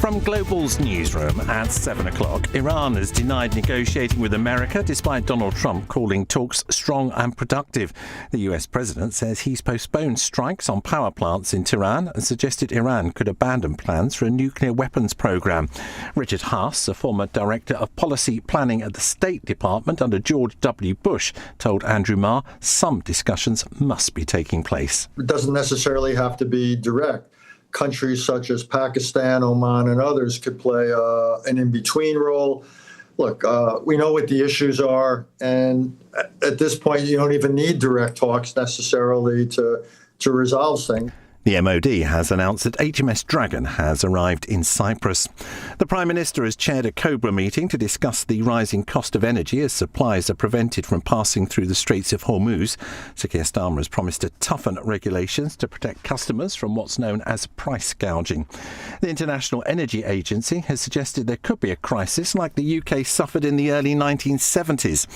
From Global's newsroom at 7 o'clock, Iran has denied negotiating with America despite Donald Trump calling talks strong and productive. The US president says he's postponed strikes on power plants in Tehran and suggested Iran could abandon plans for a nuclear weapons program. Richard Haas, a former director of policy planning at the State Department under George W. Bush, told Andrew Marr some discussions must be taking place. It doesn't necessarily have to be direct. Countries such as Pakistan, Oman, and others could play an in-between role. Look, we know what the issues are, and at this point, you don't even need direct talks necessarily to resolve things. The MOD has announced that HMS Dragon has arrived in Cyprus. The Prime Minister has chaired a COBRA meeting to discuss the rising cost of energy as supplies are prevented from passing through the Straits of Hormuz. Sir Keir Starmer has promised to toughen regulations to protect customers from what's known as price gouging. The International Energy Agency has suggested there could be a crisis like the UK suffered in the early 1970s.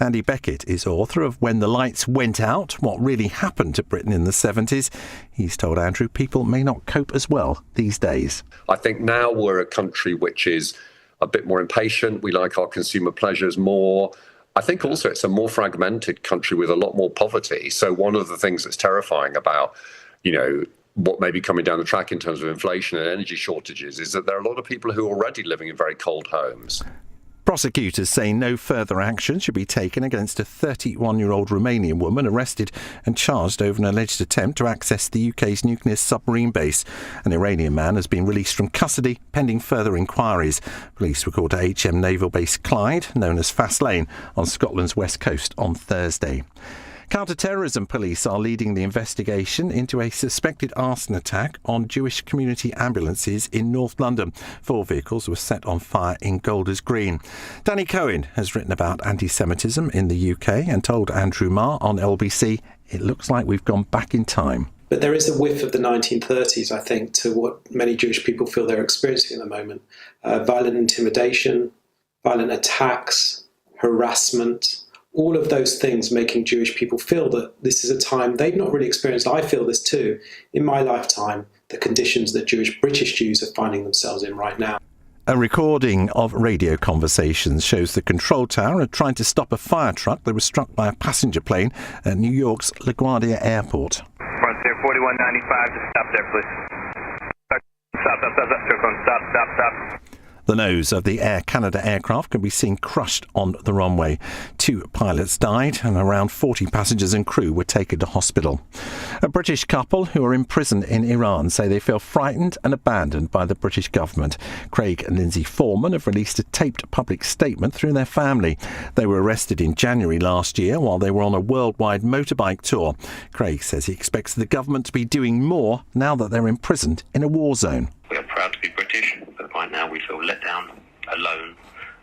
Andy Beckett is author of When the Lights Went Out, What Really Happened to Britain in the 70s. He's told Andrew people may not cope as well these days. I think now we're a country which is a bit more impatient. We like our consumer pleasures more. I think also it's a more fragmented country with a lot more poverty. So one of the things that's terrifying about, what may be coming down the track in terms of inflation and energy shortages is that there are a lot of people who are already living in very cold homes. Prosecutors say no further action should be taken against a 31-year-old Romanian woman arrested and charged over an alleged attempt to access the UK's nuclear submarine base. An Iranian man has been released from custody pending further inquiries. Police were called to HM Naval Base Clyde, known as Fastlane, on Scotland's west coast on Thursday. Counter-terrorism police are leading the investigation into a suspected arson attack on Jewish community ambulances in North London. 4 vehicles were set on fire in Golders Green. Danny Cohen has written about anti-Semitism in the UK and told Andrew Marr on LBC, it looks like we've gone back in time. But there is a whiff of the 1930s, I think, to what many Jewish people feel they're experiencing at the moment. Violent intimidation, violent attacks, harassment, all of those things making Jewish people feel that this is a time they've not really experienced. I feel this too, in my lifetime, the conditions that British Jews are finding themselves in right now. A recording of radio conversations shows the control tower trying to stop a fire truck that was struck by a passenger plane at New York's LaGuardia Airport. Frontier 4195, just stop there, please. Stop. The nose of the Air Canada aircraft can be seen crushed on the runway. 2 pilots died and around 40 passengers and crew were taken to hospital. A British couple who are imprisoned in Iran say they feel frightened and abandoned by the British government. Craig and Lindsay Foreman have released a taped public statement through their family. They were arrested in January last year while they were on a worldwide motorbike tour. Craig says he expects the government to be doing more now that they're imprisoned in a war zone. We are proud to be British, but right now we feel let down, alone,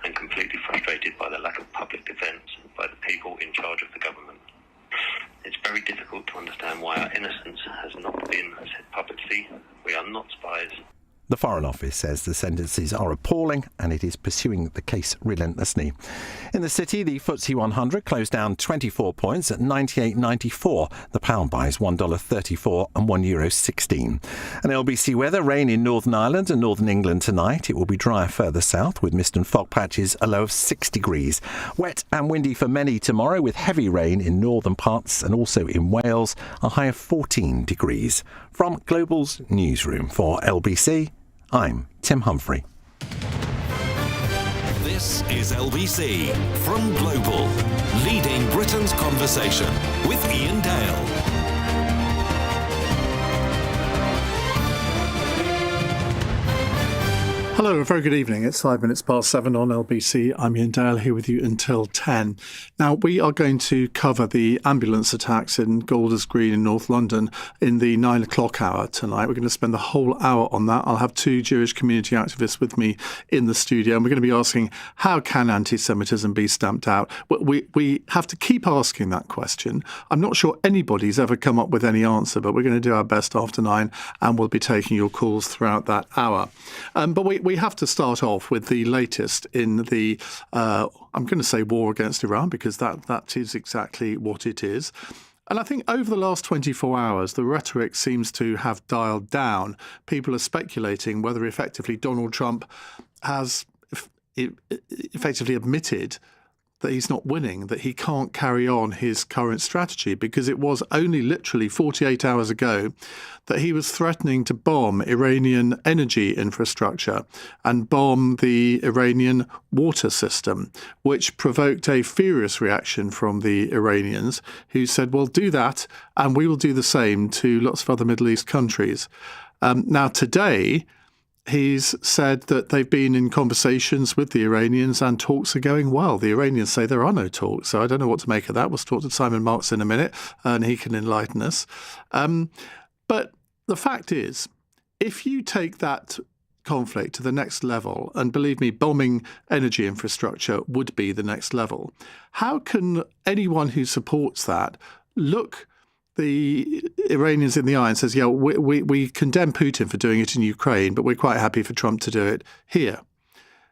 and completely frustrated by the lack of public defence by the people in charge of the government. It's very difficult to understand why our innocence has not been said publicly. We are not spies. The Foreign Office says the sentences are appalling and it is pursuing the case relentlessly. In the city, the FTSE 100 closed down 24 points at 98.94. The pound buys $1.34 and €1.16. And LBC weather, rain in Northern Ireland and Northern England tonight. It will be drier further south with mist and fog patches, a low of 6 degrees. Wet and windy for many tomorrow with heavy rain in northern parts and also in Wales, a high of 14 degrees. From Global's newsroom for LBC, I'm Tim Humphrey. This is LBC from Global, leading Britain's conversation with Iain Dale. Hello, a very good evening. It's 5 minutes past 7 on LBC. I'm Iain Dale here with you until 10. Now, we are going to cover the ambulance attacks in Golders Green in North London in the 9 o'clock hour tonight. We're going to spend the whole hour on that. I'll have 2 Jewish community activists with me in the studio, and we're going to be asking, how can anti-Semitism be stamped out? We have to keep asking that question. I'm not sure anybody's ever come up with any answer, but we're going to do our best after 9, and we'll be taking your calls throughout that hour. But we have to start off with the latest in the, I'm going to say war against Iran, because that is exactly what it is. And I think over the last 24 hours, the rhetoric seems to have dialed down. People are speculating whether effectively Donald Trump has effectively admitted that he's not winning, that he can't carry on his current strategy, because it was only literally 48 hours ago that he was threatening to bomb Iranian energy infrastructure and bomb the Iranian water system, which provoked a furious reaction from the Iranians, who said, well, do that and we will do the same to lots of other Middle East countries. Now, today, he's said that they've been in conversations with the Iranians and talks are going well. The Iranians say there are no talks, so I don't know what to make of that. We'll talk to Simon Marks in a minute and he can enlighten us. But the fact is, if you take that conflict to the next level, and believe me, bombing energy infrastructure would be the next level, how can anyone who supports that look the Iranians in the eye and says, yeah, we condemn Putin for doing it in Ukraine, but we're quite happy for Trump to do it here?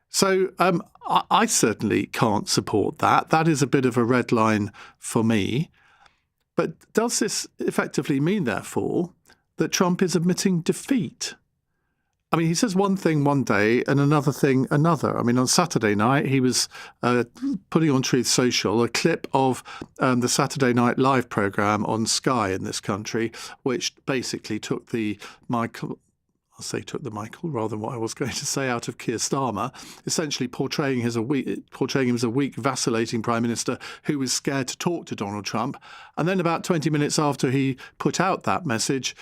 So I certainly can't support that. That is a bit of a red line for me. But does this effectively mean, therefore, that Trump is admitting defeat? I mean, he says one thing one day and another thing another. I mean, on Saturday night, he was putting on Truth Social a clip of the Saturday Night Live programme on Sky in this country, which basically took the Michael rather than what I was going to say out of Keir Starmer, essentially portraying him as a weak, vacillating prime minister who was scared to talk to Donald Trump. And then about 20 minutes after he put out that message,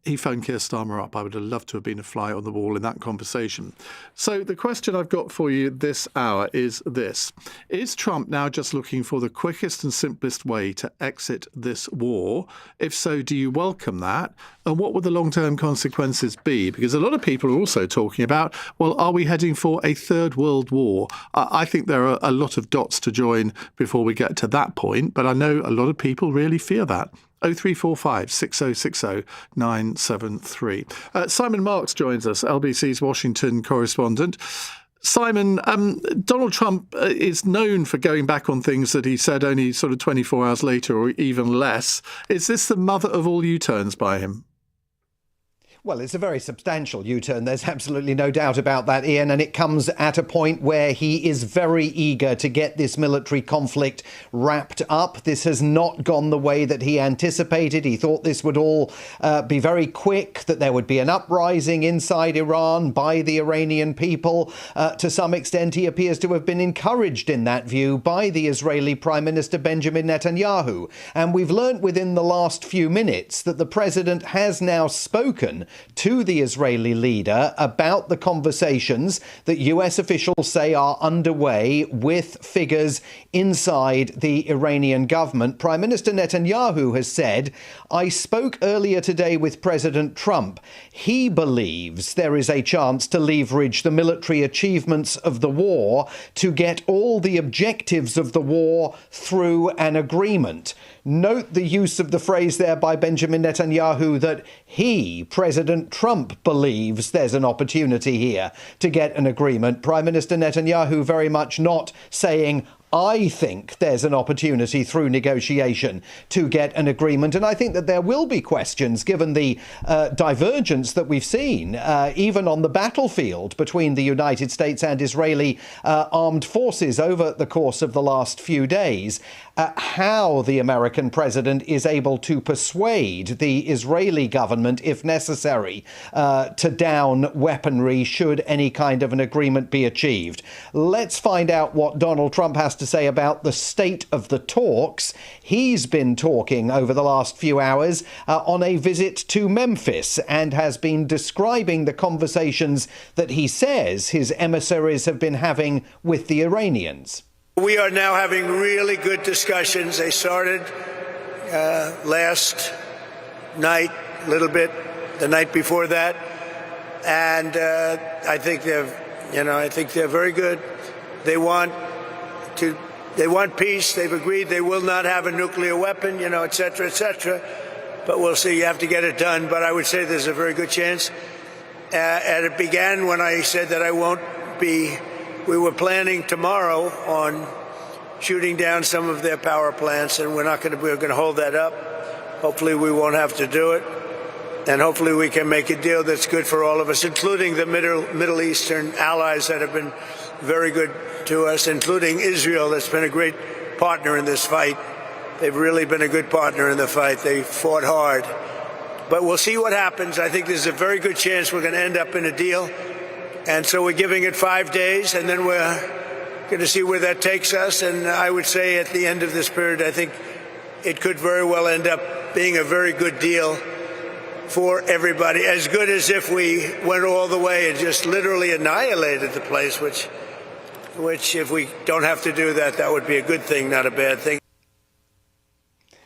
he phoned Keir Starmer up. I would have loved to have been a fly on the wall in that conversation. So the question I've got for you this hour is this. Is Trump now just looking for the quickest and simplest way to exit this war? If so, do you welcome that? And what would the long-term consequences be? Because a lot of people are also talking about, well, are we heading for a third world war? I think there are a lot of dots to join before we get to that point, but I know a lot of people really fear that. 0345 6060 973. Simon Marks joins us, LBC's Washington correspondent. Simon, Donald Trump is known for going back on things that he said only sort of 24 hours later or even less. Is this the mother of all U-turns by him? Well, it's a very substantial U-turn. There's absolutely no doubt about that, Ian. And it comes at a point where he is very eager to get this military conflict wrapped up. This has not gone the way that he anticipated. He thought this would all be very quick, that there would be an uprising inside Iran by the Iranian people. To some extent, he appears to have been encouraged in that view by the Israeli Prime Minister Benjamin Netanyahu. And we've learnt within the last few minutes that the president has now spoken to the Israeli leader about the conversations that US officials say are underway with figures inside the Iranian government. Prime Minister Netanyahu has said, I spoke earlier today with President Trump. He believes there is a chance to leverage the military achievements of the war to get all the objectives of the war through an agreement. Note the use of the phrase there by Benjamin Netanyahu that he, President Trump, believes there's an opportunity here to get an agreement. Prime Minister Netanyahu very much not saying, I think there's an opportunity through negotiation to get an agreement. And I think that there will be questions, given the divergence that we've seen, even on the battlefield between the United States and Israeli armed forces over the course of the last few days, how the American president is able to persuade the Israeli government, if necessary, to down weaponry should any kind of an agreement be achieved. Let's find out what Donald Trump has to say about the state of the talks. He's been talking over the last few hours on a visit to Memphis and has been describing the conversations that he says his emissaries have been having with the Iranians. We are now having really good discussions. They started last night, a little bit, the night before that, and I think they're very good. They want peace. They've agreed they will not have a nuclear weapon, et cetera, et cetera. But we'll see. You have to get it done. But I would say there's a very good chance. And it began when I said that I won't be. We were planning tomorrow on shooting down some of their power plants, and we're going to hold that up. Hopefully we won't have to do it. And hopefully we can make a deal that's good for all of us, including the Middle Eastern allies that have been very good to us, including Israel, that's been a great partner in this fight. They've really been a good partner in the fight. They fought hard. But we'll see what happens. I think there's a very good chance we're going to end up in a deal. And so we're giving it 5 days, and then we're going to see where that takes us. And I would say at the end of this period, I think it could very well end up being a very good deal for everybody, as good as if we went all the way and just literally annihilated the place, which if we don't have to do that, that would be a good thing, not a bad thing.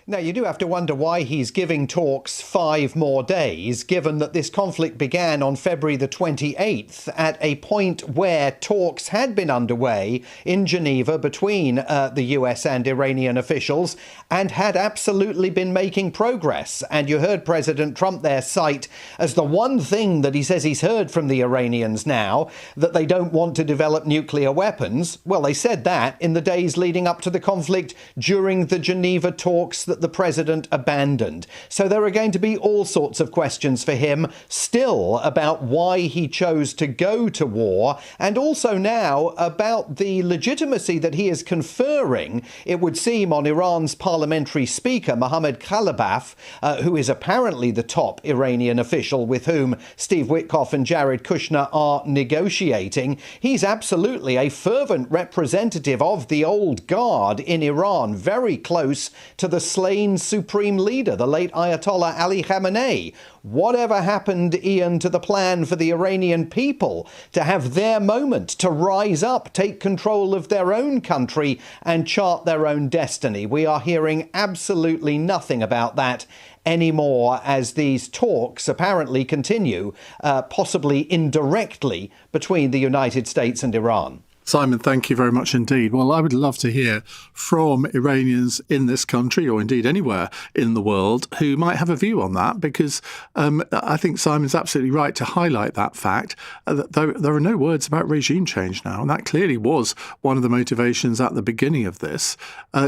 Now, you do have to wonder why he's giving talks 5 more days, given that this conflict began on February the 28th at a point where talks had been underway in Geneva between the US and Iranian officials and had absolutely been making progress. And you heard President Trump there cite as the one thing that he says he's heard from the Iranians now, that they don't want to develop nuclear weapons. Well, they said that in the days leading up to the conflict during the Geneva talks that the president abandoned. So there are going to be all sorts of questions for him still about why he chose to go to war, and also now about the legitimacy that he is conferring, it would seem, on Iran's parliamentary speaker, Mohammad Khalibaf, who is apparently the top Iranian official with whom Steve Witkoff and Jared Kushner are negotiating. He's absolutely a fervent representative of the old guard in Iran, very close to the slain supreme leader, the late Ayatollah Ali Khamenei. Whatever happened, Ian, to the plan for the Iranian people to have their moment, to rise up, take control of their own country and chart their own destiny? We are hearing absolutely nothing about that anymore as these talks apparently continue, possibly indirectly, between the United States and Iran. Simon, thank you very much indeed. Well, I would love to hear from Iranians in this country, or indeed anywhere in the world, who might have a view on that, because I think Simon's absolutely right to highlight that fact. There are no words about regime change now, and that clearly was one of the motivations at the beginning of this.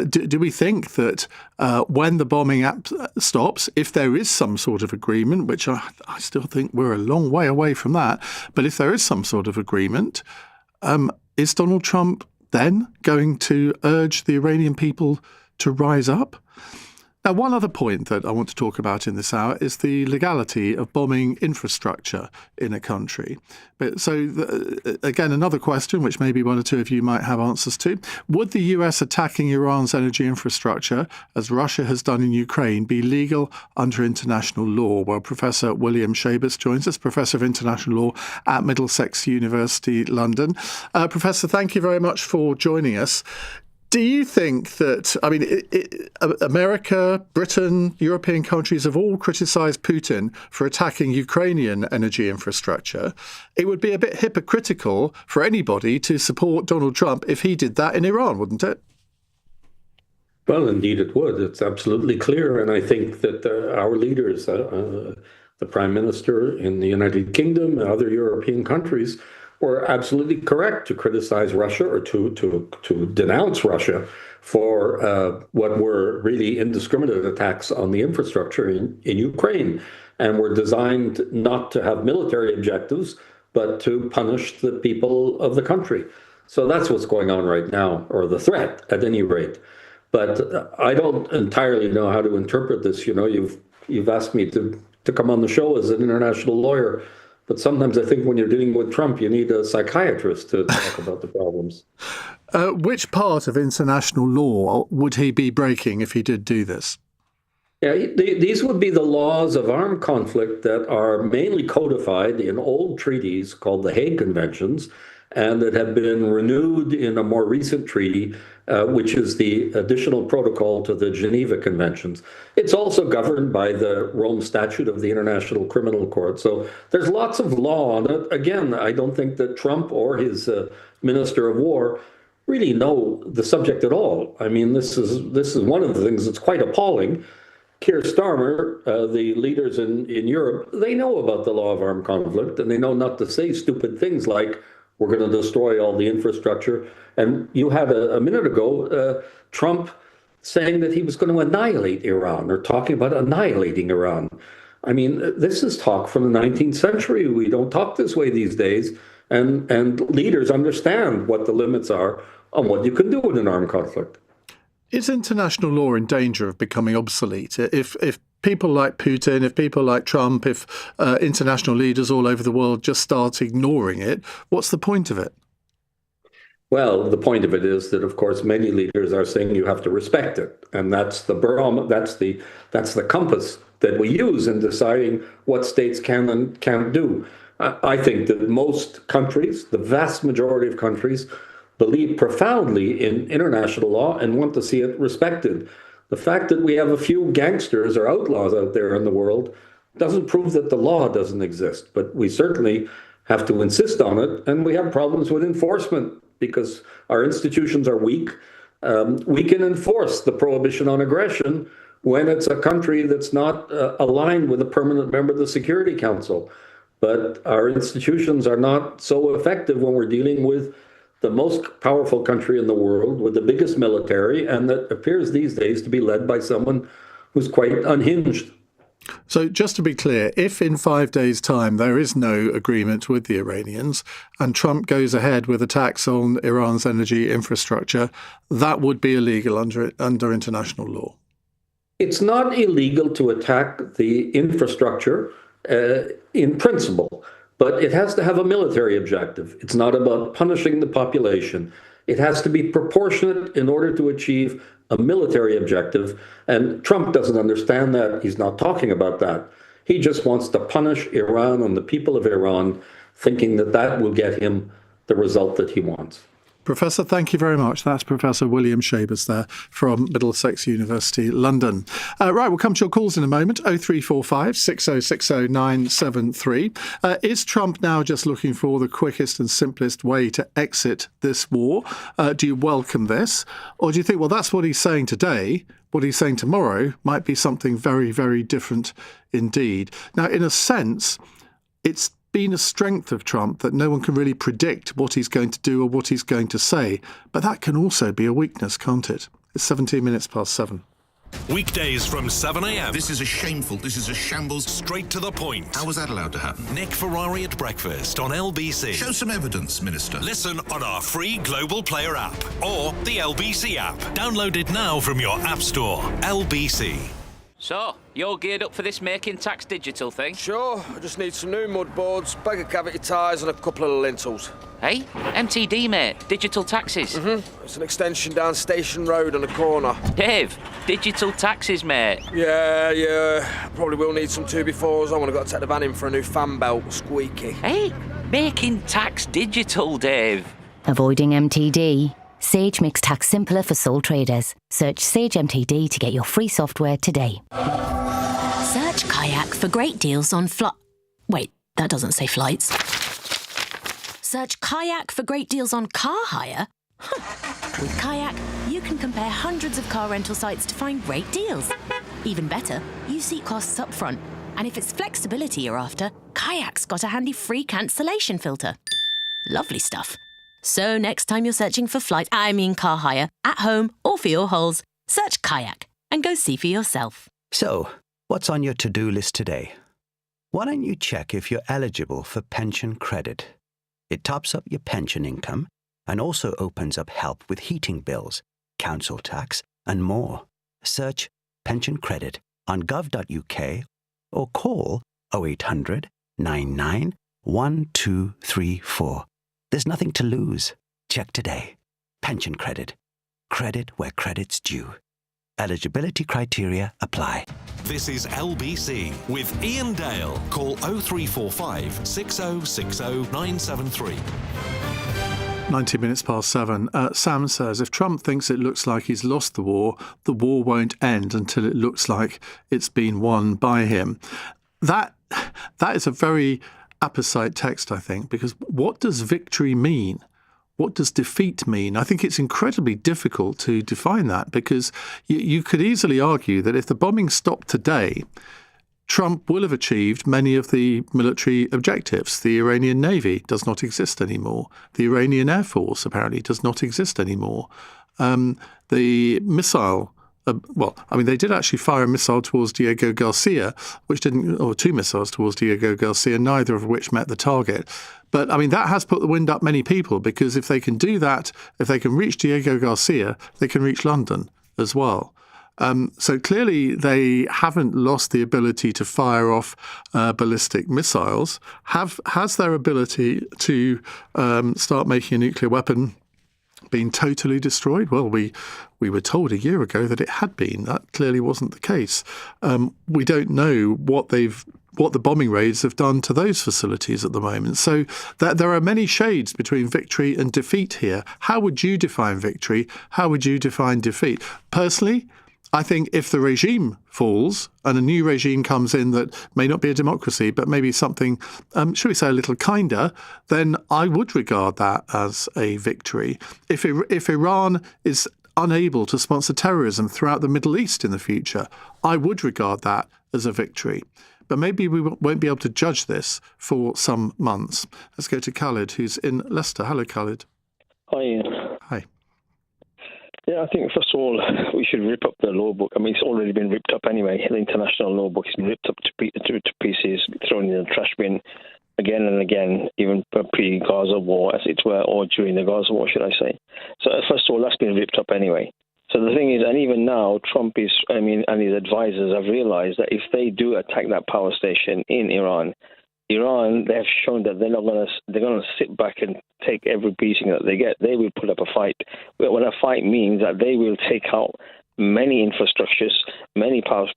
Do we think that when the bombing stops, if there is some sort of agreement, which I still think we're a long way away from that, but if there is some sort of agreement, is Donald Trump then going to urge the Iranian people to rise up? Now, one other point that I want to talk about in this hour is the legality of bombing infrastructure in a country. But again, another question, which maybe one or two of you might have answers to. Would the US attacking Iran's energy infrastructure, as Russia has done in Ukraine, be legal under international law? Well, Professor William Schabas joins us, Professor of International Law at Middlesex University, London. Professor, thank you very much for joining us. Do you think that, America, Britain, European countries have all criticised Putin for attacking Ukrainian energy infrastructure? It would be a bit hypocritical for anybody to support Donald Trump if he did that in Iran, wouldn't it? Well, indeed it would. It's absolutely clear. And I think that our leaders, the Prime Minister in the United Kingdom and other European countries, were absolutely correct to criticize Russia, or to denounce Russia for what were really indiscriminate attacks on the infrastructure in Ukraine, and were designed not to have military objectives, but to punish the people of the country. So that's what's going on right now, or the threat at any rate. But I don't entirely know how to interpret this. You know, you've asked me to come on the show as an international lawyer. But sometimes I think when you're dealing with Trump, you need a psychiatrist to talk about the problems. Which part of international law would he be breaking if he did do this? Yeah, these would be the laws of armed conflict that are mainly codified in old treaties called the Hague Conventions, and that have been renewed in a more recent treaty, which is the additional protocol to the Geneva Conventions. It's also governed by the Rome Statute of the International Criminal Court. So there's lots of law on it. Again, I don't think that Trump or his Minister of War really know the subject at all. I mean, this is one of the things that's quite appalling. Keir Starmer, the leaders in Europe, they know about the law of armed conflict, and they know not to say stupid things like, We're going to destroy all the infrastructure. And you had a minute ago, Trump saying that he was going to annihilate Iran, or talking about annihilating Iran. I mean, this is talk from the 19th century. We don't talk this way these days. And leaders understand what the limits are on what you can do in an armed conflict. Is international law in danger of becoming obsolete? If people like Putin, if people like Trump, if international leaders all over the world just start ignoring it, what's the point of it? Well, the point of it is that, of course, many leaders are saying you have to respect it, and that's the barometer, that's the compass that we use in deciding what states can and can't do. I think that most countries, the vast majority of countries, believe profoundly in international law and want to see it respected. The fact that we have a few gangsters or outlaws out there in the world doesn't prove that the law doesn't exist, but we certainly have to insist on it, and we have problems with enforcement because our institutions are weak. We can enforce the prohibition on aggression when it's a country that's not aligned with a permanent member of the Security Council. But our institutions are not so effective when we're dealing with the most powerful country in the world, with the biggest military, and that appears these days to be led by someone who's quite unhinged. So just to be clear, if in 5 days' time there is no agreement with the Iranians and Trump goes ahead with attacks on Iran's energy infrastructure, that would be illegal under international law? It's not illegal to attack the infrastructure in principle, but it has to have a military objective. It's not about punishing the population. It has to be proportionate in order to achieve a military objective, and Trump doesn't understand that. He's not talking about that. He just wants to punish Iran and the people of Iran, thinking that that will get him the result that he wants. Professor, thank you very much. That's Professor William Schabas there from Middlesex University, London. Right, we'll come to your calls in a moment. 0345 6060 973. Is Trump now just looking for the quickest and simplest way to exit this war? Do you welcome this? Or do you think, well, that's what he's saying today. What he's saying tomorrow might be something very, very different indeed. Now, in a sense, it's been a strength of Trump that no one can really predict what he's going to do or what he's going to say. But that can also be a weakness, can't it? It's 17 minutes past 7. Weekdays from 7 a.m. This is a shambles. Straight to the point. How was that allowed to happen? Nick Ferrari at breakfast on LBC. Show some evidence, Minister. Listen on our free Global Player app or the LBC app. Download it now from your app store. LBC. So, you're geared up for this making tax digital thing? Sure, I just need some new mud boards, bag of cavity tyres and a couple of lintels. Hey, MTD, mate. Digital taxes. It's an extension down Station Road on the corner. Dave, digital taxes, mate. Yeah. Probably will need some 2x4s. I want to go take the van in for a new fan belt. Squeaky. Hey, making tax digital, Dave. Avoiding MTD. Sage makes tax simpler for sole traders. Search Sage MTD to get your free software today. Search Kayak for great deals on Wait, that doesn't say flights. Search Kayak for great deals on car hire? With Kayak, you can compare hundreds of car rental sites to find great deals. Even better, you see costs up front. And if it's flexibility you're after, Kayak's got a handy free cancellation filter. Lovely stuff. So next time you're searching for car hire, at home or for your holes, search Kayak and go see for yourself. So, what's on your to-do list today? Why don't you check if you're eligible for pension credit? It tops up your pension income and also opens up help with heating bills, council tax and more. Search pension credit on gov.uk or call 0800 99 1234. There's nothing to lose. Check today. Pension credit. Credit where credit's due. Eligibility criteria apply. This is LBC with Iain Dale. Call 0345 6060 973. 19 minutes past 7. Sam says, if Trump thinks it looks like he's lost the war won't end until it looks like it's been won by him. That is a very apposite text, I think, because what does victory mean? What does defeat mean? I think it's incredibly difficult to define that because you could easily argue that if the bombing stopped today, Trump will have achieved many of the military objectives. The Iranian Navy does not exist anymore. The Iranian Air Force apparently does not exist anymore. The missile, they did actually fire a missile towards Diego Garcia, or two missiles towards Diego Garcia, neither of which met the target. But, that has put the wind up many people, because if they can do that, if they can reach Diego Garcia, they can reach London as well. So clearly they haven't lost the ability to fire off ballistic missiles. Has their ability to start making a nuclear weapon been totally destroyed? Well, we were told a year ago that it had been. That clearly wasn't the case. We don't know what the bombing raids have done to those facilities at the moment. So there are many shades between victory and defeat here. How would you define victory? How would you define defeat? Personally, I think if the regime falls and a new regime comes in that may not be a democracy, but maybe something, should we say, a little kinder, then I would regard that as a victory. If Iran is unable to sponsor terrorism throughout the Middle East in the future, I would regard that as a victory. But maybe we won't be able to judge this for some months. Let's go to Khalid, who's in Leicester. Hello, Khalid. Hi, Ian. Hi. Yeah, I think, first of all, we should rip up the law book. It's already been ripped up anyway. The international law book has been ripped up to pieces, thrown in the trash bin again and again, even pre-Gaza war, as it were, or during the Gaza war, should I say. So, first of all, that's been ripped up anyway. So the thing is, and even now, Trump and his advisors have realized that if they do attack that power station in Iran, they have shown that they're going to sit back and take every beating that they get. They will put up a fight. But what a fight means that they will take out many infrastructures, many power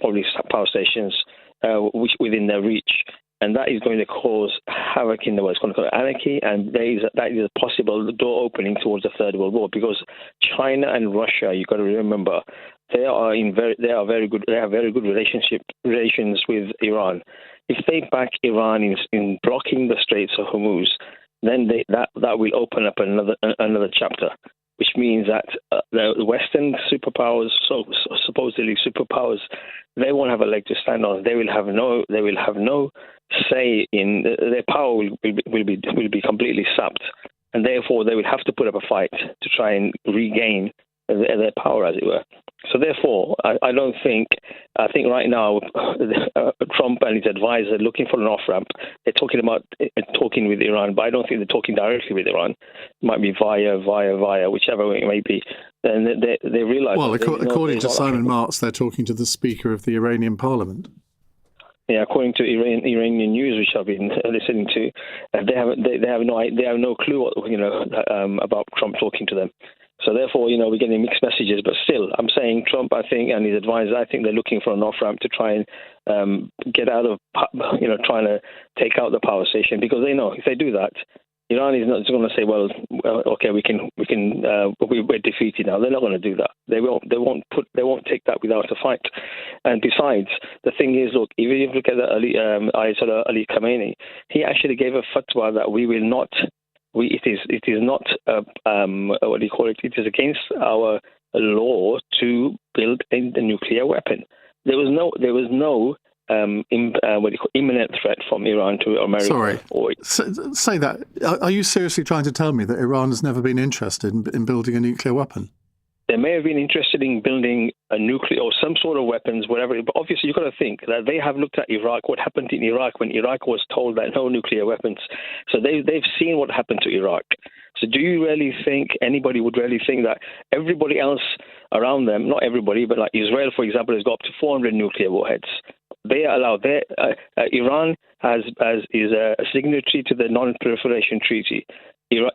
stations, which within their reach, and that is going to cause havoc in the world. It's going to cause anarchy, and that is a possible door opening towards the Third World War, because China and Russia, you've got to remember, they have very good relations with Iran. If they back Iran in blocking the Straits of Hormuz, then that will open up another chapter, which means that the Western superpowers, supposedly superpowers, they won't have a leg to stand on. They will have no say in their power. Will be completely sapped, and therefore they will have to put up a fight to try and regain their power, as it were. So therefore, I think right now Trump and his advisor are looking for an off-ramp. They're talking about talking with Iran, but I don't think they're talking directly with Iran. It might be via, whichever way it may be. And they realize... Well, according to Simon Marks, they're talking to the Speaker of the Iranian Parliament. Yeah, according to Iranian news, which I've been listening to, they have no clue about Trump talking to them. So therefore, we're getting mixed messages. But still, I'm saying Trump, I think, and his advisors, I think they're looking for an off-ramp to try and get out of, trying to take out the power station, because they know if they do that, Iran is not just going to say, well, okay, we're defeated now. They're not going to do that. They won't take that without a fight. And besides, the thing is, look, if you look at Ayatollah Ali Khamenei, he actually gave a fatwa that we will not. It is not what do you call it? It is against our law to build a nuclear weapon. There was no imminent threat from Iran to America. Sorry, say that. Are you seriously trying to tell me that Iran has never been interested in building a nuclear weapon? They may have been interested in building a nuclear or some sort of weapons, whatever. But obviously, you've got to think that they have looked at Iraq, what happened in Iraq when Iraq was told that no nuclear weapons. So they've seen what happened to Iraq. So do you really think anybody would really think that everybody else around them, not everybody, but like Israel, for example, has got up to 400 nuclear warheads. They are allowed. Iran is a signatory to the Non-Proliferation Treaty.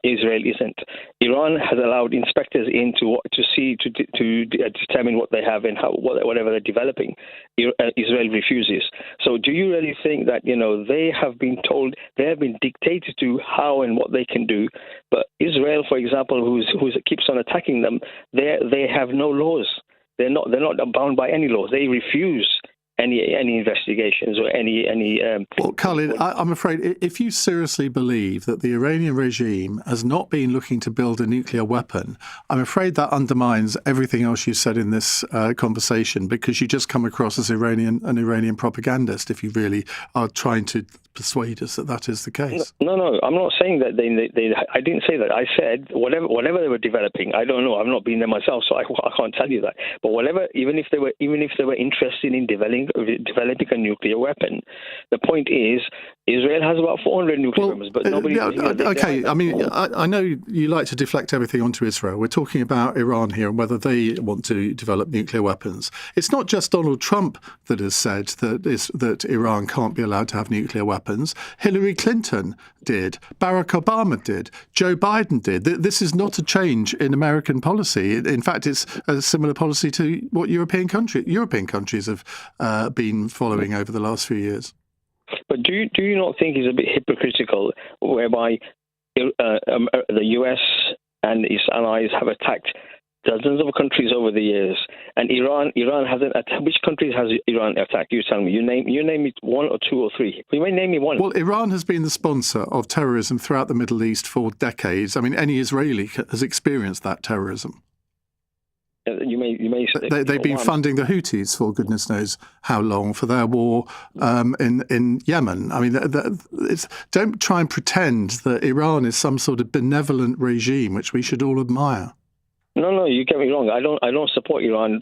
Israel isn't. Iran has allowed inspectors in to determine what they have and whatever they're developing. Israel refuses. So, do you really think that they have been told, they have been dictated to how and what they can do? But Israel, for example, who keeps on attacking them, they have no laws. They're not bound by any laws. They refuse any investigations or any. Well, Khalid, I'm afraid if you seriously believe that the Iranian regime has not been looking to build a nuclear weapon, I'm afraid that undermines everything else you said in this conversation, because you just come across as an Iranian propagandist if you really are trying to persuade us that that is the case. No, I'm not saying that they I didn't say that. I said whatever they were developing. I don't know. I've not been there myself, so I can't tell you that. But whatever, even if they were interested in developing a nuclear weapon, the point is Israel has about 400 nuclear weapons, but nobody. Okay, I mean, I know you like to deflect everything onto Israel. We're talking about Iran here and whether they want to develop nuclear weapons. It's not just Donald Trump that has said that Iran can't be allowed to have nuclear weapons. Hillary Clinton did. Barack Obama did. Joe Biden did. This is not a change in American policy. In fact, it's a similar policy to what European countries have been following over the last few years. But do you not think it's a bit hypocritical whereby the US and its allies have attacked dozens of countries over the years, and Iran hasn't attacked? Which countries has Iran attacked? You tell me. You name it one or two or three. You may name me one. Well, Iran has been the sponsor of terrorism throughout the Middle East for decades. I mean, any Israeli has experienced that terrorism. You may say they've been funding the Houthis for goodness knows how long for their war in Yemen. I mean, don't try and pretend that Iran is some sort of benevolent regime which we should all admire. No, you get me wrong. I don't support Iran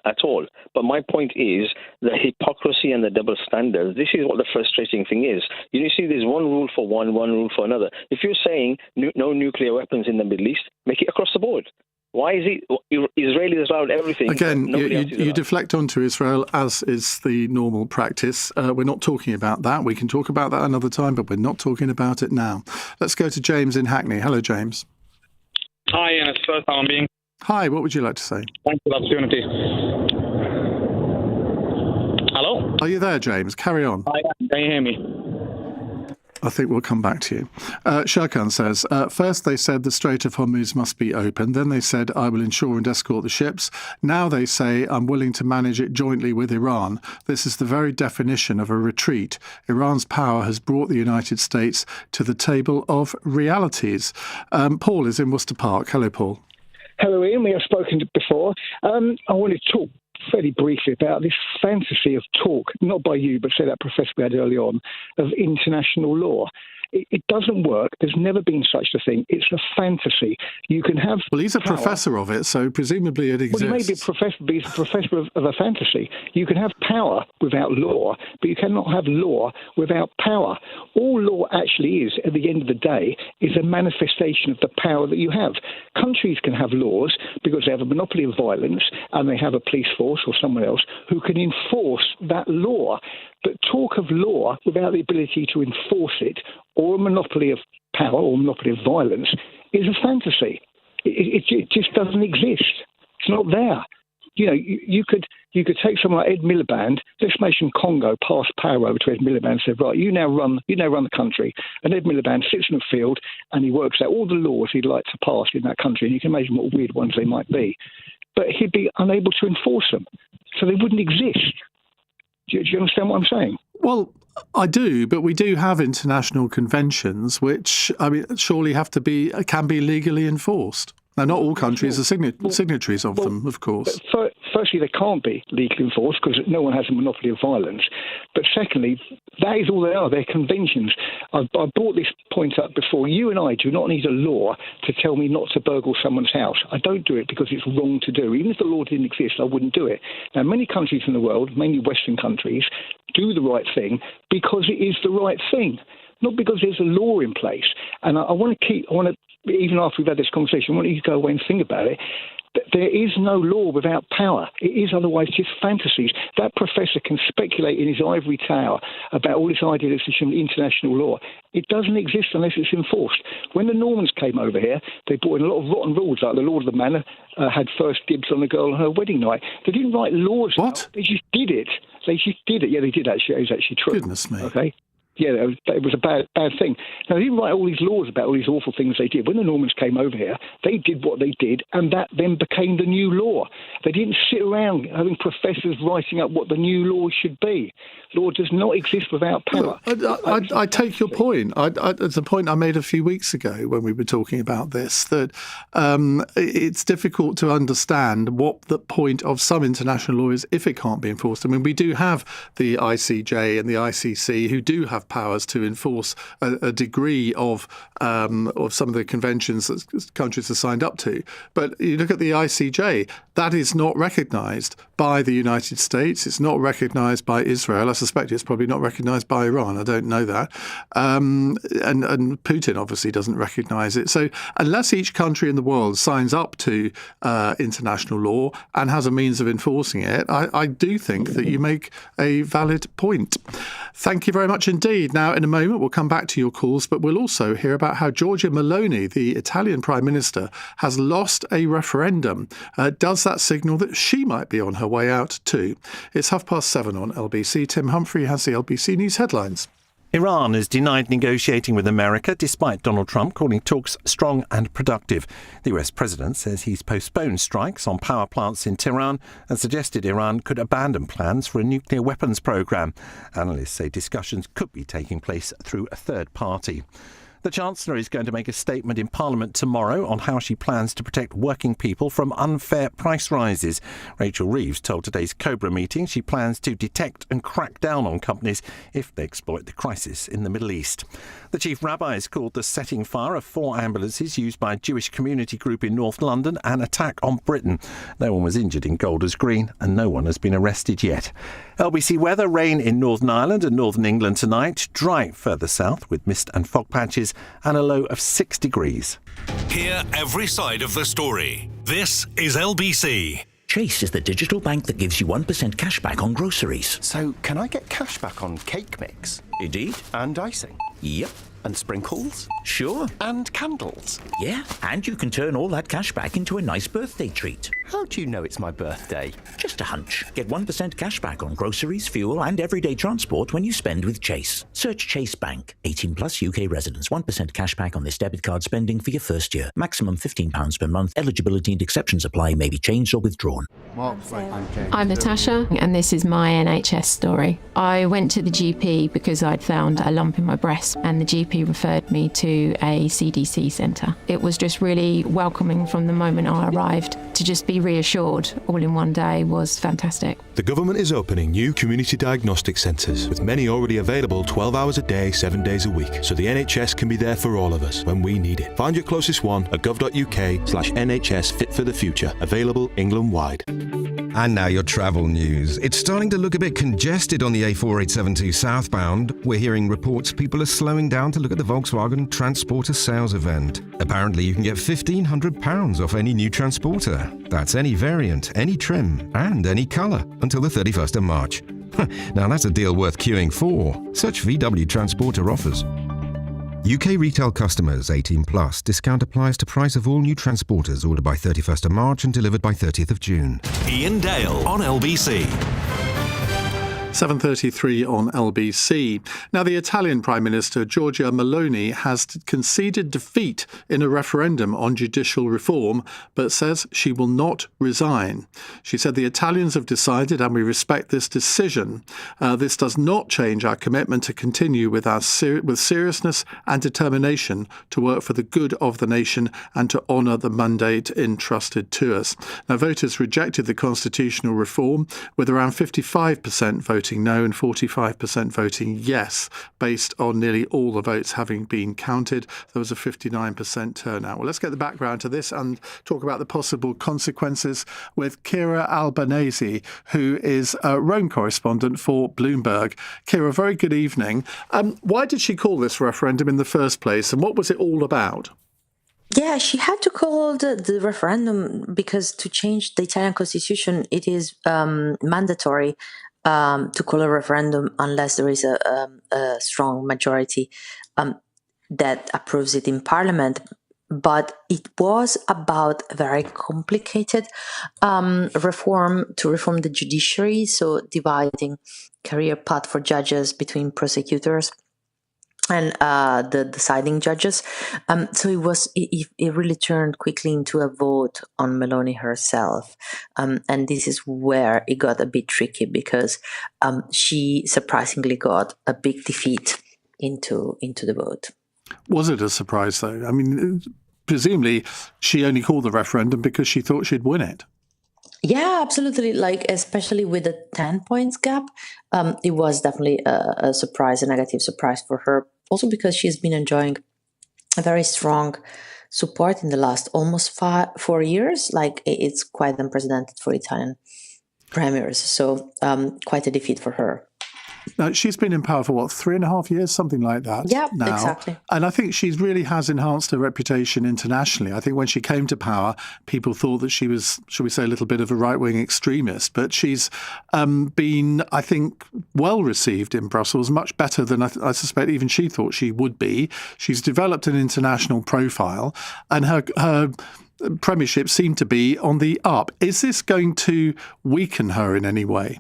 at all. But my point is the hypocrisy and the double standards. This is what the frustrating thing is. You see, there's one rule for one rule for another. If you're saying no nuclear weapons in the Middle East, make it across the board. Why is it Israel is allowed everything? Again, you deflect onto Israel, as is the normal practice. We're not talking about that. We can talk about that another time, but we're not talking about it now. Let's go to James in Hackney. Hello, James. Hi, Ian. It's the first time I'm being... Hi, what would you like to say? Thanks for the opportunity. Hello? Are you there, James? Carry on. Hi, can you hear me? I think we'll come back to you. Sharkan says, first they said the Strait of Hormuz must be open. Then they said, I will ensure and escort the ships. Now they say, I'm willing to manage it jointly with Iran. This is the very definition of a retreat. Iran's power has brought the United States to the table of realities. Paul is in Worcester Park. Hello, Paul. Hello, Ian. We have spoken before. I wanted to talk fairly briefly about this fantasy of talk, not by you, but say that professor we had early on, of international law. It doesn't work. There's never been such a thing. It's a fantasy. You can have... Well, he's a professor of it, so presumably it exists. Well, he may be a professor, but he's a professor of a fantasy. You can have power without law, but you cannot have law without power. All law actually is, at the end of the day, is a manifestation of the power that you have. Countries can have laws because they have a monopoly of violence and they have a police force or someone else who can enforce that law. But talk of law without the ability to enforce it, or a monopoly of power or monopoly of violence, is a fantasy. It just doesn't exist. It's not there. You know, you could take someone like Ed Miliband. Let's mention Congo, pass power over to Ed Miliband and say, right, you now run the country. And Ed Miliband sits in the field and he works out all the laws he'd like to pass in that country. And you can imagine what weird ones they might be. But he'd be unable to enforce them, so they wouldn't exist. Do you understand what I'm saying? Well, I do, but we do have international conventions which, I mean, surely can be legally enforced. Now, not all countries are signatories of them, of course. Firstly, they can't be legally enforced because no one has a monopoly of violence. But secondly, that is all they are. They're conventions. I brought this point up before. You and I do not need a law to tell me not to burgle someone's house. I don't do it because it's wrong to do. Even if the law didn't exist, I wouldn't do it. Now, many countries in the world, mainly Western countries, do the right thing because it is the right thing, not because there's a law in place. And I want to, even after we've had this conversation, I want you to go away and think about it. There is no law without power. It is otherwise just fantasies. That professor can speculate in his ivory tower about all this idealism of international law. It doesn't exist unless it's enforced. When the Normans came over here, they brought in a lot of rotten rules, like the Lord of the Manor had first dibs on the girl on her wedding night. They didn't write laws. What? They just did it. Yeah, they did actually. It was actually true. Goodness me. Okay. Yeah, it was a bad thing. Now, they didn't write all these laws about all these awful things they did. When the Normans came over here, they did what they did, and that then became the new law. They didn't sit around having professors writing up what the new law should be. Law does not exist without power. I take your point. It's a point I made a few weeks ago when we were talking about this, that it's difficult to understand what the point of some international law is if it can't be enforced. I mean, we do have the ICJ and the ICC who do have powers to enforce a degree of some of the conventions that countries are signed up to. But you look at the ICJ, that is not recognised by the United States. It's not recognised by Israel. I suspect it's probably not recognised by Iran. I don't know that. And Putin obviously doesn't recognise it. So unless each country in the world signs up to international law and has a means of enforcing it, I do think that you make a valid point. Thank you very much indeed. Now, in a moment, we'll come back to your calls, but we'll also hear about how Giorgia Meloni, the Italian Prime Minister, has lost a referendum. Does that signal that she might be on her way out too? It's 7:30 on LBC. Tim Humphrey has the LBC News headlines. Iran has denied negotiating with America despite Donald Trump calling talks strong and productive. The US president says he's postponed strikes on power plants in Tehran and suggested Iran could abandon plans for a nuclear weapons program. Analysts say discussions could be taking place through a third party. The Chancellor is going to make a statement in Parliament tomorrow on how she plans to protect working people from unfair price rises. Rachel Reeves told today's Cobra meeting she plans to detect and crack down on companies if they exploit the crisis in the Middle East. The Chief Rabbi has called the setting fire of 4 ambulances used by a Jewish community group in North London an attack on Britain. No one was injured in Golders Green and no one has been arrested yet. LBC weather, rain in Northern Ireland and Northern England tonight, dry further south with mist and fog patches and a low of 6 degrees. Hear every side of the story. This is LBC. Chase is the digital bank that gives you 1% cash back on groceries. So, can I get cash back on cake mix? Indeed. And icing? Yep. And sprinkles? Sure. And candles? Yeah, and you can turn all that cash back into a nice birthday treat. How do you know it's my birthday? Just a hunch. Get 1% cash back on groceries, fuel and everyday transport when you spend with Chase. Search Chase Bank. 18 plus UK residents. 1% cash back on this debit card spending for your first year. Maximum £15 per month. Eligibility and exceptions apply. May be changed or withdrawn. I'm Natasha and this is my NHS story. I went to the GP because I'd found a lump in my breast and the GP referred me to a CDC centre. It was just really welcoming from the moment I arrived. To just be reassured all in one day was fantastic. The government is opening new community diagnostic centres, with many already available 12 hours a day, 7 days a week, so the NHS can be there for all of us when we need it. Find your closest one at gov.uk/NHS Fit for the Future, available England-wide. And now your travel news. It's starting to look a bit congested on the A4872 southbound. We're hearing reports people are slowing down to look at the Volkswagen Transporter sales event. Apparently you can get £1,500 off any new Transporter. That's any variant, any trim, and any colour until the 31st of March. Now that's a deal worth queuing for. Search VW Transporter offers. UK retail customers 18 plus. Discount applies to price of all new Transporters ordered by 31st of March and delivered by 30th of June. Iain Dale on LBC. 7:33 on LBC. Now, the Italian Prime Minister, Giorgia Meloni, has conceded defeat in a referendum on judicial reform, but says she will not resign. She said the Italians have decided and we respect this decision. This does not change our commitment to continue with seriousness and determination to work for the good of the nation and to honour the mandate entrusted to us. Now, voters rejected the constitutional reform with around 55% voting no and 45% voting yes, based on nearly all the votes having been counted. There was a 59% turnout. Well, let's get the background to this and talk about the possible consequences with Kira Albanese, who is a Rome correspondent for Bloomberg. Kira, very good evening. Why did she call this referendum in the first place, and what was it all about? Yeah, she had to call the referendum because to change the Italian constitution, it is mandatory to call a referendum unless there is a strong majority that approves it in Parliament. But it was about a very complicated reform to reform the judiciary, so dividing career path for judges between prosecutors and the deciding judges. So it really turned quickly into a vote on Meloni herself. And this is where it got a bit tricky because she surprisingly got a big defeat into the vote. Was it a surprise, though? I mean, presumably she only called the referendum because she thought she'd win it. Yeah, absolutely. Like, especially with the 10 points gap, it was definitely a surprise, a negative surprise for her. Also because she's been enjoying a very strong support in the last almost 4 years. Like, it's quite unprecedented for Italian premiers. So quite a defeat for her. Now, she's been in power for, 3.5 years, something like that. Yeah, now. exactly. And I think she really has enhanced her reputation internationally. I think when she came to power, people thought that she was, shall we say, a little bit of a right-wing extremist. But she's been, I think, well received in Brussels, much better than I suspect even she thought she would be. She's developed an international profile, and her premiership seemed to be on the up. Is this going to weaken her in any way?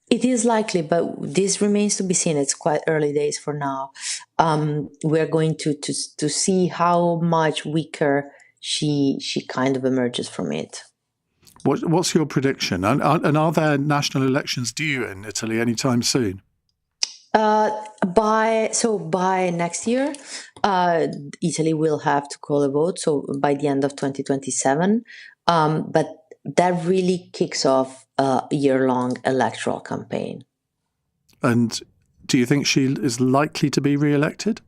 It is likely, but this remains to be seen. It's quite early days for now. We're going to see how much weaker she kind of emerges from it. What's your prediction? And are there national elections due in Italy anytime soon? By next year, Italy will have to call a vote. So by the end of 2027, but that really kicks off a year-long electoral campaign. And do you think she is likely to be re-elected?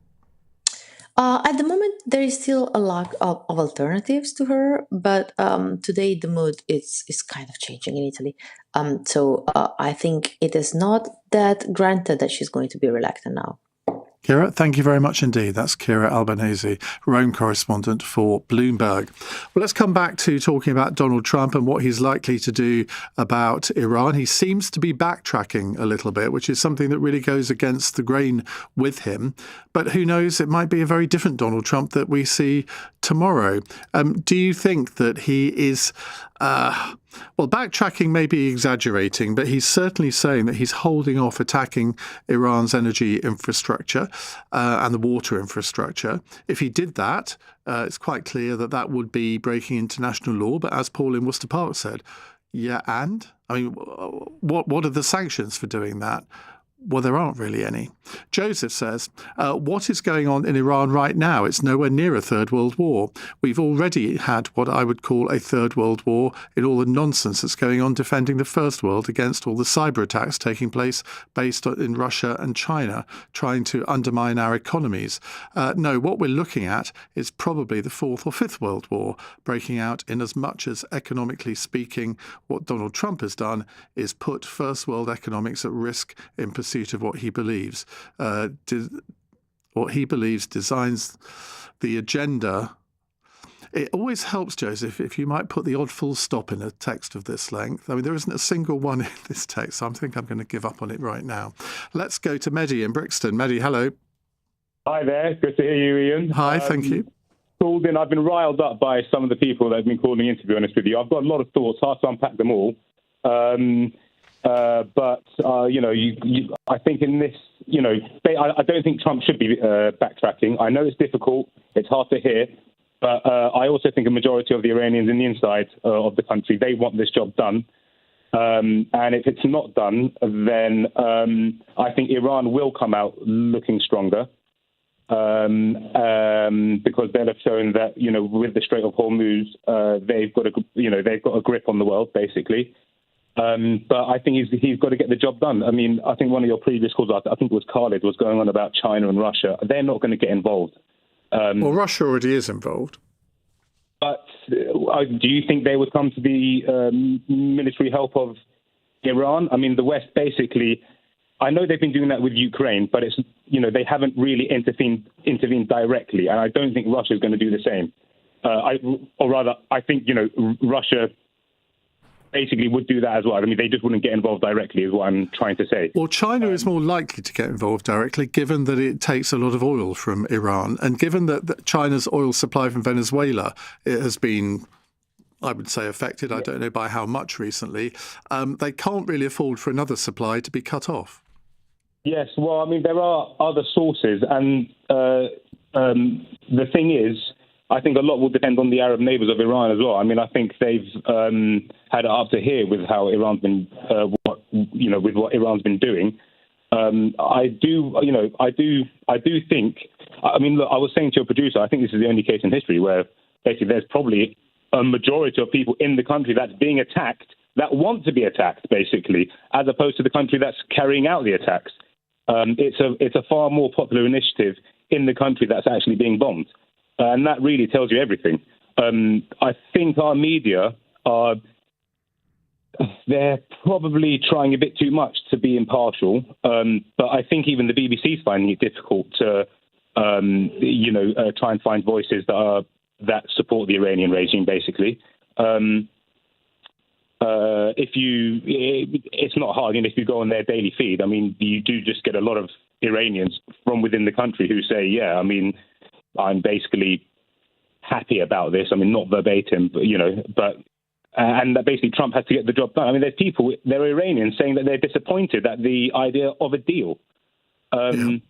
At the moment, there is still a lack of alternatives to her, but today the mood is kind of changing in Italy. So I think it is not that granted that she's going to be re-elected now. Kira, thank you very much indeed. That's Kira Albanese, Rome correspondent for Bloomberg. Well, let's come back to talking about Donald Trump and what he's likely to do about Iran. He seems to be backtracking a little bit, which is something that really goes against the grain with him. But who knows, it might be a very different Donald Trump that we see tomorrow. Do you think that he is... backtracking may be exaggerating, but he's certainly saying that he's holding off attacking Iran's energy infrastructure and the water infrastructure. If he did that, it's quite clear that that would be breaking international law. But as Paul in Worcester Park said, yeah, and? I mean, what are the sanctions for doing that? Well, there aren't really any. Joseph says, what is going on in Iran right now? It's nowhere near a third world war. We've already had what I would call a third world war in all the nonsense that's going on defending the first world against all the cyber attacks taking place based in Russia and China, trying to undermine our economies. No, what we're looking at is probably the fourth or fifth world war breaking out, in as much as, economically speaking, what Donald Trump has done is put first world economics at risk in pursuit of what he believes. What he believes designs the agenda. It always helps, Joseph, if you might put the odd full stop in a text of this length. I mean, there isn't a single one in this text, so I think I'm going to give up on it right now. Let's go to Mehdi in Brixton. Mehdi, hello. Hi there. Good to hear you, Ian. Hi, thank you. Called in. I've been riled up by some of the people that have been calling in, to be honest with you. I've got a lot of thoughts, hard to unpack them all. I think in this, I don't think Trump should be backtracking. I know it's difficult. It's hard to hear. But I also think a majority of the Iranians in the inside of the country, they want this job done. And if it's not done, then I think Iran will come out looking stronger. Because they'll have shown that, with the Strait of Hormuz, they've got a grip on the world, basically. But I think he's got to get the job done. I mean, I think one of your previous calls, I think it was Khalid, was going on about China and Russia. They're not going to get involved. Well, Russia already is involved. But do you think they would come to the military help of Iran? I mean, the West basically, I know they've been doing that with Ukraine, but it's, they haven't really intervened directly. And I don't think Russia is going to do the same. I think, Russia basically would do that as well. I mean, they just wouldn't get involved directly is what I'm trying to say. Well, China is more likely to get involved directly, given that it takes a lot of oil from Iran, and given that China's oil supply from Venezuela has been, I would say, affected. I don't know by how much recently. They can't really afford for another supply to be cut off. Yes, well, I mean, there are other sources, and the thing is, I think a lot will depend on the Arab neighbours of Iran as well. I mean, I think they've had it up to here with how Iran's been, with what Iran's been doing. I do think. I mean, look, I was saying to your producer, I think this is the only case in history where basically there's probably a majority of people in the country that's being attacked that want to be attacked, basically, as opposed to the country that's carrying out the attacks. It's a far more popular initiative in the country that's actually being bombed. And that really tells you everything. I think our media they're probably trying a bit too much to be impartial. But I think even the BBC is finding it difficult to, try and find voices that support the Iranian regime, basically. It's not hard. If you go on their daily feed, I mean, you do just get a lot of Iranians from within the country who say, yeah, I mean, I'm basically happy about this. I mean, not verbatim, but and that basically Trump has to get the job done. I mean, they're Iranians saying that they're disappointed at the idea of a deal. The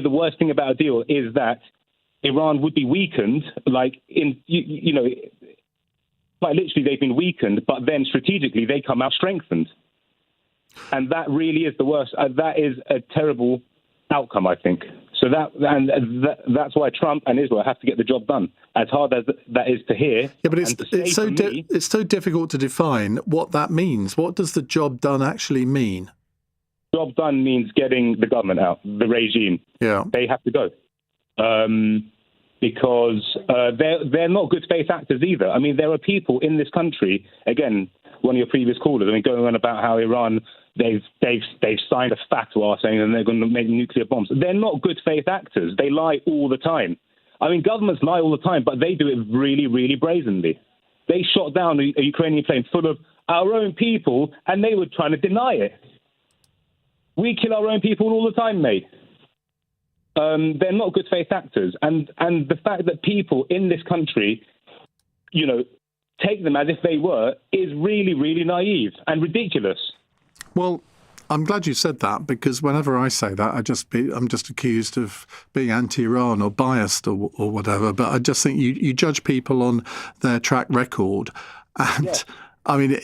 worst thing about a deal is that Iran would be weakened, like literally they've been weakened, but then strategically they come out strengthened. And that really is the worst. That is a terrible outcome, I think. So that's why Trump and Israel have to get the job done, as hard as that is to hear. Yeah, but it's so difficult to define what that means. What does the job done actually mean? Job done means getting the government out, the regime. Yeah, they have to go. Because they're not good faith actors either. I mean, there are people in this country, again, one of your previous callers, I mean, going on about how Iran, they've signed a fatwa saying that they're going to make nuclear bombs. They're not good faith actors. They lie all the time. I mean, governments lie all the time, but they do it really, really brazenly. They shot down a Ukrainian plane full of our own people, and they were trying to deny it. We kill our own people all the time, mate. They're not good faith actors. And the fact that people in this country, take them as if they were is really, really naive and ridiculous. Well, I'm glad you said that, because whenever I say that, I'm just accused of being anti-Iran or biased or whatever. But I just think you judge people on their track record. And yeah. I mean,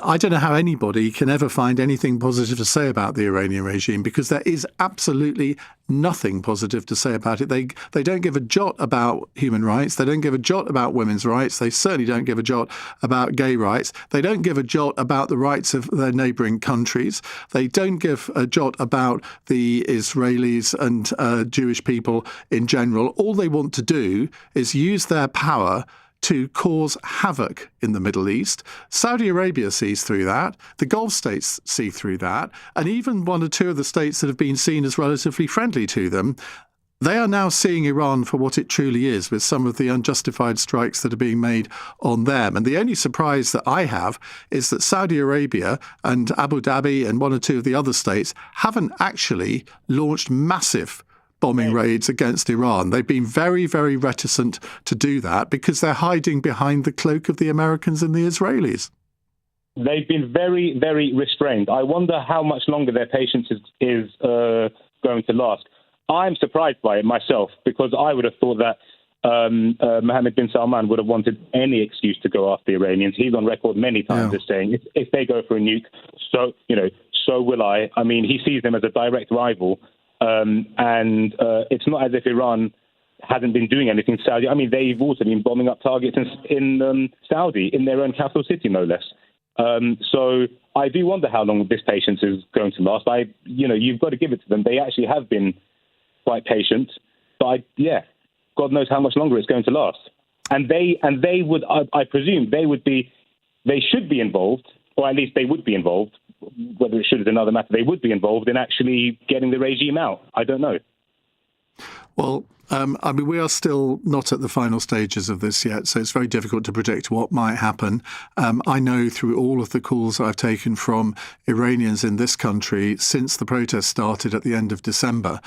I don't know how anybody can ever find anything positive to say about the Iranian regime, because there is absolutely nothing positive to say about it. They don't give a jot about human rights. They don't give a jot about women's rights. They certainly don't give a jot about gay rights. They don't give a jot about the rights of their neighbouring countries. They don't give a jot about the Israelis and Jewish people in general. All they want to do is use their power to cause havoc in the Middle East. Saudi Arabia sees through that. The Gulf states see through that. And even one or two of the states that have been seen as relatively friendly to them, they are now seeing Iran for what it truly is, with some of the unjustified strikes that are being made on them. And the only surprise that I have is that Saudi Arabia and Abu Dhabi and one or two of the other states haven't actually launched massive bombing raids against Iran. They've been very, very reticent to do that because they're hiding behind the cloak of the Americans and the Israelis. They've been very, very restrained. I wonder how much longer their patience is going to last. I'm surprised by it myself, because I would have thought that Mohammed bin Salman would have wanted any excuse to go after the Iranians. He's on record many times as saying, if they go for a nuke, so will I. I mean, he sees them as a direct rival. And it's not as if Iran hasn't been doing anything to Saudi. I mean, they've also been bombing up targets in Saudi, in their own capital city, no less. So I do wonder how long this patience is going to last. You've got to give it to them. They actually have been quite patient. But God knows how much longer it's going to last. And they would, I presume, they should be involved, or at least they would be involved. Whether it should is another matter. They would be involved in actually getting the regime out. I don't know. Well, I mean, we are still not at the final stages of this yet, so it's very difficult to predict what might happen. I know through all of the calls I've taken from Iranians in this country since the protests started at the end of December,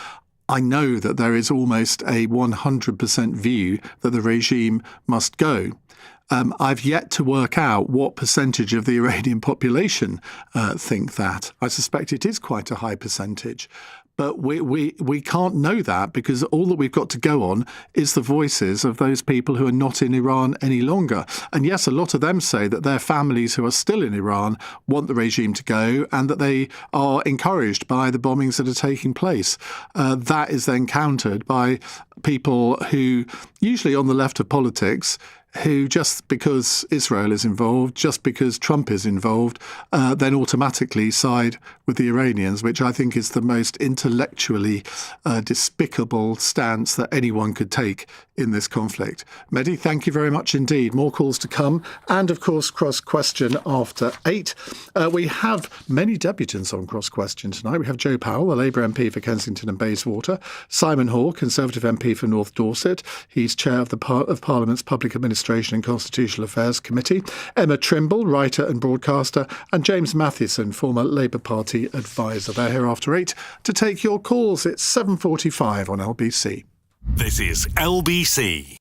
I know that there is almost a 100% view that the regime must go. I've yet to work out what percentage of the Iranian population think that. I suspect it is quite a high percentage. But we can't know that because all that we've got to go on is the voices of those people who are not in Iran any longer. And yes, a lot of them say that their families who are still in Iran want the regime to go and that they are encouraged by the bombings that are taking place. That is then countered by people who, usually on the left of politics, who just because Israel is involved, just because Trump is involved, then automatically side with the Iranians, which I think is the most intellectually despicable stance that anyone could take in this conflict. Mehdi, thank you very much indeed. More calls to come. And, of course, Cross Question after 8. We have many debutants on Cross Question tonight. We have Joe Powell, the Labour MP for Kensington and Bayswater. Simon Hall, Conservative MP for North Dorset. He's chair of of Parliament's Public Administration and Constitutional Affairs Committee. Emma Trimble, writer and broadcaster. And James Mathieson, former Labour Party advisor. They're here after 8 to take your calls. It's 7:45 on LBC. This is LBC.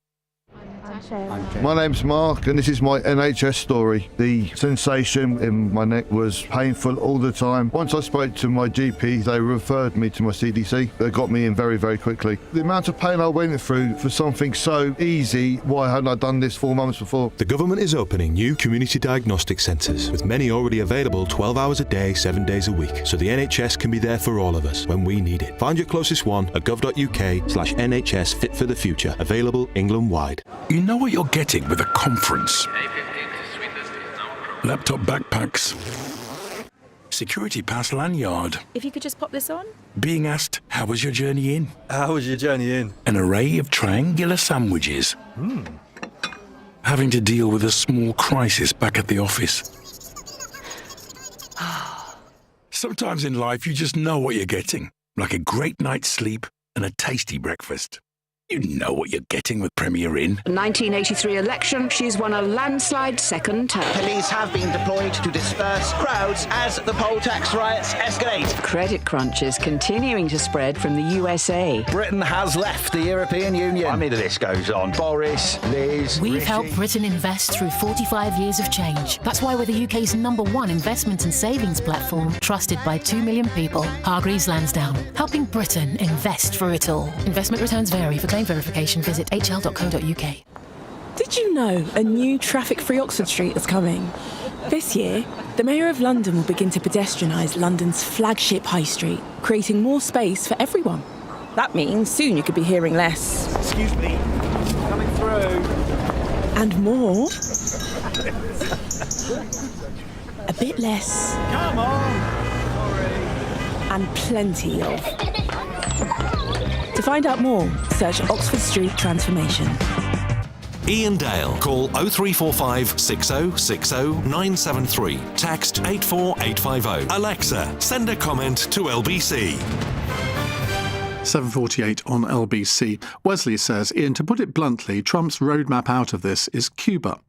My name's Mark and this is my NHS story. The sensation in my neck was painful all the time. Once I spoke to my GP, they referred me to my CDC. They got me in very, very quickly. The amount of pain I went through for something so easy, why hadn't I done this 4 months before? The government is opening new community diagnostic centres, with many already available 12 hours a day, 7 days a week, so the NHS can be there for all of us when we need it. Find your closest one at gov.uk/NHS Fit for the Future, available England-wide. You know what you're getting with a conference. Laptop backpacks. Security pass lanyard. If you could just pop this on. Being asked, how was your journey in? How was your journey in? An array of triangular sandwiches. Having to deal with a small crisis back at the office. Sometimes in life you just know what you're getting. Like a great night's sleep and a tasty breakfast. You know what you're getting with Premier Inn. 1983 election, she's won a landslide second term. Police have been deployed to disperse crowds as the poll tax riots escalate. Credit crunch is continuing to spread from the USA. Britain has left the European Union. I mean, the list goes on. Boris, Liz, We've Rishi. helped Britain invest through 45 years of change. That's why we're the UK's #1 investment and savings platform, trusted by 2 million people. Hargreaves Lansdown, helping Britain invest for it all. Investment returns vary. For claim verification, visit hl.co.uk. Did you know a new traffic-free Oxford Street is coming? This year, the Mayor of London will begin to pedestrianise London's flagship high street, creating more space for everyone. That means soon you could be hearing less. Excuse me, coming through. And more. A bit less. Come on. And plenty of. To find out more, search Oxford Street Transformation. Iain Dale. Call 0345 6060 973. Text 84850. Alexa, send a comment to LBC. 7:48 on LBC. Wesley says, Ian, to put it bluntly, Trump's roadmap out of this is Cuba.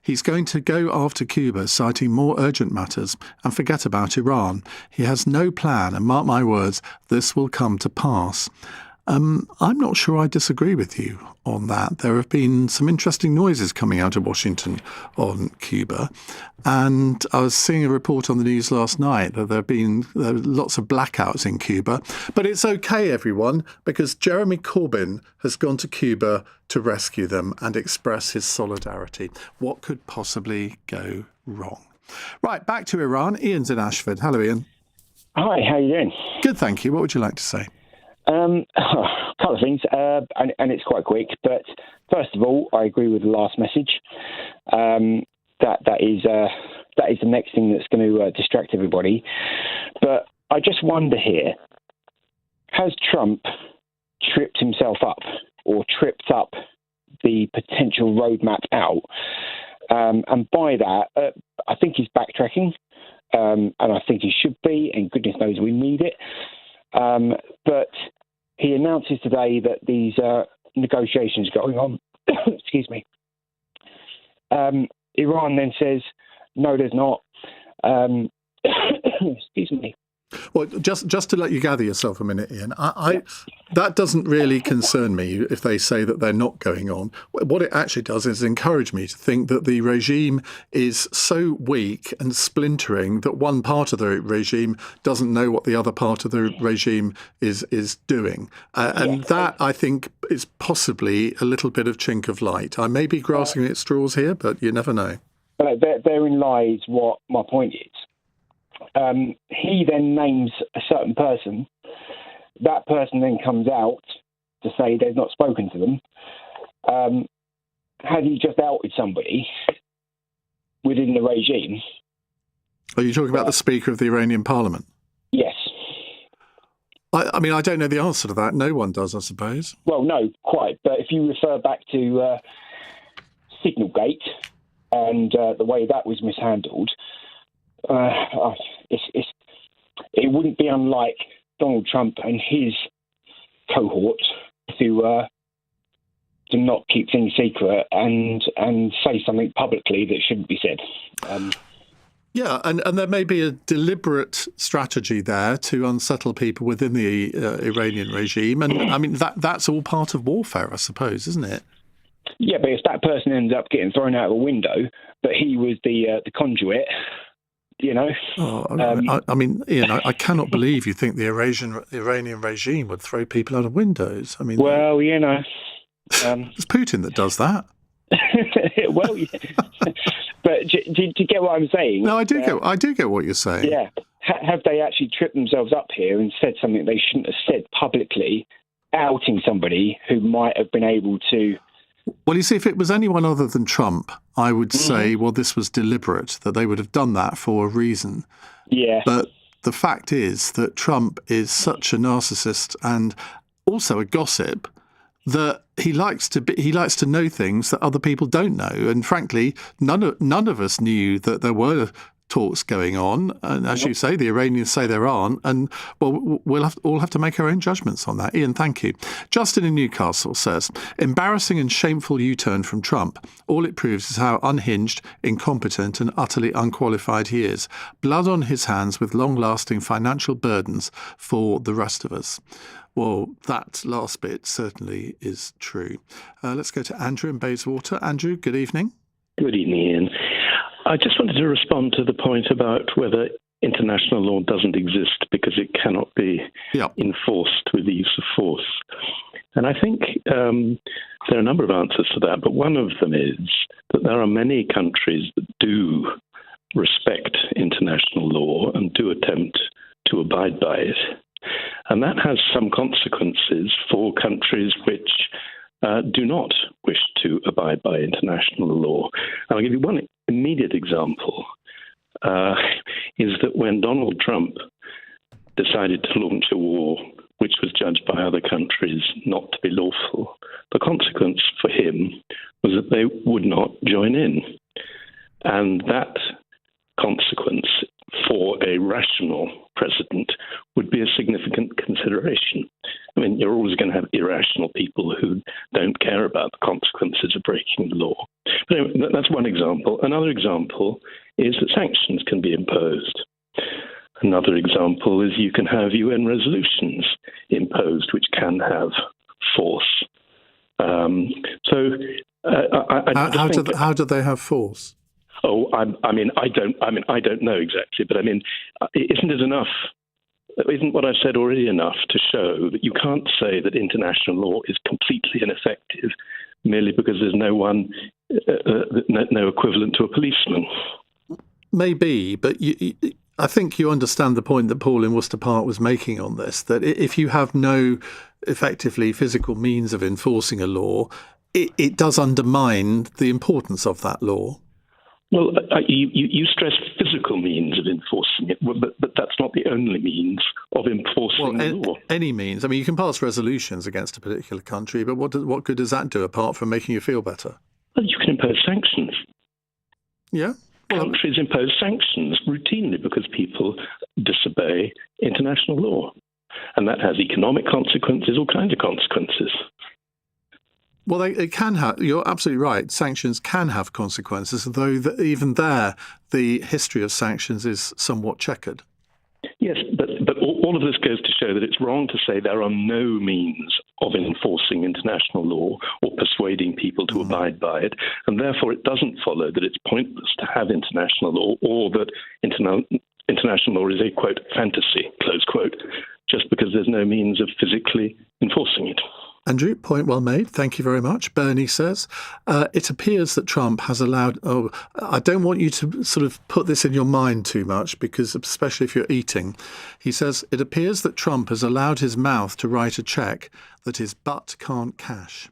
He's going to go after Cuba, citing more urgent matters, and forget about Iran. He has no plan, and mark my words, this will come to pass. I'm not sure I disagree with you on that. There have been some interesting noises coming out of Washington on Cuba. And I was seeing a report on the news last night that there are lots of blackouts in Cuba. But it's okay, everyone, because Jeremy Corbyn has gone to Cuba to rescue them and express his solidarity. What could possibly go wrong? Right, back to Iran. Ian's in Ashford. Hello, Ian. Hi, how are you doing? Good, thank you. What would you like to say? A couple of things, and it's quite quick. But first of all, I agree with the last message. That is the next thing that's going to distract everybody. But I just wonder here: has Trump tripped himself up, or tripped up the potential roadmap out? And by that, I think he's backtracking, and I think he should be. And goodness knows we need it. But he announces today that these negotiations are going on. Excuse me. Iran then says, no, there's not. Excuse me. Well, just to let you gather yourself a minute, Ian, that doesn't really concern me if they say that they're not going on. What it actually does is encourage me to think that the regime is so weak and splintering that one part of the regime doesn't know what the other part of the regime is doing. And that, I think, is possibly a little bit of chink of light. I may be grasping at straws here, but you never know. Therein lies what my point is. He then names a certain person. That person then comes out to say they've not spoken to them. Had he just outed somebody within the regime? Are you talking about the Speaker of the Iranian Parliament? Yes. I mean, I don't know the answer to that. No one does, I suppose. Well, no, quite. But if you refer back to Signalgate and the way that was mishandled, it wouldn't be unlike Donald Trump and his cohort to not keep things secret and say something publicly that shouldn't be said. Yeah, and there may be a deliberate strategy there to unsettle people within the Iranian regime. And I mean, that's all part of warfare, I suppose, isn't it? Yeah, but if that person ends up getting thrown out of a window, but he was the conduit, you know. I mean, Ian, I cannot believe you think the Iranian regime would throw people out of windows. I mean, well, you know, it's Putin that does that. Well, yeah. But do you get what I'm saying? No, I do get what you're saying. Yeah, have they actually tripped themselves up here and said something they shouldn't have said publicly, outing somebody who might have been able to? Well, you see, if it was anyone other than Trump, I would say, well, this was deliberate, that they would have done that for a reason. Yeah. But the fact is that Trump is such a narcissist and also a gossip that he likes to know things that other people don't know. And frankly, none of us knew that there were talks going on. And as you say, the Iranians say there aren't. And, well, we'll all have to make our own judgments on that. Ian, thank you. Justin in Newcastle says, embarrassing and shameful U-turn from Trump. All it proves is how unhinged, incompetent and utterly unqualified he is. Blood on his hands with long-lasting financial burdens for the rest of us. Well, that last bit certainly is true. Let's go to Andrew in Bayswater. Andrew, good evening. Good evening, Ian. I just wanted to respond to the point about whether international law doesn't exist because it cannot be enforced with the use of force. And I think there are a number of answers to that, but one of them is that there are many countries that do respect international law and do attempt to abide by it. And that has some consequences for countries which do not wish to abide by international law. And I'll give you one immediate example, is that when Donald Trump decided to launch a war which was judged by other countries not to be lawful, the consequence for him was that they would not join in. And that consequence for a rational president would be a significant consideration. I mean, you're always going to have irrational people who don't care about the consequences of breaking the law. But anyway, that's one example. Another example is that sanctions can be imposed. Another example is you can have UN resolutions imposed which can have force. How do they have force? Oh, I don't know exactly, but I mean, isn't it enough? Isn't what I've said already enough to show that you can't say that international law is completely ineffective merely because there's no equivalent to a policeman? Maybe, but I think you understand the point that Paul in Worcester Park was making on this, that if you have no effectively physical means of enforcing a law, it does undermine the importance of that law. Well, you stress physical means of enforcing it, but that's not the only means of enforcing the law. Any means. I mean, you can pass resolutions against a particular country, but what good does that do apart from making you feel better? Well, you can impose sanctions. Yeah? Countries impose sanctions routinely because people disobey international law. And that has economic consequences, all kinds of consequences. Well, it can have. You're absolutely right. Sanctions can have consequences, though even there, the history of sanctions is somewhat checkered. Yes, but all of this goes to show that it's wrong to say there are no means of enforcing international law or persuading people to abide by it, and therefore it doesn't follow that it's pointless to have international law or that international law is a, quote, fantasy, close quote, just because there's no means of physically enforcing it. Andrew, point well made. Thank you very much. Bernie says, it appears that Trump has allowed... Oh, I don't want you to sort of put this in your mind too much, because especially if you're eating. He says, it appears that Trump has allowed his mouth to write a cheque that his butt can't cash.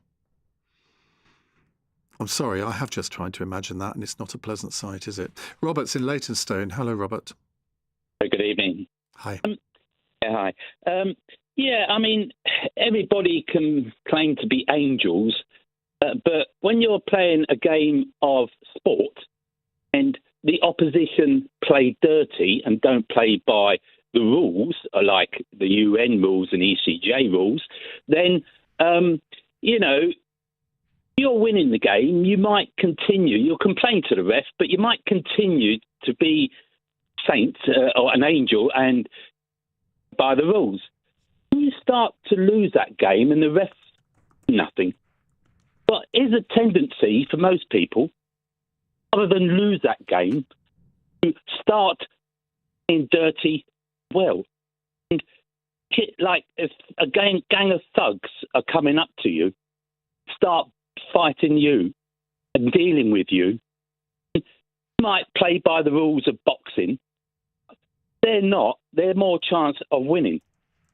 I'm sorry, I have just tried to imagine that, and it's not a pleasant sight, is it? Robert's in Leytonstone. Hello, Robert. Good evening. Hi. Hi. Yeah, I mean, everybody can claim to be angels, but when you're playing a game of sport and the opposition play dirty and don't play by the rules, like the UN rules and ECJ rules, then, you're winning the game. You might continue. You'll complain to the ref, but you might continue to be saint or an angel and by the rules. When you start to lose that game and the refs nothing, well, is a tendency for most people, other than lose that game, to start playing dirty well. And like if a gang of thugs are coming up to you, start fighting you and dealing with you, you might play by the rules of boxing. They're not. They're more chance of winning.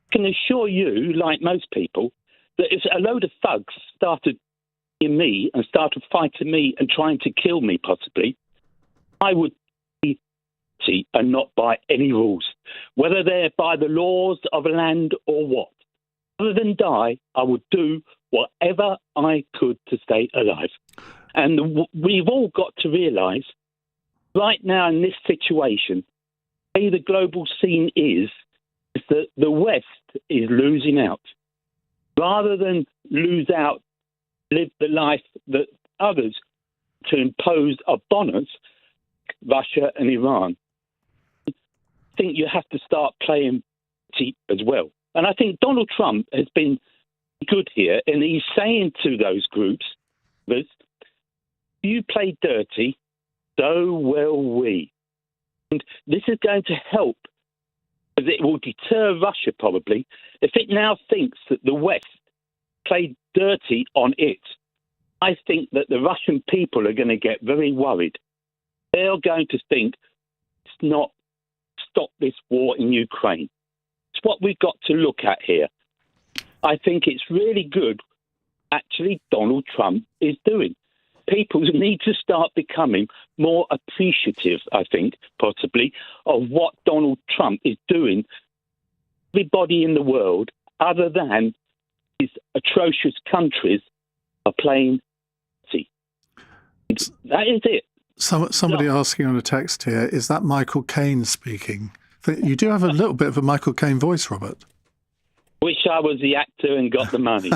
I can assure you, like most people, that if a load of thugs started in me and started fighting me and trying to kill me possibly, I would be and not by any rules, whether they're by the laws of a land or what. Other than die, I would do whatever I could to stay alive. And we've all got to realise, right now in this situation, the way the global scene is that the West is losing out. Rather than lose out, live the life that others to impose upon us, Russia and Iran, I think you have to start playing cheap as well. And I think Donald Trump has been good here, and he's saying to those groups, you play dirty, so will we. And this is going to help, because it will deter Russia probably. If it now thinks that the West played dirty on it, I think that the Russian people are going to get very worried. They're going to think, it's not stop this war in Ukraine. It's what we've got to look at here. I think it's really good, actually, Donald Trump is doing. People need to start becoming more appreciative, I think, possibly, of what Donald Trump is doing. Everybody in the world, other than these atrocious countries, are playing. See, that is it. Somebody asking on a text here, is that Michael Caine speaking? You do have a little bit of a Michael Caine voice, Robert. Wish I was the actor and got the money.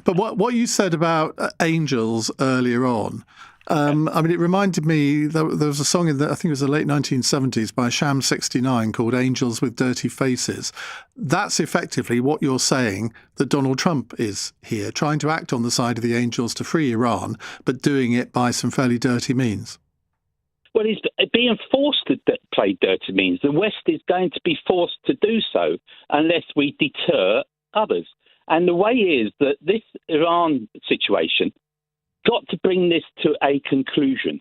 But what you said about angels earlier on, I mean, it reminded me, there was a song I think it was the late 1970s by Sham 69 called Angels with Dirty Faces. That's effectively what you're saying, that Donald Trump is here, trying to act on the side of the angels to free Iran, but doing it by some fairly dirty means. Well, he's being forced to play dirty means. The West is going to be forced to do so unless we deter others. And the way is that this Iran situation got to bring this to a conclusion.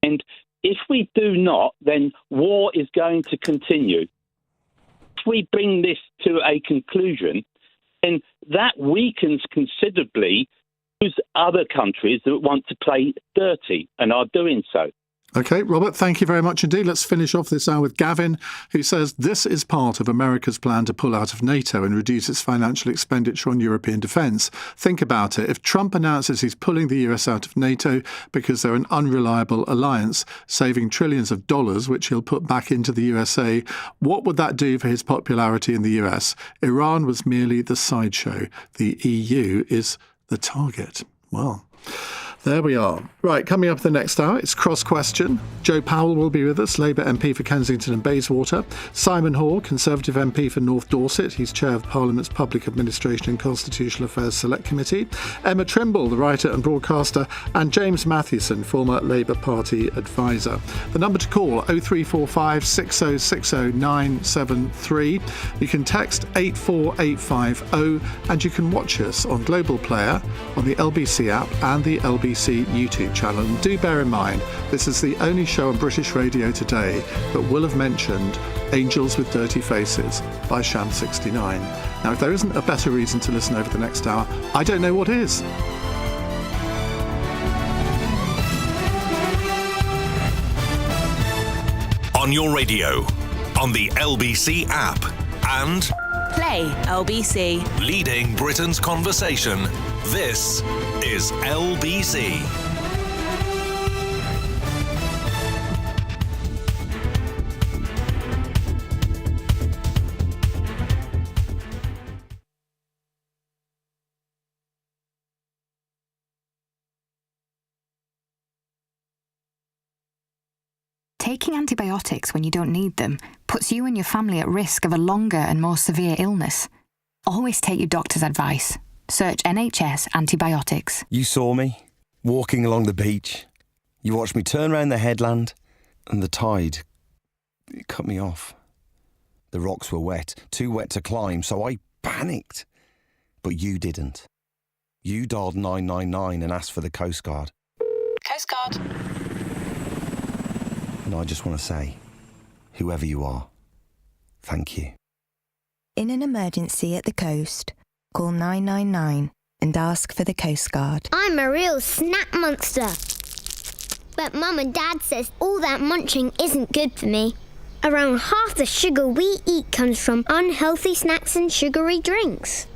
And if we do not, then war is going to continue. If we bring this to a conclusion, then that weakens considerably those other countries that want to play dirty and are doing so. OK, Robert, thank you very much indeed. Let's finish off this hour with Gavin, who says this is part of America's plan to pull out of NATO and reduce its financial expenditure on European defence. Think about it. If Trump announces he's pulling the US out of NATO because they're an unreliable alliance, saving trillions of dollars, which he'll put back into the USA, what would that do for his popularity in the US? Iran was merely the sideshow. The EU is the target. Well, There we are. Right, coming up the next hour, it's Cross Question. Joe Powell will be with us, Labour MP for Kensington and Bayswater. Simon Hoare, Conservative MP for North Dorset. He's chair of Parliament's Public Administration and Constitutional Affairs Select Committee. Emma Trimble, the writer and broadcaster. And James Mathewson, former Labour Party advisor. The number to call, 0345 6060 973. You can text 84850 and you can watch us on Global Player, on the LBC app and the LBC YouTube channel. And do bear in mind, this is the only show on British radio today that will have mentioned Angels with Dirty Faces by Sham 69. Now, if there isn't a better reason to listen over the next hour, I don't know what is. On your radio, on the LBC app, and Play LBC. leading Britain's conversation. This is LBC. Taking antibiotics when you don't need them puts you and your family at risk of a longer and more severe illness. Always take your doctor's advice. Search NHS antibiotics. You saw me, walking along the beach. You watched me turn round the headland, and the tide, it cut me off. The rocks were wet, too wet to climb, so I panicked. But you didn't. You dialed 999 and asked for the Coast Guard. Coast Guard. And I just want to say, whoever you are, thank you. In an emergency at the coast, call 999 and ask for the Coast Guard. I'm a real snack monster. But Mum and Dad says all that munching isn't good for me. Around half the sugar we eat comes from unhealthy snacks and sugary drinks.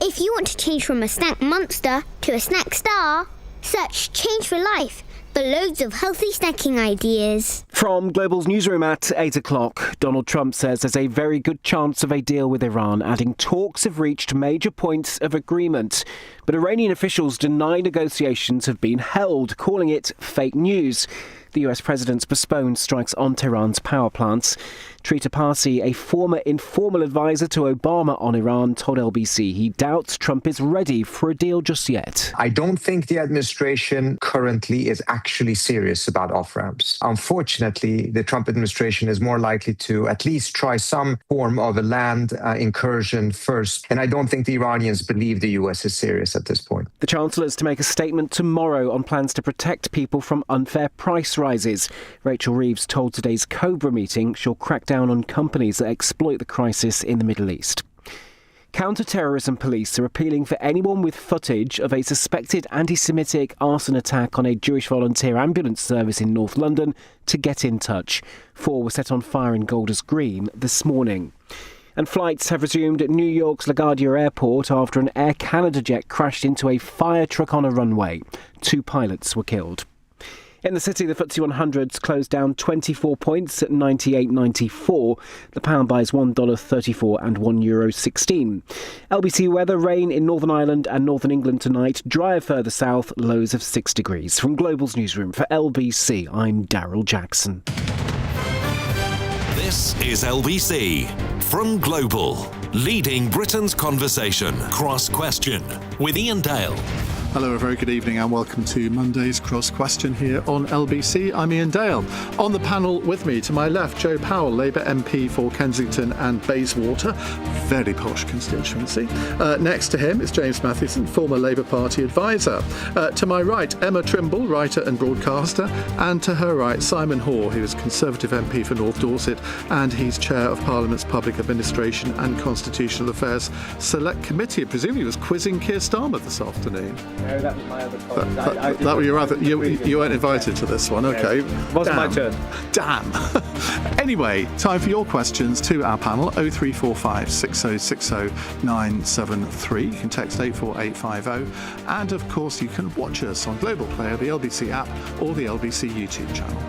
If you want to change from a snack monster to a snack star, search Change for Life for loads of healthy snacking ideas. From Global's newsroom at 8 o'clock, Donald Trump says there's a very good chance of a deal with Iran, adding talks have reached major points of agreement. But Iranian officials deny negotiations have been held, calling it fake news. The US president's postponed strikes on Tehran's power plants. Trita Parsi, a former informal advisor to Obama on Iran, told LBC he doubts Trump is ready for a deal just yet. I don't think the administration currently is actually serious about off-ramps. Unfortunately, the Trump administration is more likely to at least try some form of a land incursion first. And I don't think the Iranians believe the US is serious at this point. The Chancellor is to make a statement tomorrow on plans to protect people from unfair price rises. Rachel Reeves told today's Cobra meeting she'll crack down on companies that exploit the crisis in the Middle East. Counter-terrorism police are appealing for anyone with footage of a suspected anti-Semitic arson attack on a Jewish volunteer ambulance service in North London to get in touch. 4 were set on fire in Golders Green this morning. And flights have resumed at New York's LaGuardia Airport after an Air Canada jet crashed into a fire truck on a runway. 2 pilots were killed. In the city, the FTSE 100's closed down 24 points at 98.94. The pound buys $1.34 and €1.16. LBC weather, rain in Northern Ireland and Northern England tonight. Drier further south, lows of 6 degrees. From Global's newsroom for LBC, I'm Daryl Jackson. This is LBC from Global, leading Britain's conversation. Cross Question with Iain Dale. Hello, a very good evening and welcome to Monday's Cross Question here on LBC. I'm Iain Dale. On the panel with me, to my left, Joe Powell, Labour MP for Kensington and Bayswater. Very posh constituency. Next to him is James Mathewson, former Labour Party advisor. To my right, Emma Trimble, writer and broadcaster. And to her right, Simon Hoare, who is Conservative MP for North Dorset, and he's chair of Parliament's Public Administration and Constitutional Affairs Select Committee. I presume he was quizzing Keir Starmer this afternoon. No, that was my other colleague. That were your other. You weren't invited to this one. Okay, wasn't my turn. Damn. Anyway, time for your questions to our panel. 0345 6060 973. You can text 84850, and of course you can watch us on Global Player, the LBC app, or the LBC YouTube channel.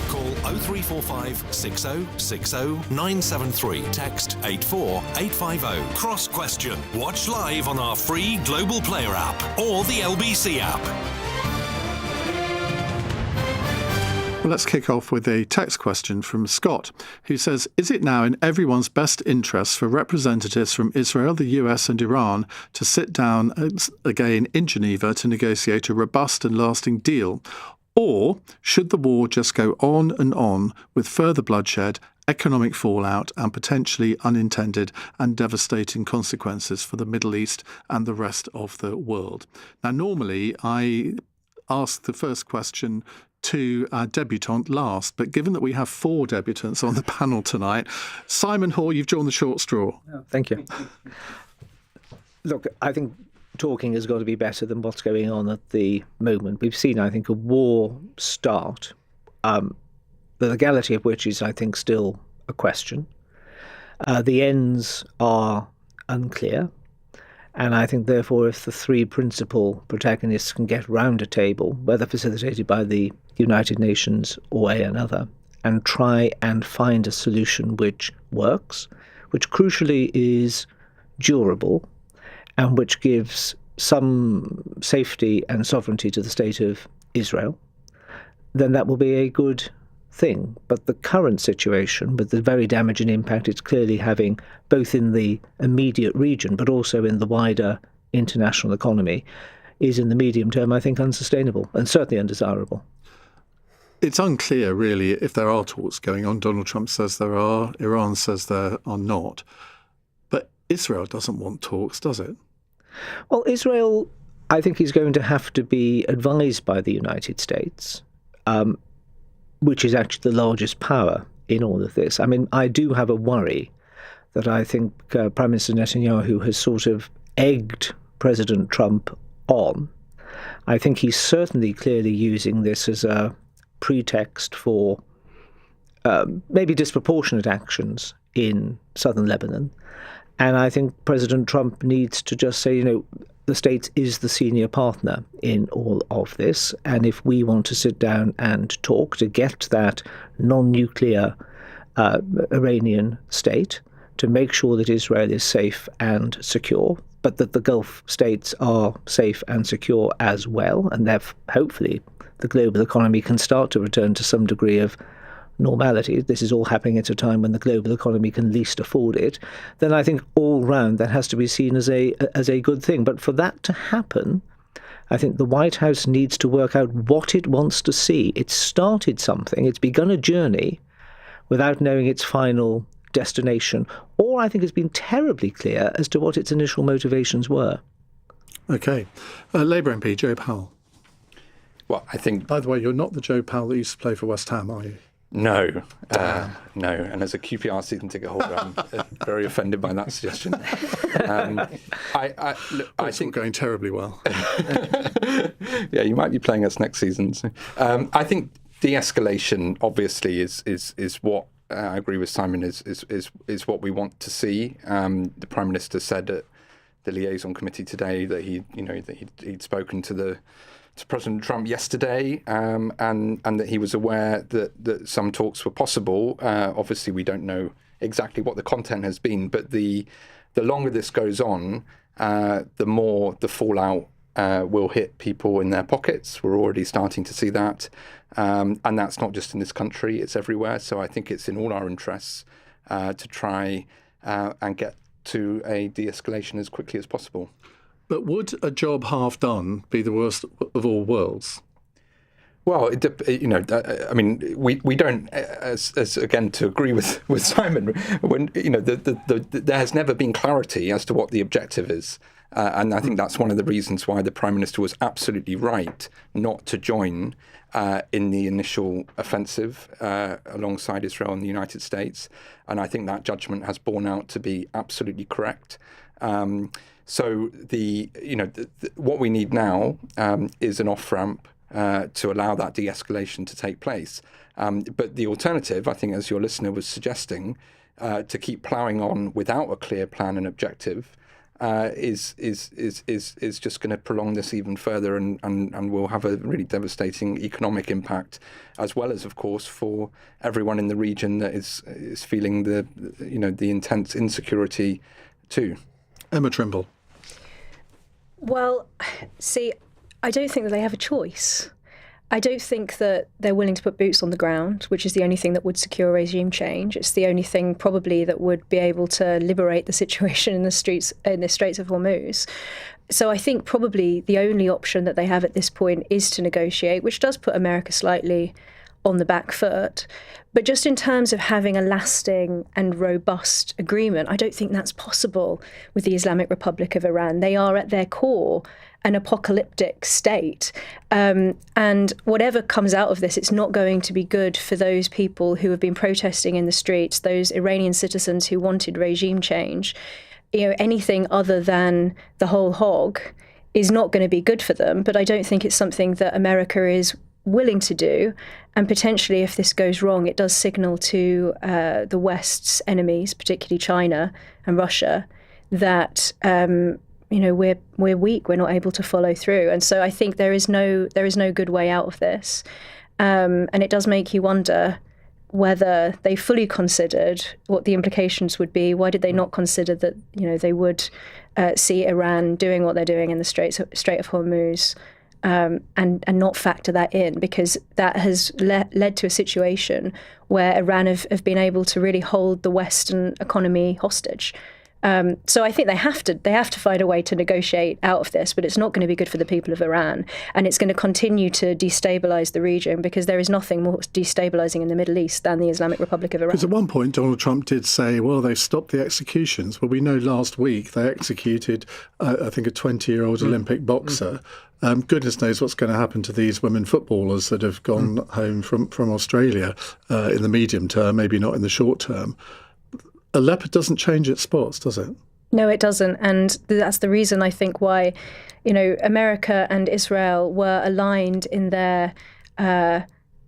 Call 0345 6060 973. Text 84850. Cross Question. Watch live on our free Global Player app or the LBC app. Well, let's kick off with a text question from Scott, who says, is it now in everyone's best interest for representatives from Israel, the US and Iran to sit down again in Geneva to negotiate a robust and lasting deal? Or should the war just go on and on with further bloodshed, economic fallout and potentially unintended and devastating consequences for the Middle East and the rest of the world? Now, normally I ask the first question to our debutante last, but given that we have 4 debutants on the panel tonight, Simon Hall, you've drawn the short straw. Oh, thank you. Look, I think talking has got to be better than what's going on at the moment. We've seen, I think, a war start, the legality of which is, I think, still a question. The ends are unclear. And I think, therefore, if the 3 principal protagonists can get round a table, whether facilitated by the United Nations or another, and try and find a solution which works, which crucially is durable, and which gives some safety and sovereignty to the state of Israel, then that will be a good thing. But the current situation, with the very damaging impact it's clearly having both in the immediate region but also in the wider international economy, is in the medium term, I think, unsustainable and certainly undesirable. It's unclear, really, if there are talks going on. Donald Trump says there are, Iran says there are not. But Israel doesn't want talks, does it? Well, Israel, I think, is going to have to be advised by the United States, which is actually the largest power in all of this. I mean, I do have a worry that I think Prime Minister Netanyahu has sort of egged President Trump on. I think he's certainly clearly using this as a pretext for maybe disproportionate actions in southern Lebanon. And I think President Trump needs to just say, the States is the senior partner in all of this. And if we want to sit down and talk to get that non-nuclear Iranian state, to make sure that Israel is safe and secure, but that the Gulf states are safe and secure as well, and hopefully the global economy can start to return to some degree of normality. This is all happening at a time when the global economy can least afford it. Then I think all round that has to be seen as a good thing. But for that to happen, I think the White House needs to work out what it wants to see. It's started something. It's begun a journey without knowing its final destination. Or I think it's been terribly clear as to what its initial motivations were. OK. Labour MP Joe Powell. Well, I think... By the way, you're not the Joe Powell that used to play for West Ham, are you? No. No. And as a QPR season ticket holder, I'm very offended by that suggestion. I think going terribly well. Yeah, you might be playing us next season. So. I think de-escalation, obviously, is what I agree with Simon is what we want to see. The Prime Minister said at the liaison committee today that he'd spoken to President Trump yesterday, and that he was aware that some talks were possible. Obviously, we don't know exactly what the content has been, but the longer this goes on, the more the fallout will hit people in their pockets. We're already starting to see that, and that's not just in this country; it's everywhere. So I think it's in all our interests to try and get to a de-escalation as quickly as possible. But would a job half done be the worst of all worlds? Well, I mean, we don't, as again, to agree with Simon, when there has never been clarity as to what the objective is, and I think that's one of the reasons why the Prime Minister was absolutely right not to join in the initial offensive alongside Israel and the United States, and I think that judgment has borne out to be absolutely correct. So what we need now is an off-ramp to allow that de-escalation to take place. But the alternative, I think, as your listener was suggesting, to keep ploughing on without a clear plan and objective is just going to prolong this even further and will have a really devastating economic impact, as well as, of course, for everyone in the region that is feeling the intense insecurity too. Emma Trimble. Well, see, I don't think that they have a choice. I don't think that they're willing to put boots on the ground, which is the only thing that would secure regime change. It's the only thing probably that would be able to liberate the situation in the Straits of Hormuz. So I think probably the only option that they have at this point is to negotiate, which does put America slightly on the back foot. But just in terms of having a lasting and robust agreement, I don't think that's possible with the Islamic Republic of Iran. They are at their core an apocalyptic state. And whatever comes out of this, it's not going to be good for those people who have been protesting in the streets, those Iranian citizens who wanted regime change. Anything other than the whole hog is not going to be good for them. But I don't think it's something that America is willing to do. And potentially, if this goes wrong, it does signal to the West's enemies, particularly China and Russia, that we're weak. We're not able to follow through. And so I think there is no good way out of this. And it does make you wonder whether they fully considered what the implications would be. Why did they not consider that they would see Iran doing what they're doing in the Strait of Hormuz? And not factor that in, because that has led to a situation where Iran have been able to really hold the Western economy hostage. So I think they have to find a way to negotiate out of this, but it's not going to be good for the people of Iran, and it's going to continue to destabilize the region, because there is nothing more destabilizing in the Middle East than the Islamic Republic of Iran. Because at one point Donald Trump did say, well, they stopped the executions. Well, we know last week they executed, I think, a 20-year-old Olympic boxer. Goodness knows what's going to happen to these women footballers that have gone home from Australia in the medium term, maybe not in the short term. A leopard doesn't change its spots, does it? No, it doesn't, and that's the reason I think why, America and Israel were aligned in their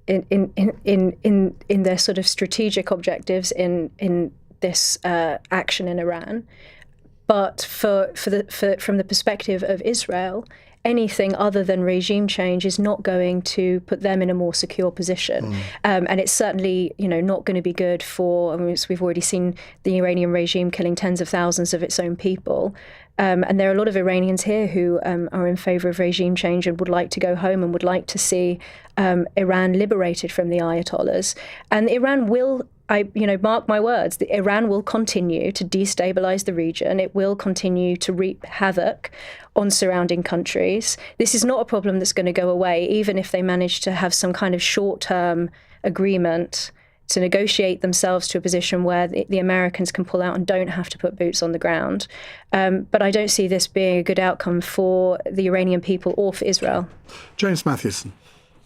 in their sort of strategic objectives in this action in Iran. But from the perspective of Israel, anything other than regime change is not going to put them in a more secure position. And it's certainly, not going to be good for, we've already seen the Iranian regime killing tens of thousands of its own people. And there are a lot of Iranians here who are in favour of regime change and would like to go home and would like to see Iran liberated from the Ayatollahs. And Iran will, mark my words, Iran will continue to destabilise the region. It will continue to reap havoc on surrounding countries. This is not a problem that's going to go away, even if they manage to have some kind of short-term agreement to negotiate themselves to a position where the Americans can pull out and don't have to put boots on the ground. But I don't see this being a good outcome for the Iranian people or for Israel. James Mathewson.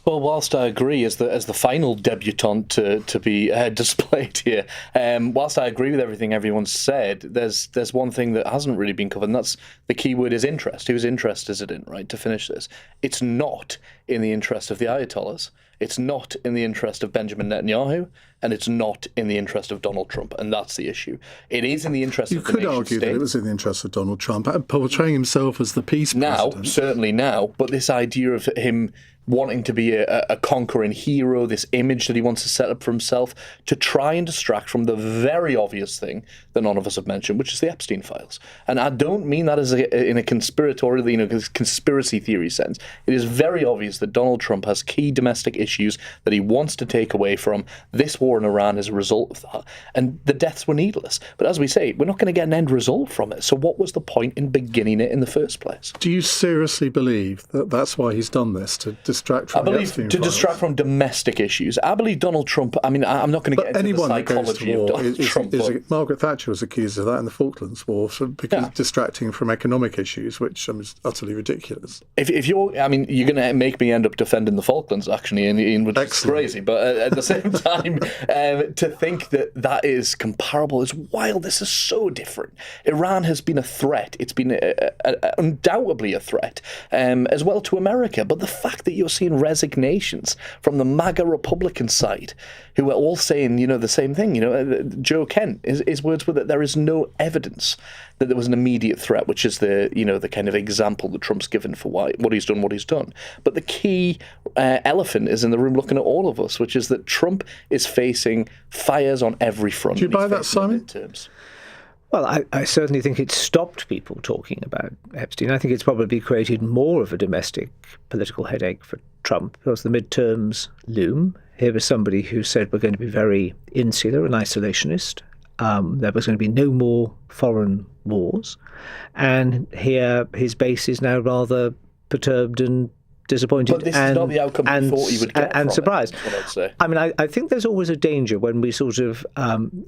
Well, whilst I agree as the final debutante to be displayed here, whilst I agree with everything everyone's said, there's one thing that hasn't really been covered, and that's the key word is interest. Whose interest is it in, right, to finish this? It's not in the interest of the Ayatollahs. It's not in the interest of Benjamin Netanyahu, and it's not in the interest of Donald Trump, and that's the issue. It is in the interest of the nation state. You could argue that it was in the interest of Donald Trump, portraying himself as the peace president. Now, certainly now, but this idea of him wanting to be a conquering hero, this image that he wants to set up for himself, to try and distract from the very obvious thing that none of us have mentioned, which is the Epstein files. And I don't mean that as in a conspiratorial, conspiracy theory sense. It is very obvious that Donald Trump has key domestic issues that he wants to take away from this war in Iran as a result of that. And the deaths were needless. But as we say, we're not going to get an end result from it. So what was the point in beginning it in the first place? Do you seriously believe that that's why he's done this, to distract from distract from domestic issues? I believe Donald Trump, I'm not going to get into the psychology of Donald Trump. Margaret Thatcher was accused of that in the Falklands War because distracting from economic issues, which is utterly ridiculous. If you're going to make me end up defending the Falklands, actually, and which is crazy, but at the same time, to think that is comparable is wild. This is so different. Iran has been a threat. It's been undoubtedly a threat, as well to America. But the fact that you're seeing resignations from the MAGA Republican side, who are all saying, the same thing. Joe Kent, his words were that there is no evidence that there was an immediate threat, which is the kind of example that Trump's given for what he's done. But the key elephant is in the room looking at all of us, which is that Trump is facing fires on every front. Do you buy that, Simon? Well, I certainly think it's stopped people talking about Epstein. I think it's probably created more of a domestic political headache for Trump, because the midterms loom. Here was somebody who said we're going to be very insular and isolationist. There was going to be no more foreign wars. And here his base is now rather perturbed and disappointed. But this is not the outcome he thought he would get and from surprised. It, is what I'd say. I mean, I think there's always a danger when we sort of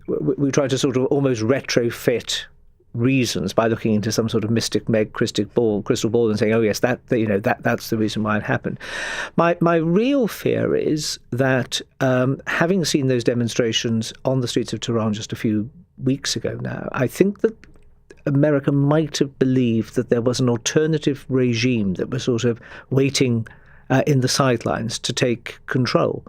we try to sort of almost retrofit reasons by looking into some sort of mystic crystal ball, and saying, oh yes, that's the reason why it happened. My real fear is that having seen those demonstrations on the streets of Tehran just a few weeks ago now, I think that America might have believed that there was an alternative regime that was sort of waiting in the sidelines to take control.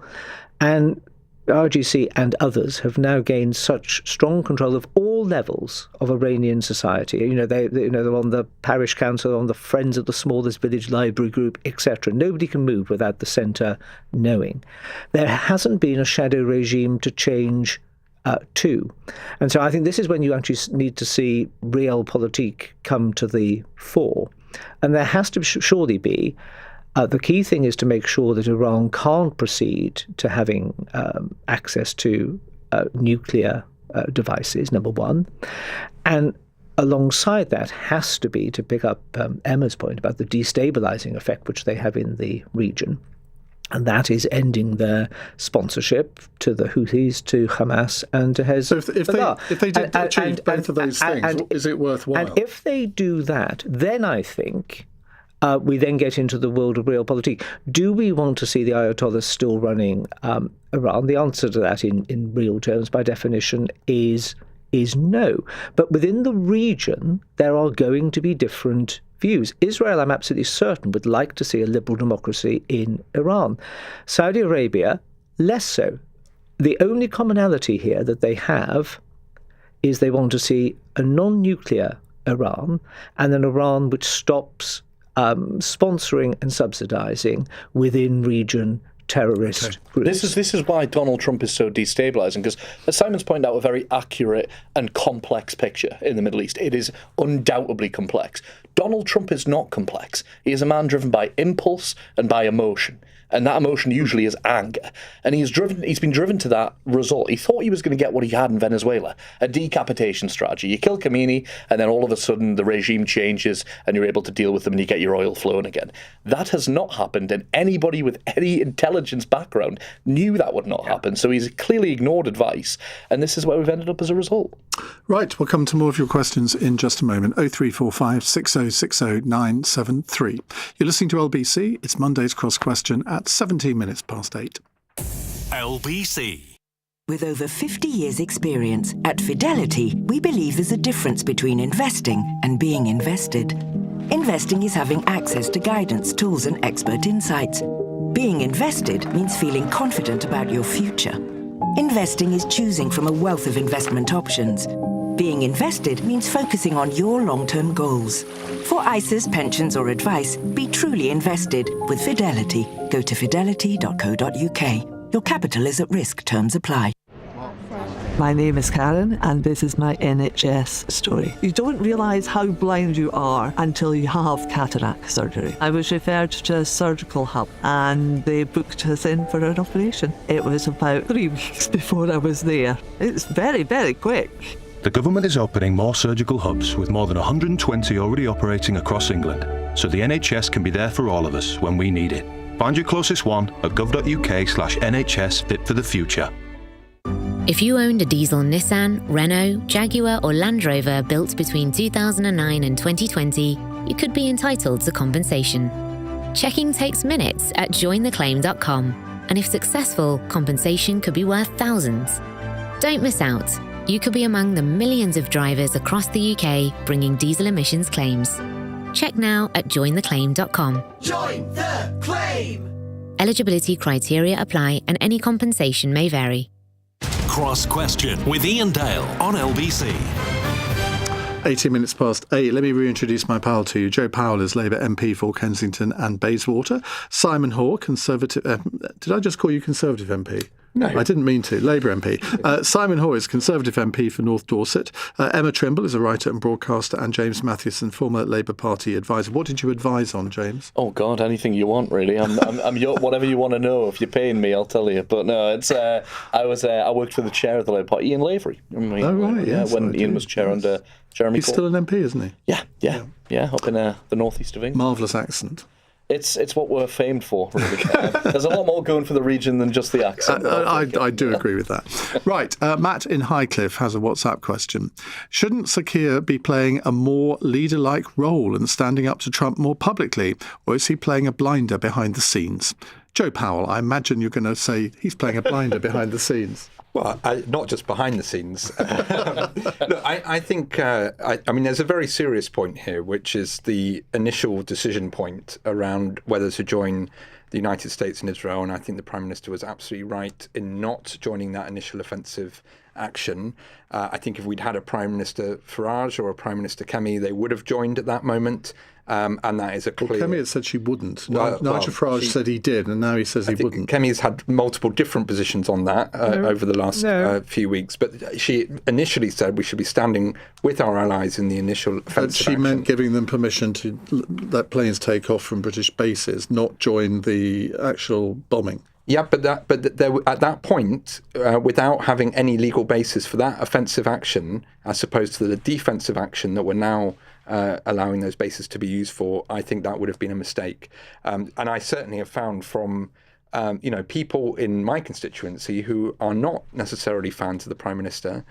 And RGC and others have now gained such strong control of all levels of Iranian society. They're on the parish council, on the Friends of the Smallest Village Library Group, etc. Nobody can move without the centre knowing. There hasn't been a shadow regime to change to. And so I think this is when you actually need to see realpolitik come to the fore. And there has to surely be the key thing is to make sure that Iran can't proceed to having access to nuclear devices, number one. And alongside that has to be, to pick up Emma's point about the destabilizing effect which they have in the region. And that is ending their sponsorship to the Houthis, to Hamas, and to Hezbollah. So if they did achieve both of those things, is it worthwhile? And if they do that, then I think we then get into the world of realpolitik. Do we want to see the Ayatollahs still running Iran? The answer to that in real terms, by definition, is no. But within the region, there are going to be different views. Israel, I'm absolutely certain, would like to see a liberal democracy in Iran. Saudi Arabia, less so. The only commonality here that they have is they want to see a non-nuclear Iran, and an Iran which stops sponsoring and subsidizing within region terrorist groups. This is why Donald Trump is so destabilizing, because as Simon's pointed out, a very accurate and complex picture in the Middle East. It is undoubtedly complex. Donald Trump is not complex. He is a man driven by impulse and by emotion. And that emotion usually is anger. And he's been driven to that result. He thought he was going to get what he had in Venezuela, a decapitation strategy. You kill Khamenei, and then all of a sudden the regime changes and you're able to deal with them and you get your oil flowing again. That has not happened, and anybody with any intelligence background knew that would not happen. So he's clearly ignored advice, and this is where we've ended up as a result. Right, we'll come to more of your questions in just a moment. 0345 6060 973. You're listening to LBC. It's Monday's Cross Question at 17 minutes past 8. LBC. With over 50 years' experience, at Fidelity, we believe there's a difference between investing and being invested. Investing is having access to guidance, tools, and expert insights. Being invested means feeling confident about your future. Investing is choosing from a wealth of investment options. Being invested means focusing on your long-term goals. For ISAs, pensions, or advice, be truly invested with Fidelity. Go to fidelity.co.uk. Your capital is at risk. Terms apply. My name is Karen, and this is my NHS story. You don't realise how blind you are until you have cataract surgery. I was referred to a surgical hub, and they booked us in for an operation. It was about 3 weeks before I was there. It's very, very quick. The government is opening more surgical hubs, with more than 120 already operating across England, so the NHS can be there for all of us when we need it. Find your closest one at gov.uk/NHS Fit for the Future. If you owned a diesel Nissan, Renault, Jaguar or Land Rover built between 2009 and 2020, you could be entitled to compensation. Checking takes minutes at jointheclaim.com, and if successful, compensation could be worth thousands. Don't miss out. You could be among the millions of drivers across the UK bringing diesel emissions claims. Check now at jointheclaim.com. Join the claim! Eligibility criteria apply and any compensation may vary. Cross Question with Iain Dale on LBC. 18 minutes past 8. Let me reintroduce my pal to you. Joe Powell is Labour MP for Kensington and Bayswater. Simon Hoare, Conservative... did I just call you Conservative MP? No, I didn't mean to. Labour MP. Simon Hoy is Conservative MP for North Dorset. Emma Trimble is a writer and broadcaster, and James Mathewson, former Labour Party advisor. What did you advise on, James? Oh God, anything you want, really. I'm your, whatever you want to know. If you're paying me, I'll tell you. But no, it's I worked for the chair of the Labour Party, Ian Lavery. Yes, when Ian was chair under Jeremy. He's still an MP, isn't he? Yeah, up in the northeast of England. Marvellous accent. It's what we're famed for, really. There's a lot more going for the region than just the accent. I do agree with that. Right, Matt in Highcliffe has a WhatsApp question. Shouldn't Sir Keir be playing a more leader-like role and standing up to Trump more publicly, or is he playing a blinder behind the scenes? Joe Powell, I imagine you're going to say he's playing a blinder behind the scenes. Well, not just behind the scenes. Look, I think, I mean, there's a very serious point here, which is the initial decision point around whether to join the United States and Israel. And I think the Prime Minister was absolutely right in not joining that initial offensive action. I think if we'd had a Prime Minister Farage or a Prime Minister Kemi, they would have joined at that moment. And that is a clear... Well, Kemi had said she wouldn't. Nigel Farage said he did, and now he says he wouldn't. Kemi's had multiple different positions on that over the last few weeks, but she initially said we should be standing with our allies in the initial offensive But she action. meant giving them permission to let planes take off from British bases, not join the actual bombing. Yeah, but there, at that point, without having any legal basis for that offensive action, as opposed to the defensive action that we're now allowing those bases to be used for, I think that would have been a mistake. And I certainly have found from people in my constituency who are not necessarily fans of the Prime Minister,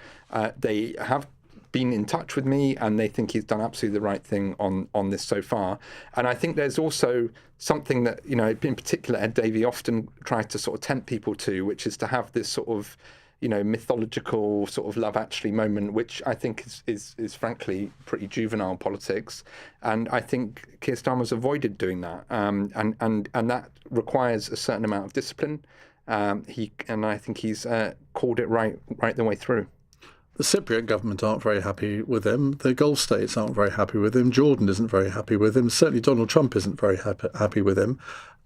they have been in touch with me and they think he's done absolutely the right thing on this so far. And I think there's also something that, in particular, Ed Davey often tries to sort of tempt people to, which is to have this sort of, mythological sort of Love Actually moment, which I think is frankly pretty juvenile politics. And I think Keir Starmer's avoided doing that. And that requires a certain amount of discipline. And I think he's called it right the way through. The Cypriot government aren't very happy with him. The Gulf states aren't very happy with him. Jordan isn't very happy with him. Certainly Donald Trump isn't very happy with him.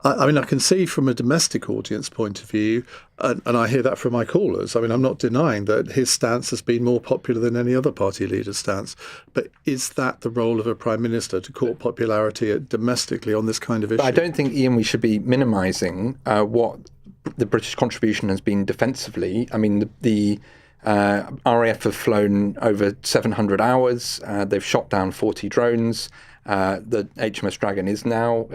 I mean, I can see from a domestic audience point of view, and I hear that from my callers. I mean, I'm not denying that his stance has been more popular than any other party leader's stance. But is that the role of a Prime Minister, to court popularity domestically on this kind of issue? But I don't think, Ian, we should be minimising what the British contribution has been defensively. I mean, the RAF have flown over 700 hours. They've shot down 40 drones. The HMS Dragon is now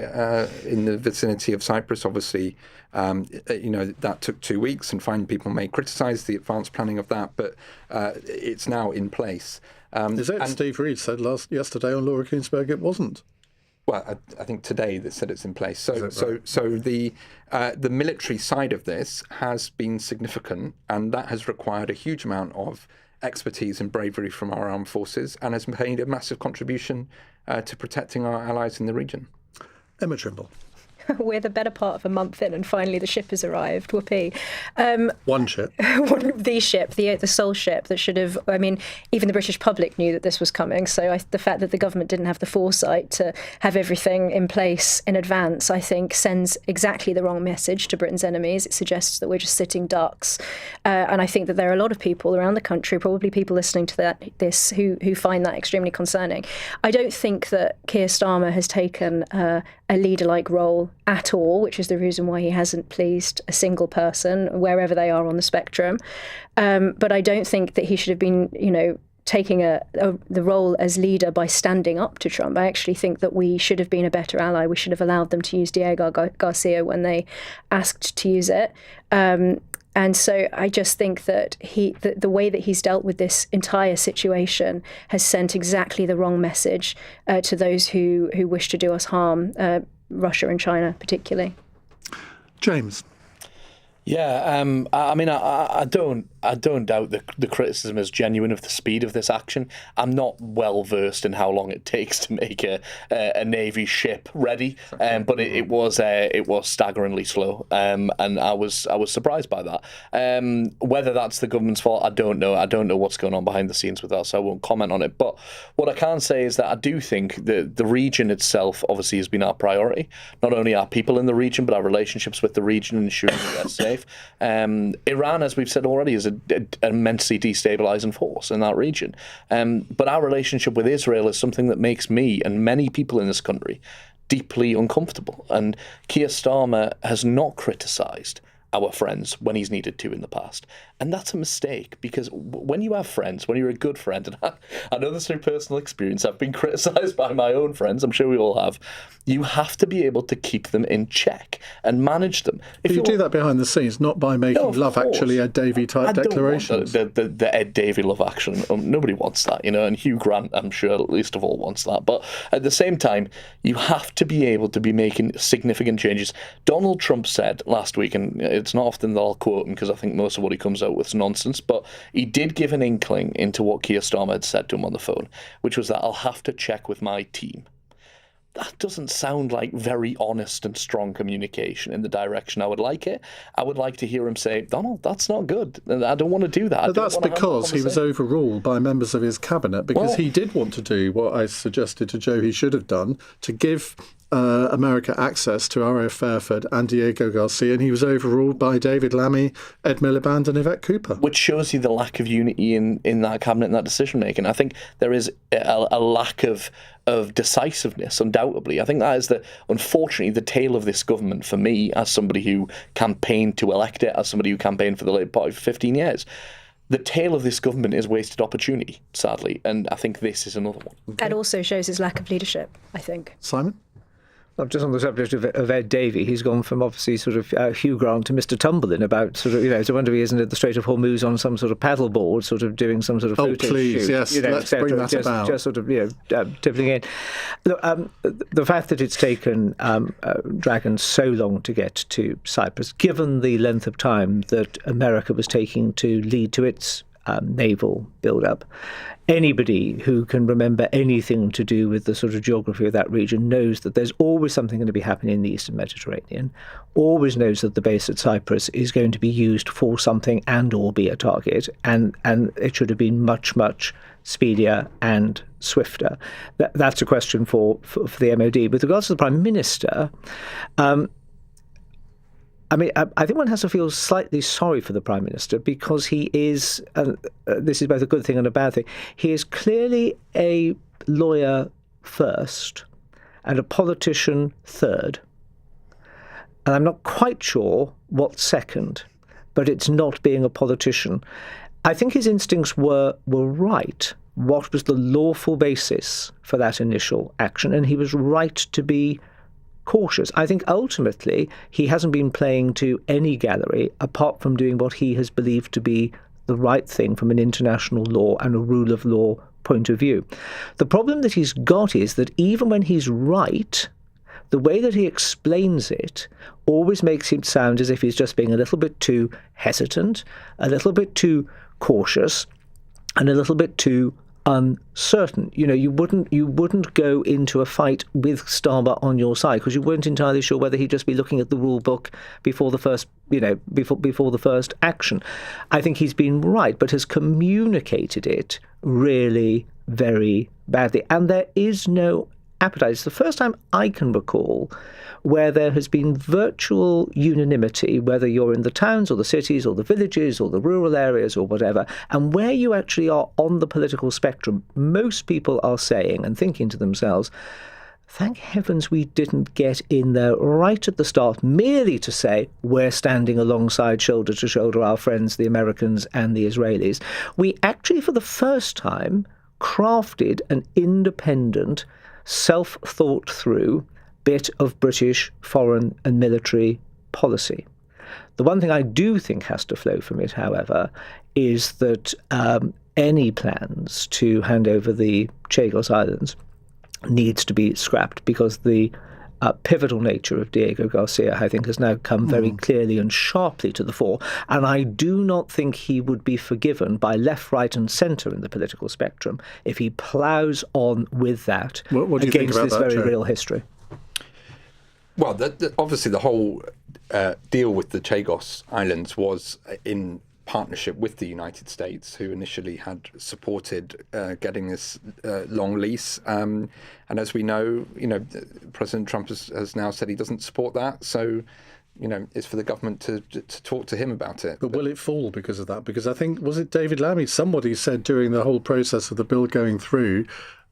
in the vicinity of Cyprus. Obviously, that took 2 weeks, and fine, people may criticise the advanced planning of that, but it's now in place. Is it? Steve Reed said yesterday on Laura Koonsberg it wasn't. Well, I think today they said it's in place. So the military side of this has been significant, and that has required a huge amount of expertise and bravery from our armed forces, and has made a massive contribution to protecting our allies in the region. Emma Trimble. We're the better part of a month in, and finally the ship has arrived. Whoopee. One ship. The ship, the sole ship that should have. I mean, even the British public knew that this was coming. So the fact that the government didn't have the foresight to have everything in place in advance, I think, sends exactly the wrong message to Britain's enemies. It suggests that we're just sitting ducks, and I think that there are a lot of people around the country, probably people listening to this, who find that extremely concerning. I don't think that Keir Starmer has taken a leader-like role at all, which is the reason why he hasn't pleased a single person, wherever they are on the spectrum. But I don't think that he should have been, taking the role as leader by standing up to Trump. I actually think that we should have been a better ally. We should have allowed them to use Diego Garcia when they asked to use it. And so I just think that the way that he's dealt with this entire situation has sent exactly the wrong message to those who wish to do us harm, Russia and China particularly. James. Yeah, I mean, I don't doubt the criticism is genuine of the speed of this action. I'm not well versed in how long it takes to make a Navy ship ready, but it was staggeringly slow, and I was surprised by that. Whether that's the government's fault, I don't know. I don't know what's going on behind the scenes with that, so I won't comment on it. But what I can say is that I do think that the region itself obviously has been our priority. Not only our people in the region, but our relationships with the region and ensuring that they're safe. safe. Iran, as we've said already, is an immensely destabilising force in that region. But our relationship with Israel is something that makes me and many people in this country deeply uncomfortable. And Keir Starmer has not criticised our friends when he's needed to in the past. And that's a mistake, because when you have friends, when you're a good friend, and I know this through personal experience, I've been criticised by my own friends, I'm sure we all have, you have to be able to keep them in check and manage them. If you do that behind the scenes, not by making love actually Ed Davey type declarations. The Ed Davey love action, nobody wants that, and Hugh Grant, I'm sure, least of all, wants that. But at the same time, you have to be able to be making significant changes. Donald Trump said last week, and it's not often that I'll quote him because I think most of what he comes out with is nonsense, but he did give an inkling into what Keir Starmer had said to him on the phone, which was that I'll have to check with my team. That doesn't sound like very honest and strong communication in the direction I would like it. I would like to hear him say, Donald, that's not good. I don't want to do that. But that's because he was overruled by members of his cabinet, because he did want to do what I suggested to Joe he should have done, to give America access to R.F. Fairford and Diego Garcia, and he was overruled by David Lammy, Ed Miliband and Yvette Cooper. Which shows you the lack of unity in that cabinet and that decision-making. I think there is a lack of decisiveness, undoubtedly. I think that is, unfortunately, the tale of this government for me, as somebody who campaigned to elect it, as somebody who campaigned for the Labour Party for 15 years. The tale of this government is wasted opportunity, sadly, and I think this is another one. That also shows his lack of leadership, I think. Simon? Well, just on the subject of Ed Davey, he's gone from obviously sort of Hugh Grant to Mr. Tumblin about sort of, so wonder if he isn't at the Strait of Hormuz on some sort of paddleboard, sort of doing some sort of photo please, shoot. Yes, let's bring that about. Just sort of, tippling in. Look, the fact that it's taken Dragon so long to get to Cyprus, given the length of time that America was taking to lead to its naval build-up. Anybody who can remember anything to do with the sort of geography of that region knows that there's always something going to be happening in the Eastern Mediterranean, always knows that the base at Cyprus is going to be used for something and or be a target, and it should have been much, much speedier and swifter. That's a question for the MOD. With regards to the Prime Minister, I mean, I think one has to feel slightly sorry for the Prime Minister, because he is, this is both a good thing and a bad thing, he is clearly a lawyer first and a politician third. And I'm not quite sure what's second, but it's not being a politician. I think his instincts were right. What was the lawful basis for that initial action? And he was right to be cautious. I think ultimately he hasn't been playing to any gallery apart from doing what he has believed to be the right thing from an international law and a rule of law point of view. The problem that he's got is that even when he's right, the way that he explains it always makes him sound as if he's just being a little bit too hesitant, a little bit too cautious, and a little bit too uncertain. You wouldn't go into a fight with Starmer on your side because you weren't entirely sure whether he'd just be looking at the rule book before the first, before the first action. I think he's been right, but has communicated it really very badly. And there is no appetite. It's the first time I can recall where there has been virtual unanimity, whether you're in the towns or the cities or the villages or the rural areas or whatever, and where you actually are on the political spectrum, most people are saying and thinking to themselves, thank heavens we didn't get in there right at the start merely to say we're standing alongside shoulder to shoulder our friends, the Americans and the Israelis. We actually, for the first time, crafted an independent, self-thought through bit of British foreign and military policy. The one thing I do think has to flow from it, however, is that any plans to hand over the Chagos Islands needs to be scrapped, because the pivotal nature of Diego Garcia, I think, has now come very clearly and sharply to the fore. And I do not think he would be forgiven by left, right and centre in the political spectrum if he ploughs on with that what do you think against about this that, very Joe? real history. Well, obviously the whole deal with the Chagos Islands was in partnership with the United States, who initially had supported getting this long lease. And as we know, President Trump has now said he doesn't support that. So is for the government to talk to him about it. But will it fall because of that? Because I think, was it David Lammy? Somebody said during the whole process of the bill going through,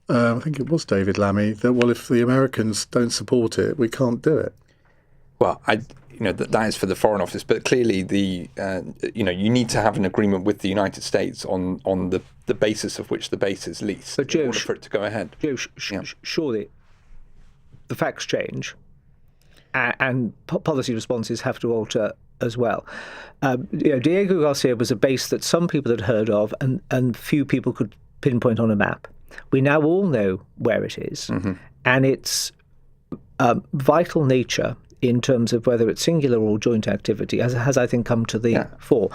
I think it was David Lammy, that, well, if the Americans don't support it, we can't do it. Well, that is for the Foreign Office, but clearly you need to have an agreement with the United States on the basis of which the base is leased in order for it to go ahead. Joe, surely the facts change and policy responses have to alter as well. Diego Garcia was a base that some people had heard of and few people could pinpoint on a map. We now all know where it is, and its vital nature in terms of whether it's singular or joint activity has I think, come to the fore.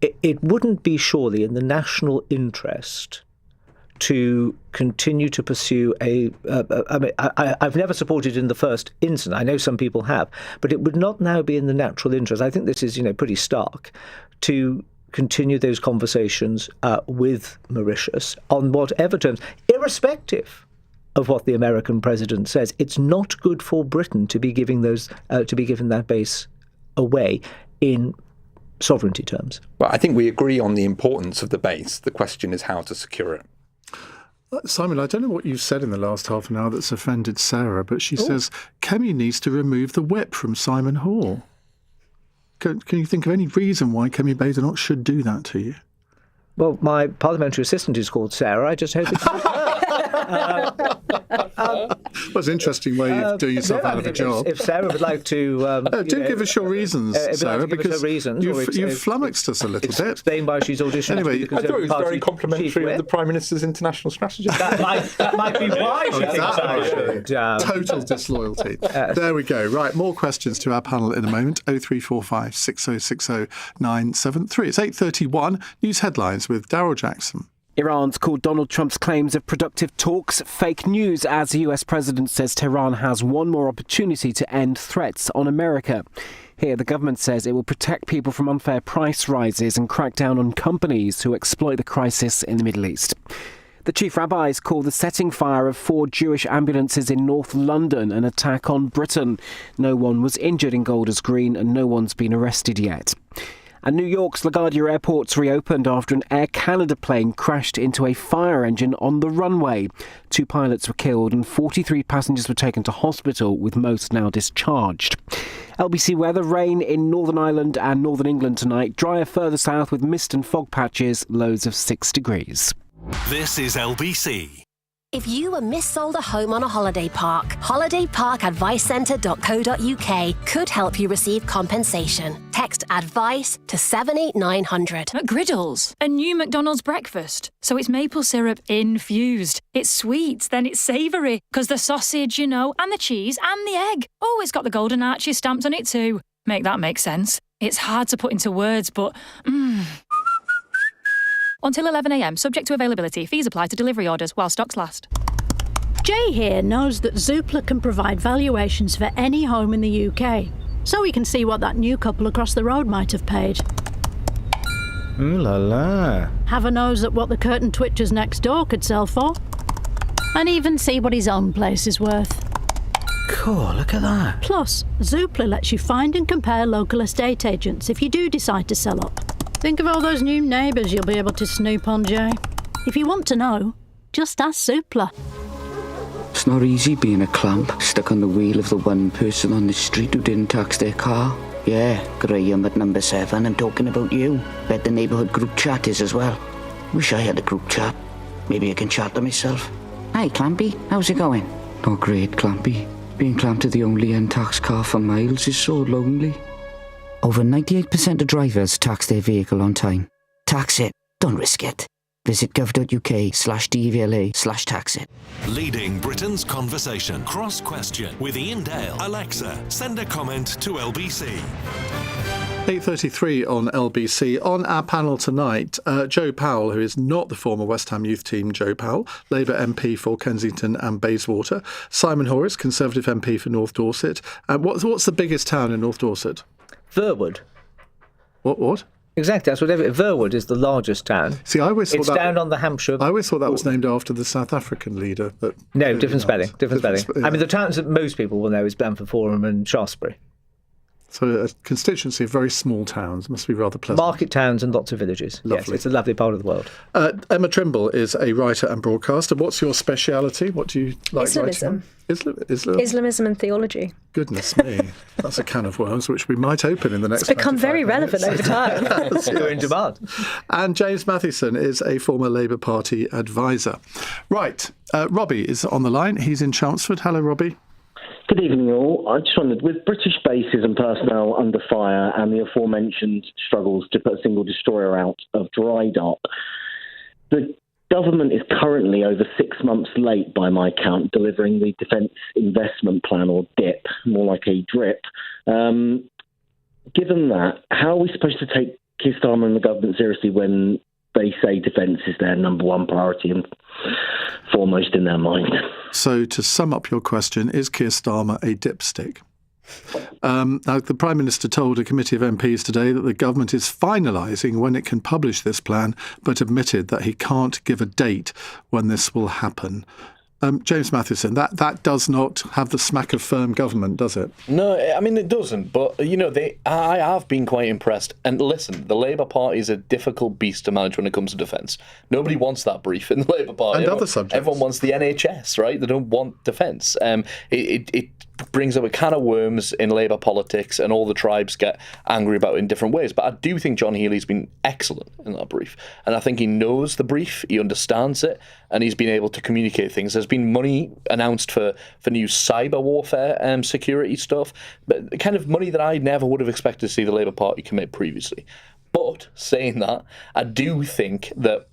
It wouldn't be surely in the national interest to continue to pursue I've never supported in the first instance. I know some people have, but it would not now be in the natural interest. I think this is, pretty stark, to continue those conversations with Mauritius on whatever terms, irrespective of what the American president says. It's not good for Britain to be giving that base away in sovereignty terms. Well, I think we agree on the importance of the base. The question is how to secure it. Simon, I don't know what you've said in the last half an hour that's offended Sarah, but she says Kemi needs to remove the whip from Simon Hall. Can you think of any reason why Kemi Badenoch should do that to you? Well, my parliamentary assistant is called Sarah. I just hope it's Well, it's an interesting way of doing yourself out of a job. If Sarah would like to... do give us your reasons, Sarah, because you've flummoxed us a little bit. Explain why she's auditioned. Anyway, I thought it was very complimentary of the Prime Minister's international strategy. That might be why she thinks I should. Total disloyalty. There we go. Right, more questions to our panel in a moment. 0345 6060 973. It's 8:31. News headlines with Daryl Jackson. Iran's called Donald Trump's claims of productive talks fake news as the US president says Tehran has one more opportunity to end threats on America. Here, the government says it will protect people from unfair price rises and crack down on companies who exploit the crisis in the Middle East. The chief rabbis called the setting fire of 4 Jewish ambulances in North London an attack on Britain. No one was injured in Golders Green and no one's been arrested yet. And New York's LaGuardia airport's reopened after an Air Canada plane crashed into a fire engine on the runway. 2 pilots were killed and 43 passengers were taken to hospital, with most now discharged. LBC weather: rain in Northern Ireland and Northern England tonight. Drier further south with mist and fog patches, lows of 6 degrees. This is LBC. If you were missold a home on a holiday park, holidayparkadvicecentre.co.uk could help you receive compensation. Text ADVICE to 78900. McGriddles, a new McDonald's breakfast. So it's maple syrup infused. It's sweet, then it's savoury, because the sausage, and the cheese and the egg. Oh, it's got the golden arches stamped on it too. Make that make sense. It's hard to put into words, but Until 11 a.m, subject to availability. Fees apply to delivery orders while stocks last. Jay here knows that Zoopla can provide valuations for any home in the UK, so we can see what that new couple across the road might have paid. Ooh la la. Have a nose at what the curtain twitchers next door could sell for. And even see what his own place is worth. Cool, look at that. Plus, Zoopla lets you find and compare local estate agents if you do decide to sell up. Think of all those new neighbours you'll be able to snoop on, Jay. If you want to know, just ask Zoopla. It's not easy being a clamp, stuck on the wheel of the one person on the street who didn't tax their car. Yeah, Graham at number 7, I'm talking about you. Bet the neighbourhood group chat is as well. Wish I had a group chat. Maybe I can chat to myself. Hi, Clampy, how's it going? Not great, Clampy. Being clamped to the only untaxed car for miles is so lonely. Over 98% of drivers tax their vehicle on time. Tax it. Don't risk it. Visit gov.uk/DVLA/tax it. Leading Britain's conversation. Cross question with Iain Dale. Alexa, send a comment to LBC. 8:33 on LBC. On our panel tonight, Joe Powell, who is not the former West Ham youth team Joe Powell, Labour MP for Kensington and Bayswater. Simon Horace, Conservative MP for North Dorset. What's the biggest town in North Dorset? Verwood. What? Exactly, that's what Verwood is the largest town. See, I always thought it's down on the Hampshire. I always thought that was named after the South African leader, but no, different spelling. Yeah. I mean, the towns that most people will know is Blandford Forum and Shaftesbury. So a constituency of very small towns must be rather pleasant. Market towns and lots of villages. Lovely. Yes, it's a lovely part of the world. Emma Trimble is a writer and broadcaster. What's your speciality? What do you like Islamism. writing? Islamism and theology. Goodness me. That's a can of worms which we might open in the next It's become very relevant over time. You're in demand. And James Mathieson is a former Labour Party advisor. Right. Robbie is on the line. He's in Chelmsford. Hello, Robbie. Good evening, all. I just wondered, with British bases and personnel under fire and the aforementioned struggles to put a single destroyer out of dry dock, the government is currently over 6 months late, by my count, delivering the Defence Investment Plan, or DIP, more like a drip. Given that, how are we supposed to take Keir Starmer and the government seriously when they say defence is their number one priority and foremost in their mind? So to sum up your question, is Keir Starmer a dipstick? Now, the Prime Minister told a committee of MPs today that the government is finalising when it can publish this plan, but admitted that he can't give a date when this will happen. James Mathieson, that does not have the smack of firm government, does it? No, I mean, it doesn't. But, I have been quite impressed. And listen, the Labour Party is a difficult beast to manage when it comes to defence. Nobody wants that brief in the Labour Party. And other subjects. Everyone wants the NHS, right? They don't want defence. It brings up a can of worms in Labour politics, and all the tribes get angry about it in different ways. But I do think John Healey's been excellent in that brief. And I think he knows the brief, he understands it, and he's been able to communicate things. There's been money announced for new cyber warfare security stuff, but the kind of money that I never would have expected to see the Labour Party commit previously. But saying that, I do think that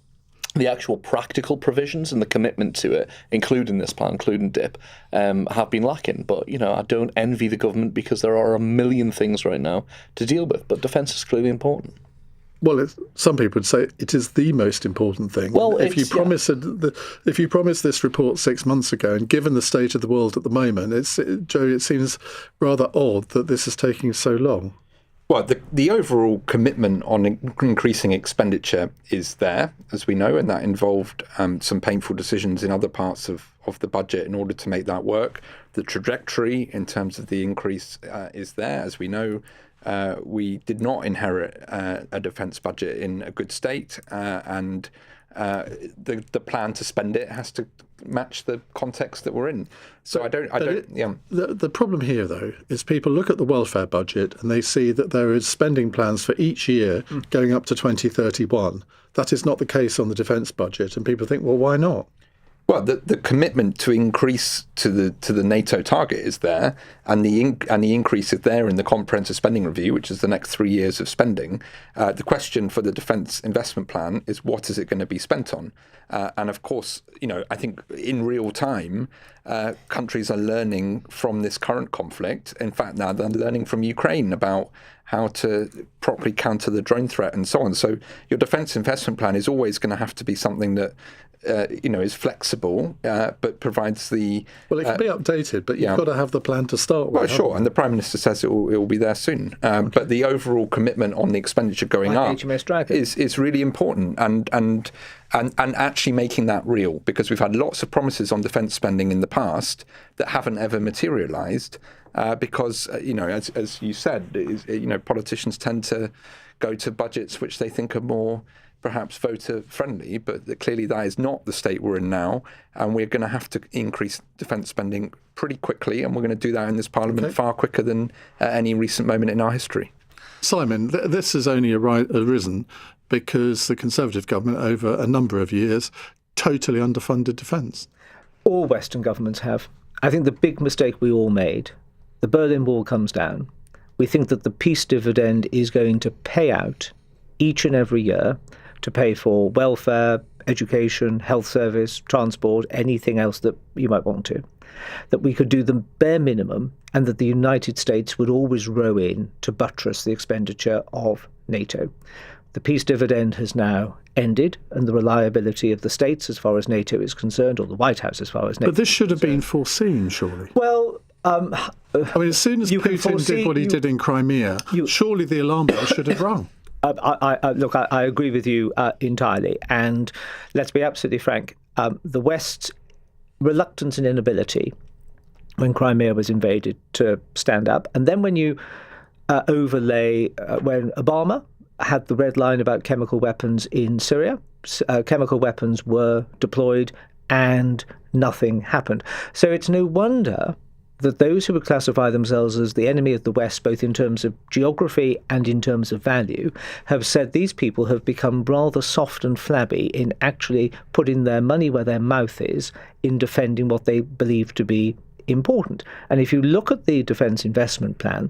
the actual practical provisions and the commitment to it, including this plan, including DIP, have been lacking. But, I don't envy the government because there are a million things right now to deal with. But defence is clearly important. Well, some people would say it is the most important thing. Well, if you promised this report 6 months ago, and given the state of the world at the moment, Joe, it seems rather odd that this is taking so long. Well, the overall commitment on increasing expenditure is there, as we know, and that involved some painful decisions in other parts of the budget in order to make that work. The trajectory in terms of the increase is there, as we know. We did not inherit a defence budget in a good state, and the plan to spend it has to match the context that we're in. So The problem here, though, is people look at the welfare budget and they see that there is spending plans for each year going up to 2031. That is not the case on the defence budget, and people think, well, why not? Well, the commitment to increase to the NATO target is there, and the increase is there in the comprehensive spending review, which is the next 3 years of spending. The question for the defence investment plan is, what is it going to be spent on? And of course, I think in real time, countries are learning from this current conflict. In fact, now they're learning from Ukraine about how to properly counter the drone threat and so on. So your defence investment plan is always going to have to be something that is flexible, but provides the... Well, it can be updated, but you've got to have the plan to start with. Well, sure, and the Prime Minister says it will be there soon. But the overall commitment on the expenditure going up is really important, and actually making that real, because we've had lots of promises on defence spending in the past that haven't ever materialised, because, as you said, politicians tend to go to budgets which they think are more perhaps voter friendly, but clearly that is not the state we're in now, and we're going to have to increase defence spending pretty quickly, and we're going to do that in this Parliament far quicker than at any recent moment in our history. Simon, this has only arisen because the Conservative government over a number of years totally underfunded defence. All Western governments have. I think the big mistake we all made, the Berlin Wall comes down, we think that the peace dividend is going to pay out each and every year to pay for welfare, education, health service, transport, anything else that you might want to. That we could do the bare minimum, and that the United States would always row in to buttress the expenditure of NATO. The peace dividend has now ended, and the reliability of the states as far as NATO is concerned, or the White House as far as NATO But this should have been foreseen, surely. Well, I mean, as soon as Putin did what he did in Crimea, surely the alarm bell should have rung. Look, I agree with you entirely. And let's be absolutely frank, the West's reluctance and inability when Crimea was invaded to stand up, and then when you overlay when Obama had the red line about chemical weapons in Syria. Chemical weapons were deployed and nothing happened. So it's no wonder that those who would classify themselves as the enemy of the West, both in terms of geography and in terms of value, have said these people have become rather soft and flabby in actually putting their money where their mouth is in defending what they believe to be important. And if you look at the Defence Investment Plan,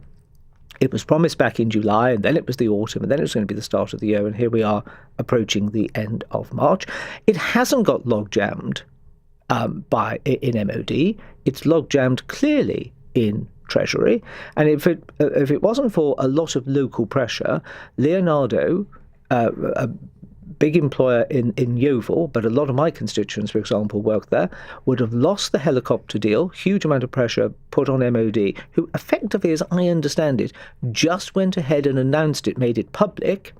it was promised back in July, and then it was the autumn, and then it was going to be the start of the year, and here we are approaching the end of March. It hasn't got log-jammed in MOD. It's log-jammed clearly in Treasury. And if it wasn't for a lot of local pressure, Leonardo, a big employer in Yeovil, but a lot of my constituents, for example, work there, would have lost the helicopter deal, huge amount of pressure put on MOD, who effectively, as I understand it, just went ahead and announced it, made it public,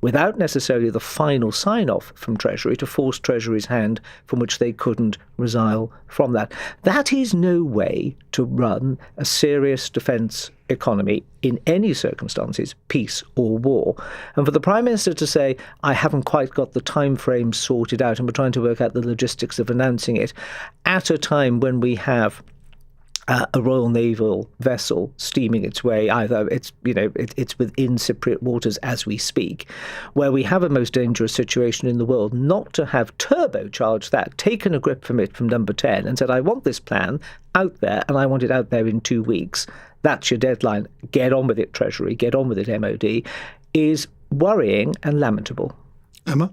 without necessarily the final sign-off from Treasury to force Treasury's hand from which they couldn't resile from that. That is no way to run a serious defence economy in any circumstances, peace or war. And for the Prime Minister to say, I haven't quite got the time frame sorted out and we're trying to work out the logistics of announcing it, at a time when we have a Royal Naval vessel steaming its way, either it's within Cypriot waters as we speak, where we have a most dangerous situation in the world, not to have turbocharged that, taken a grip from it from number 10 and said, I want this plan out there and I want it out there in 2 weeks. That's your deadline. Get on with it, Treasury. Get on with it, MOD, is worrying and lamentable. Emma?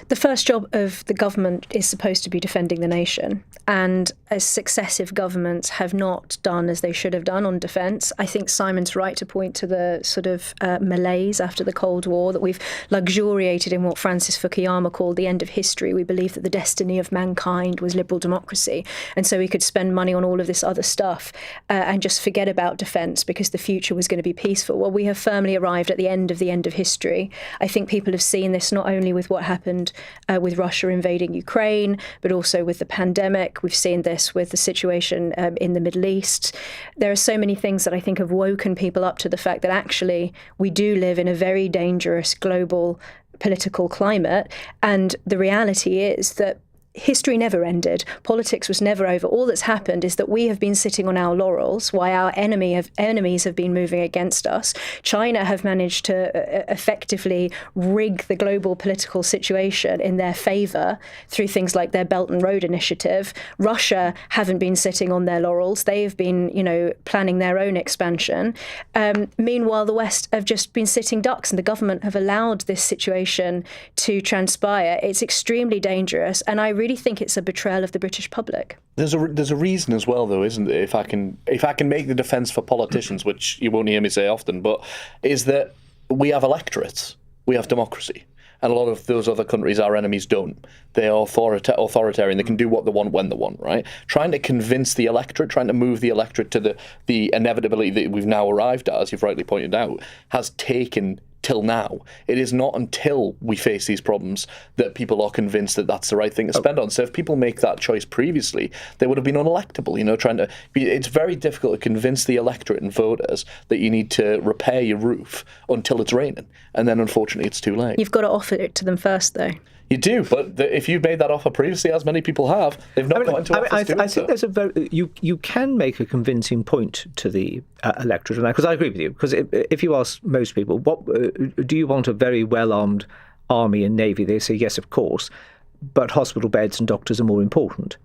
The first job of the government is supposed to be defending the nation, and as successive governments have not done as they should have done on defence. I think Simon's right to point to the sort of malaise after the Cold War, that we've luxuriated in what Francis Fukuyama called the end of history. We believe that the destiny of mankind was liberal democracy, and so we could spend money on all of this other stuff and just forget about defence because the future was going to be peaceful. Well, we have firmly arrived at the end of history. I think people have seen this not only with what happened with Russia invading Ukraine, but also with the pandemic. We've seen this with the situation in the Middle East. There are so many things that I think have woken people up to the fact that actually we do live in a very dangerous global political climate. And the reality is that history never ended. Politics was never over. All that's happened is that we have been sitting on our laurels while our enemies have been moving against us. China have managed to effectively rig the global political situation in their favour through things like their Belt and Road Initiative. Russia haven't been sitting on their laurels. They have been, planning their own expansion. Meanwhile, the West have just been sitting ducks, and the government have allowed this situation to transpire. It's extremely dangerous, and I really think it's a betrayal of the British public. There's a reason as well, though, isn't there? If I can make the defence for politicians, which you won't hear me say often, but is that we have electorates, we have democracy, and a lot of those other countries, our enemies, don't. They are authoritarian. They can do what they want when they want, right? Trying to convince the electorate, trying to move the electorate to the inevitability that we've now arrived at, as you've rightly pointed out, has taken till now. It is not until we face these problems that people are convinced that that's the right thing to spend on. So if people make that choice previously, they would have been unelectable. It's very difficult to convince the electorate and voters that you need to repair your roof until it's raining, and then unfortunately it's too late. You've got to offer it to them first, though. You do, but if you've made that offer previously, as many people have, they've not got into office doing I think there's you can make a convincing point to the electorate, because I agree with you. Because if you ask most people, what do you want, a very well-armed army and navy? They say yes, of course, but hospital beds and doctors are more important.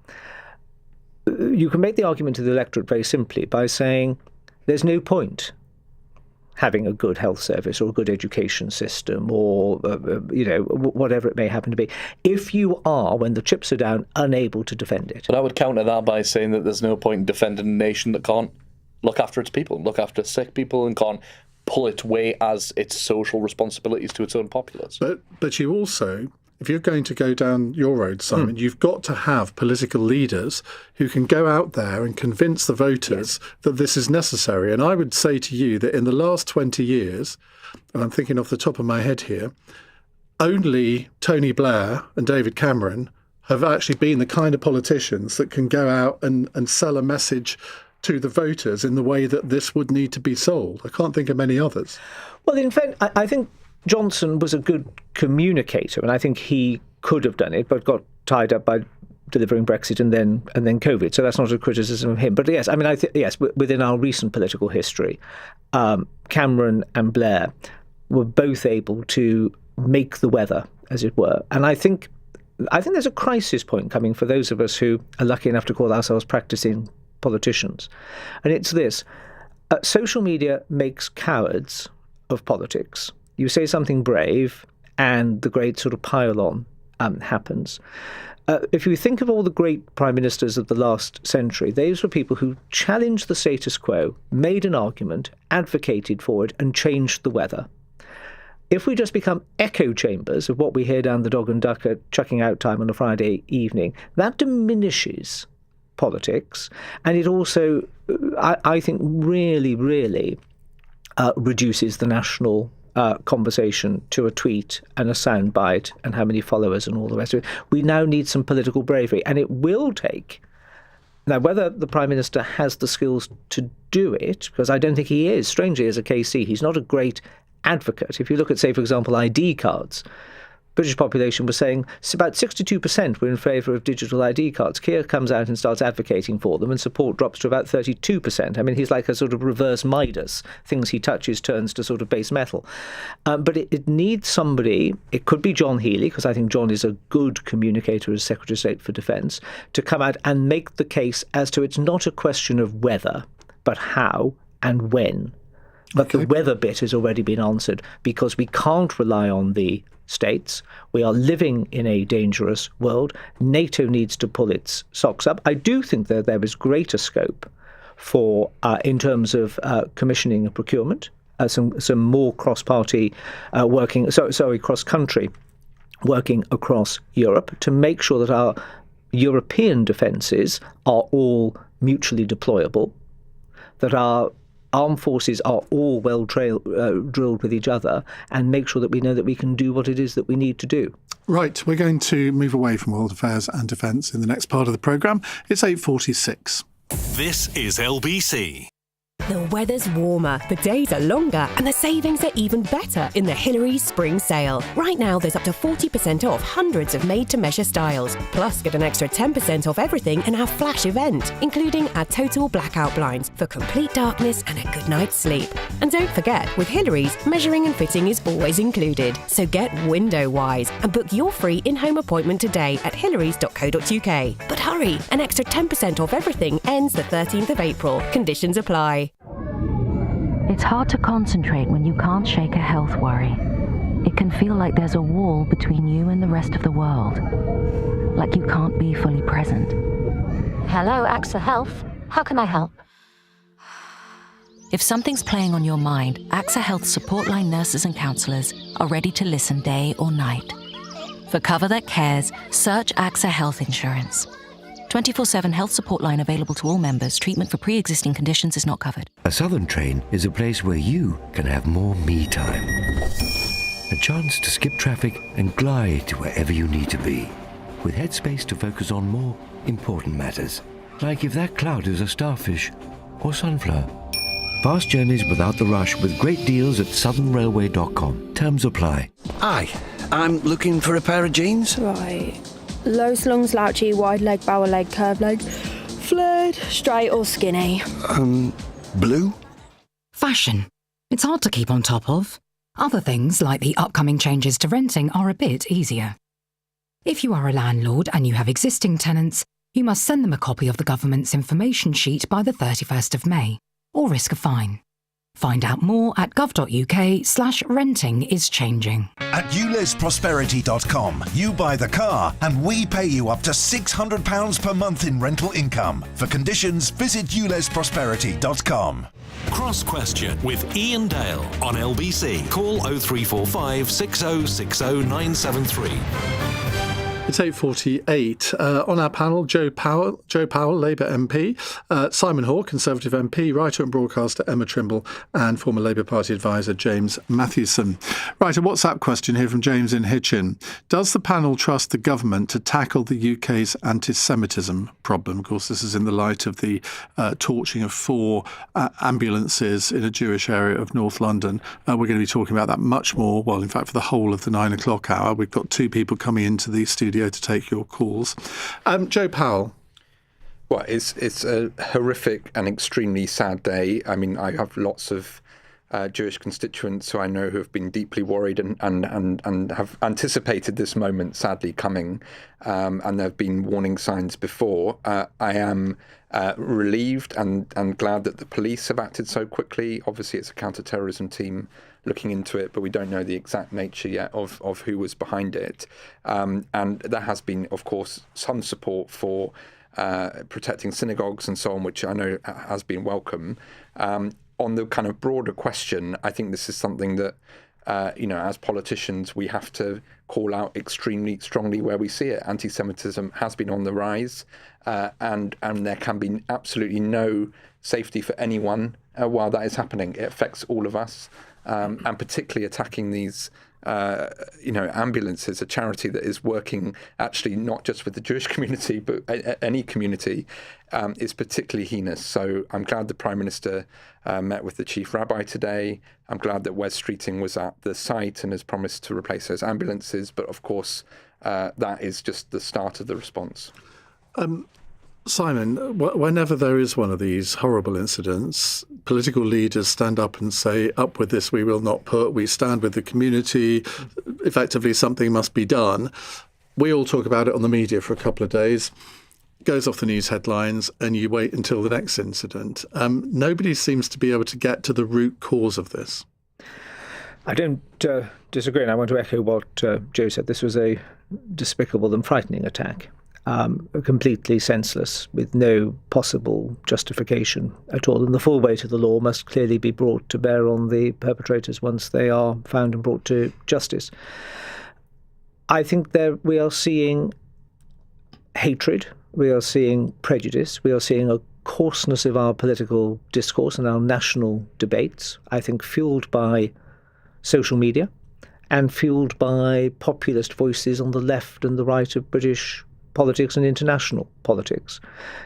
You can make the argument to the electorate very simply by saying there's no point having a good health service or a good education system or, whatever it may happen to be, if you are, when the chips are down, unable to defend it. But I would counter that by saying that there's no point in defending a nation that can't look after its people, look after sick people, and can't pull its weight as its social responsibilities to its own populace. But you also, if you're going to go down your road, Simon, you've got to have political leaders who can go out there and convince the voters that this is necessary. And I would say to you that in the last 20 years, and I'm thinking off the top of my head here, only Tony Blair and David Cameron have actually been the kind of politicians that can go out and sell a message to the voters in the way that this would need to be sold. I can't think of many others. Well, in fact, I think Johnson was a good communicator, and I think he could have done it, but got tied up by delivering Brexit and then COVID. So that's not a criticism of him. But yes, I mean, within our recent political history, Cameron and Blair were both able to make the weather, as it were. And I think there's a crisis point coming for those of us who are lucky enough to call ourselves practicing politicians. And it's this. Social media makes cowards of politics. You say something brave and the great sort of pile-on happens. If you think of all the great prime ministers of the last century, those were people who challenged the status quo, made an argument, advocated for it, and changed the weather. If we just become echo chambers of what we hear down the dog and duck at chucking out time on a Friday evening, that diminishes politics, and it also, I think, really, really reduces the national conversation to a tweet and a soundbite and how many followers and all the rest of it. We now need some political bravery, and it will take. Now, whether the Prime Minister has the skills to do it, because I don't think he is, strangely, as a KC, he's not a great advocate. If you look at, say, for example, ID cards, British population was saying about 62% were in favour of digital ID cards. Keir comes out and starts advocating for them, and support drops to about 32%. I mean, he's like a sort of reverse Midas. Things he touches turns to sort of base metal. But it needs somebody, it could be John Healey, because I think John is a good communicator as Secretary of State for Defence, to come out and make the case as to it's not a question of whether, but how and when. But the weather bit has already been answered, because we can't rely on the states. We are living in a dangerous world. NATO needs to pull its socks up. I do think that there is greater scope for, in terms of commissioning and procurement, some more cross-party cross-country working across Europe to make sure that our European defences are all mutually deployable, that our armed forces are all well drilled with each other, and make sure that we know that we can do what it is that we need to do. Right, we're going to move away from world affairs and defence in the next part of the programme. It's 8:46. This is LBC. The weather's warmer, the days are longer, and the savings are even better in the Hillary's Spring Sale. Right now, there's up to 40% off hundreds of made-to-measure styles. Plus, get an extra 10% off everything in our flash event, including our total blackout blinds for complete darkness and a good night's sleep. And don't forget, with Hillary's, measuring and fitting is always included. So get window-wise and book your free in-home appointment today at hillarys.co.uk. But hurry, an extra 10% off everything ends the 13th of April. Conditions apply. It's hard to concentrate when you can't shake a health worry. It can feel like there's a wall between you and the rest of the world. Like you can't be fully present. Hello, AXA Health. How can I help? If something's playing on your mind, AXA Health support line nurses and counsellors are ready to listen day or night. For cover that cares, search AXA Health Insurance. 24/7 health support line available to all members. Treatment for pre-existing conditions is not covered. A Southern train is a place where you can have more me time. A chance to skip traffic and glide to wherever you need to be, with headspace to focus on more important matters, like if that cloud is a starfish or sunflower. Fast journeys without the rush with great deals at southernrailway.com. Terms apply. Hi, I'm looking for a pair of jeans. Right. Low slung, slouchy, wide leg, bower leg, curved leg, flared, straight or skinny. Blue? Fashion. It's hard to keep on top of. Other things, like the upcoming changes to renting, are a bit easier. If you are a landlord and you have existing tenants, you must send them a copy of the government's information sheet by the 31st of May, or risk a fine. Find out more at gov.uk/renting is changing. At ulesprosperity.com, you buy the car and we pay you up to £600 per month in rental income. For conditions, visit ulesprosperity.com. Cross Question with Iain Dale on LBC. Call 0345 6060 973. It's 8:48. On our panel, Joe Powell, Labour MP, Simon Hoare, Conservative MP, writer and broadcaster Emma Trimble, and former Labour Party advisor James Mathewson. Right, a WhatsApp question here from James in Hitchin. Does the panel trust the government to tackle the UK's anti-Semitism problem? Of course, this is in the light of the torching of 4 ambulances in a Jewish area of North London. We're going to be talking about that much more, well, in fact, for the whole of the 9 o'clock hour. We've got 2 people coming into the studio to take your calls. Joe Powell. Well, it's a horrific and extremely sad day. I mean, I have lots of Jewish constituents who I know who have been deeply worried and have anticipated this moment sadly coming. And there have been warning signs before. I am relieved and glad that the police have acted so quickly. Obviously, it's a counter-terrorism team looking into it, but we don't know the exact nature yet of who was behind it. And there has been, of course, some support for protecting synagogues and so on, which I know has been welcome. On the kind of broader question, I think this is something that, as politicians, we have to call out extremely strongly where we see it. Anti-Semitism has been on the rise, and there can be absolutely no safety for anyone while that is happening. It affects all of us, and particularly attacking these ambulances, a charity that is working actually not just with the Jewish community, but any community, is particularly heinous. So I'm glad the Prime Minister met with the Chief Rabbi today. I'm glad that Wes Streeting was at the site and has promised to replace those ambulances. But of course, that is just the start of the response. Simon, whenever there is one of these horrible incidents, political leaders stand up and say, up with this, we will not put, we stand with the community, effectively something must be done. We all talk about it on the media for a couple of days, goes off the news headlines, and you wait until the next incident. Nobody seems to be able to get to the root cause of this. I don't disagree, and I want to echo what Joe said. This was a despicable and frightening attack. Completely senseless, with no possible justification at all. And the full weight of the law must clearly be brought to bear on the perpetrators once they are found and brought to justice. I think we are seeing hatred, we are seeing prejudice, we are seeing a coarseness of our political discourse and our national debates, I think fuelled by social media and fuelled by populist voices on the left and the right of British politics and international politics.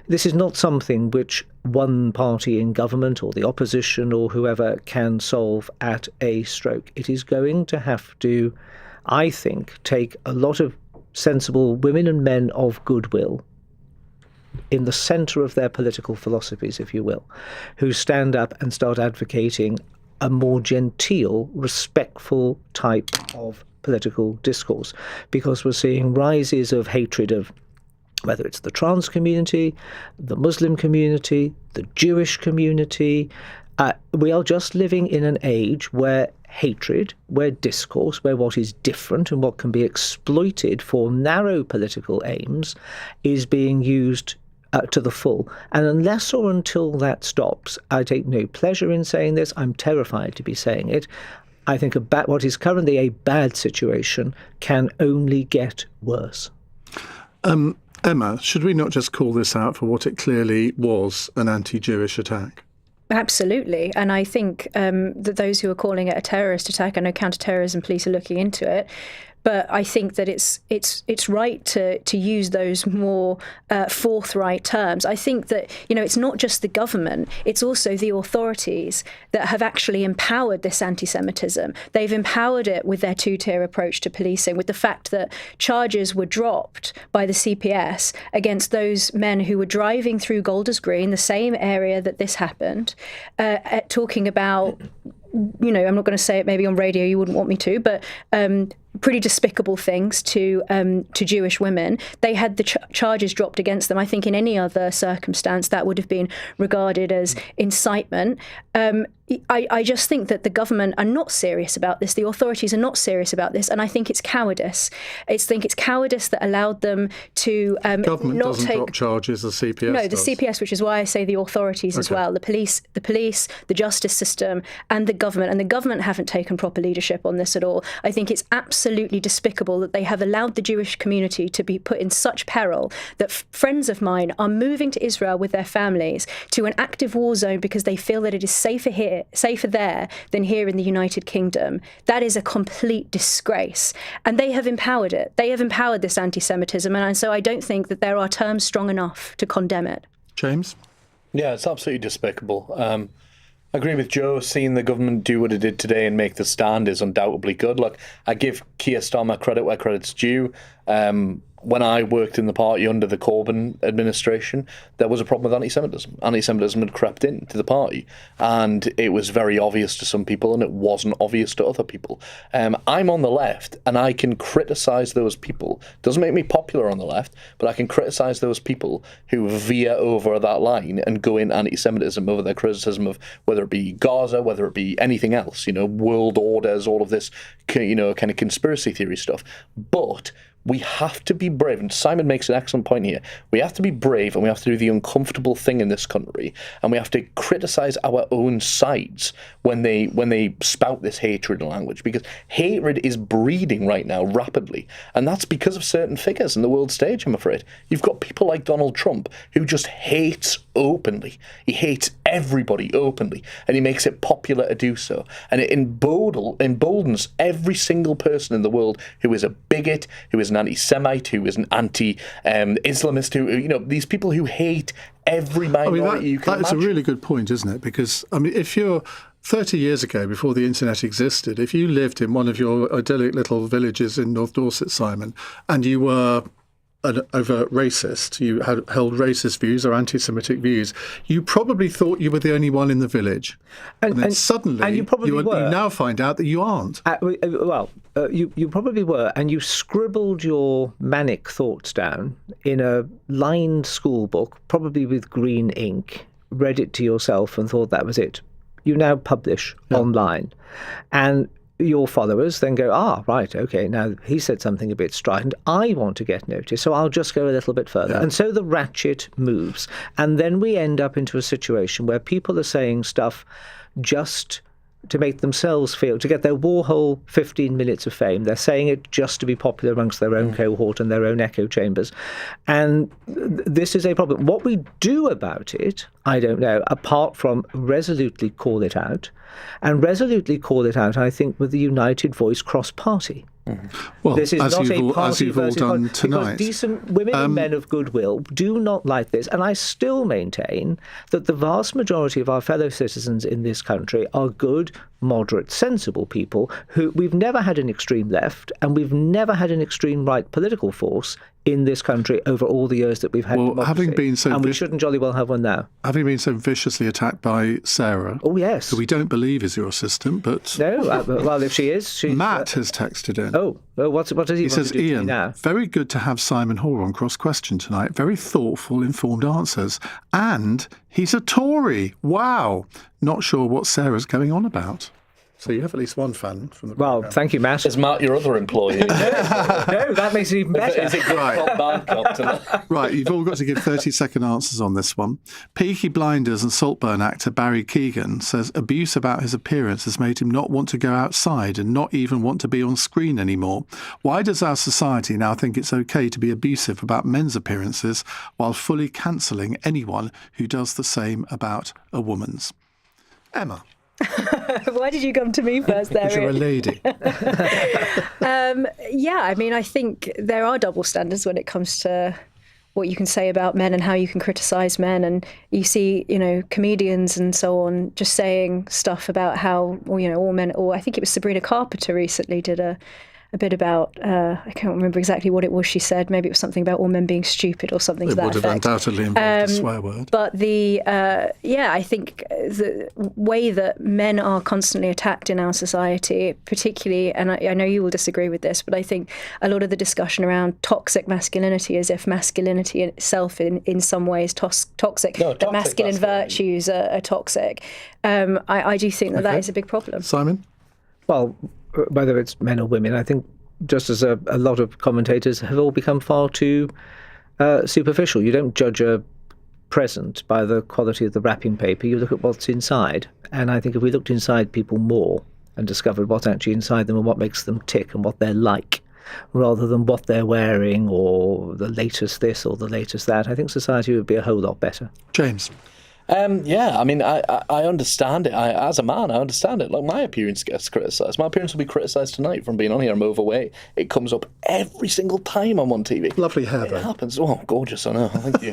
This is not something which one party in government or the opposition or whoever can solve at a stroke. It is going to have to, I think, take a lot of sensible women and men of goodwill in the centre of their political philosophies, if you will, who stand up and start advocating a more genteel, respectful type of political discourse, because we're seeing rises of hatred of whether it's the trans community, the Muslim community, the Jewish community. We are just living in an age where hatred, where discourse, where what is different and what can be exploited for narrow political aims is being used to the full. And unless or until that stops, I take no pleasure in saying this, I'm terrified to be saying it, I think what is currently a bad situation can only get worse. Emma, should we not just call this out for what it clearly was, an anti-Jewish attack? Absolutely. And I think that those who are calling it a terrorist attack, I know counter-terrorism police are looking into it, but I think that it's right to use those more forthright terms. I think that, it's not just the government, it's also the authorities that have actually empowered this anti-Semitism. They've empowered it with their two-tier approach to policing, with the fact that charges were dropped by the CPS against those men who were driving through Golders Green, the same area that this happened, talking about, I'm not going to say it maybe on radio, you wouldn't want me to, but pretty despicable things to Jewish women. They had the charges dropped against them. I think in any other circumstance that would have been regarded as incitement. I just think that the government are not serious about this. The authorities are not serious about this, and I think it's cowardice. I think it's cowardice that allowed them to government not doesn't take drop charges. The CPS no, the does. CPS, which is why I say the authorities as well. The police, the justice system, and the government. And the government haven't taken proper leadership on this at all. I think it's absolutely absolutely despicable that they have allowed the Jewish community to be put in such peril that friends of mine are moving to Israel with their families to an active war zone because they feel that it is safer there than here in the United Kingdom. That is a complete disgrace. And they have empowered it. They have empowered this anti-Semitism. And so I don't think that there are terms strong enough to condemn it. James? Yeah, it's absolutely despicable. I agree with Joe. Seeing the government do what it did today and make the stand is undoubtedly good. Look, I give Keir Starmer credit where credit's due. When I worked in the party under the Corbyn administration, there was a problem with anti-Semitism. Anti-Semitism had crept into the party, and it was very obvious to some people, and it wasn't obvious to other people. I'm on the left, and I can criticise those people. Doesn't make me popular on the left, but I can criticise those people who veer over that line and go in anti-Semitism over their criticism of whether it be Gaza, whether it be anything else, world orders, all of this, kind of conspiracy theory stuff. But we have to be brave, and Simon makes an excellent point here. We have to be brave, and we have to do the uncomfortable thing in this country, and we have to criticise our own sides when they spout this hatred and language, because hatred is breeding right now rapidly, and that's because of certain figures in the world stage, I'm afraid. You've got people like Donald Trump, who just hates openly. He hates everybody openly, and he makes it popular to do so, and it emboldens every single person in the world who is a bigot, who is an anti-Semite, who is an anti-Islamist, who, these people who hate every minority you can imagine. That's a really good point, isn't it? Because, if you're 30 years ago, before the internet existed, if you lived in one of your idyllic little villages in North Dorset, Simon, and you were an overt racist, you held racist views or anti-Semitic views, you probably thought you were the only one in the village. And then suddenly, you probably were. You now find out that you aren't. You probably were, and you scribbled your manic thoughts down in a lined school book, probably with green ink, read it to yourself and thought that was it. You now publish online. And your followers then go, right, okay, now he said something a bit strident. I want to get noticed, so I'll just go a little bit further. And so the ratchet moves. And then we end up into a situation where people are saying stuff just to make themselves feel, to get their Warhol 15 minutes of fame. They're saying it just to be popular amongst their own cohort and their own echo chambers. And this is a problem. What we do about it, I don't know, apart from resolutely call it out. And resolutely call it out, I think, with the united voice cross-party. Well, this is as not you've a party all done because tonight. Decent women and men of goodwill do not like this. And I still maintain that the vast majority of our fellow citizens in this country are good, moderate, sensible people who we've never had an extreme left and we've never had an extreme right political force in this country over all the years that we've had democracy. Having been and we shouldn't jolly well have one now. Having been so viciously attacked by Sarah. Oh, yes. Who we don't believe is your assistant, but... No, well, if she is... Matt has texted in. Oh, what does he want says, to do Ian, to me now? Very good to have Simon Hoare on Cross Question tonight. Very thoughtful, informed answers. And he's a Tory. Wow. Not sure what Sarah's going on about. So you have at least one fan from the program. Thank you, Matt. Is Matt your other employee? No, that makes it even better. Is it good cop, bad cop tonight? Right, you've all got to give 30-second answers on this one. Peaky Blinders and Saltburn actor Barry Keoghan says abuse about his appearance has made him not want to go outside and not even want to be on screen anymore. Why does our society now think it's okay to be abusive about men's appearances while fully cancelling anyone who does the same about a woman's? Emma. Why did you come to me first there? Because you're a lady. I think there are double standards when it comes to what you can say about men and how you can criticise men. And you see, comedians and so on just saying stuff about how, all men, or I think it was Sabrina Carpenter recently did a bit about, I can't remember exactly what it was she said. Maybe it was something about all men being stupid or something to that effect. It would have undoubtedly involved a swear word. But I think the way that men are constantly attacked in our society, particularly, and I know you will disagree with this, but I think a lot of the discussion around toxic masculinity, as if masculinity itself in some way is toxic, that masculine virtues are toxic. I do think that is a big problem. Simon? Well, whether it's men or women, I think just as a lot of commentators have all become far too superficial. You don't judge a present by the quality of the wrapping paper. You look at what's inside. And I think if we looked inside people more and discovered what's actually inside them and what makes them tick and what they're like, rather than what they're wearing or the latest this or the latest that, I think society would be a whole lot better. James? Yeah, I mean, I understand it. As a man, I understand it. Like, my appearance gets criticised. My appearance will be criticised tonight from being on here. I'm overweight. It comes up every single time I'm on TV. Lovely hair, though. It happens. Oh, gorgeous, I know. Thank you.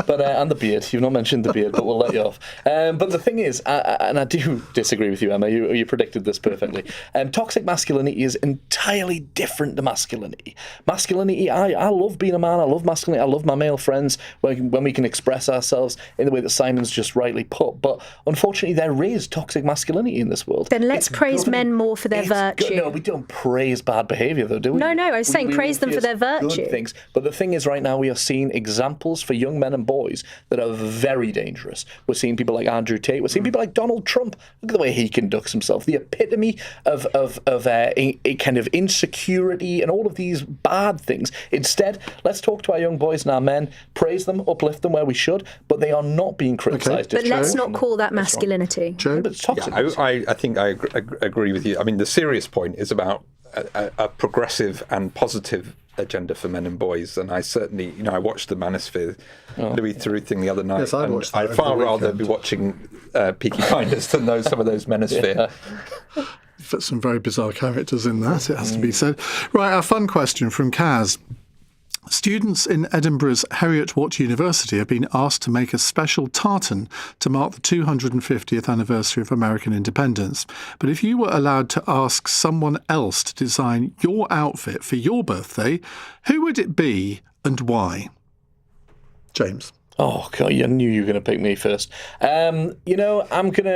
But and the beard. You've not mentioned the beard, but we'll let you off. But the thing is, and I do disagree with you, Emma. You predicted this perfectly. Toxic masculinity is entirely different to masculinity. Masculinity, I love being a man. I love masculinity. I love my male friends when we can express ourselves in the way that Simon's just rightly put. But unfortunately, there is toxic masculinity in this world. Then let's praise men more for their virtue. No, we don't praise bad behaviour, though, do we? No, I was saying praise them for their virtue. Good things. But the thing is, right now, we are seeing examples for young men and boys that are very dangerous. We're seeing people like Andrew Tate. We're seeing people like Donald Trump. Look at the way he conducts himself. The epitome of a kind of insecurity and all of these bad things. Instead, let's talk to our young boys and our men, praise them, uplift them where we should, but they are not being criticised. But let's not call that masculinity. Joe? But it's toxic. I think I agree with you. I mean, the serious point is about a progressive and positive agenda for men and boys, and I certainly, I watched the Manosphere Louis Theroux thing the other night. Yes, I watched that. I'd far rather be watching Peaky Blinders than some of those Manosphere. Put some very bizarre characters in that, it has to be said. Right, our fun question from Kaz. Students in Edinburgh's Heriot-Watt University have been asked to make a special tartan to mark the 250th anniversary of American independence. But if you were allowed to ask someone else to design your outfit for your birthday, who would it be and why? James? Oh, God, I knew you were going to pick me first. I'm going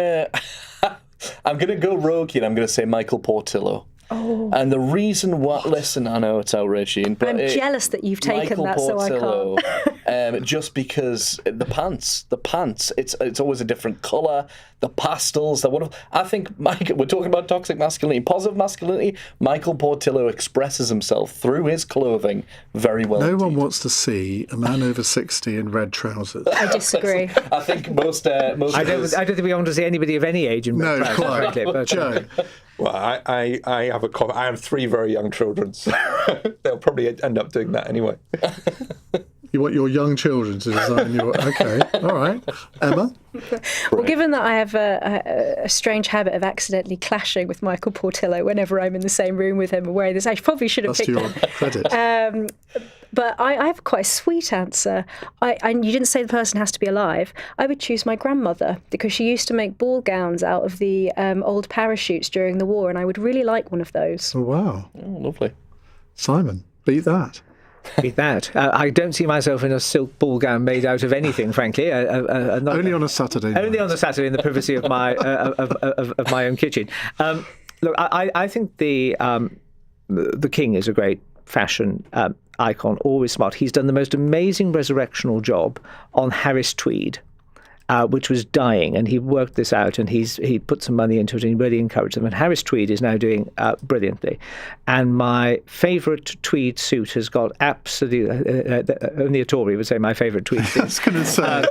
to go rogue here. I'm going to say Michael Portillo. Oh. And the reason why, listen, I know it's outrageous, but I'm jealous that you've taken Michael that, Portillo, so I can't. just because the pants, it's always a different colour. The pastels, they're wonderful. I think, we're talking about toxic masculinity, positive masculinity. Michael Portillo expresses himself through his clothing very well. No one wants to see a man over 60 in red trousers. I disagree. I think most. I don't think we want to see anybody of any age in red trousers. No, quite. Frankly, but, Joe? Well, I have 3 very young children, so they'll probably end up doing that anyway. You want your young children to design your... Okay, all right. Emma? Well, given that I have a strange habit of accidentally clashing with Michael Portillo whenever I'm in the same room with him and wearing this, I probably should have picked That's to your credit. But I have quite a sweet answer. You didn't say the person has to be alive. I would choose my grandmother because she used to make ball gowns out of the old parachutes during the war, and I would really like one of those. Oh, wow. Oh, lovely. Simon, beat that. Beat that. I don't see myself in a silk ball gown made out of anything, frankly. Only on a Saturday night. Only on a Saturday in the privacy of my of my own kitchen. Look, I think the King is a great fashion icon, always smart. He's done the most amazing resurrectional job on Harris Tweed, which was dying, and he worked this out, and he put some money into it, and he really encouraged them. And Harris Tweed is now doing brilliantly. And my favourite tweed suit has got absolutely only a Tory would say my favourite tweed suit. I was going to say.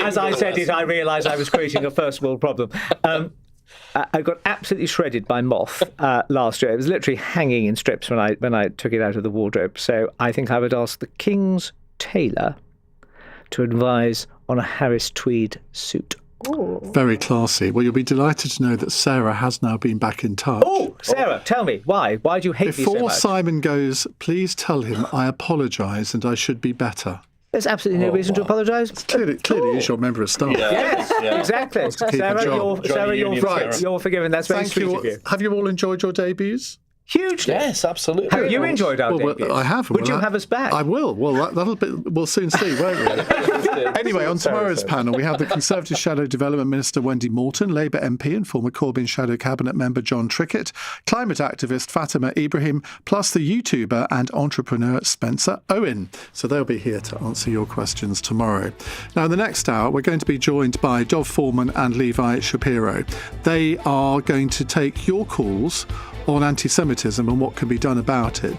As I said it, I realised I was creating a first world problem. I got absolutely shredded by moth last year. It was literally hanging in strips when I took it out of the wardrobe. So I think I would ask the King's tailor to advise on a Harris Tweed suit. Ooh. Very classy. Well, you'll be delighted to know that Sarah has now been back in touch. Oh, Sarah, tell me, why? Why do you hate me so much? Before Simon goes, please tell him I apologise and I should be better. There's absolutely no reason to apologise. Clearly, he's your member of staff. Yes, exactly. Sarah, you're forgiven. That's very sweet of you. Have you all enjoyed your debuts? Hugely. Yes, absolutely. Have you enjoyed our debuts? I have. Would you have us back? I will. Well, we'll soon see, won't we? Anyway, on tomorrow's panel, we have the Conservative Shadow Development Minister Wendy Morton, Labour MP and former Corbyn Shadow Cabinet member John Trickett, climate activist Fatima Ibrahim, plus the YouTuber and entrepreneur Spencer Owen. So they'll be here to answer your questions tomorrow. Now, in the next hour, we're going to be joined by Dov Foreman and Levi Shapiro. They are going to take your calls on anti-Semitism and what can be done about it.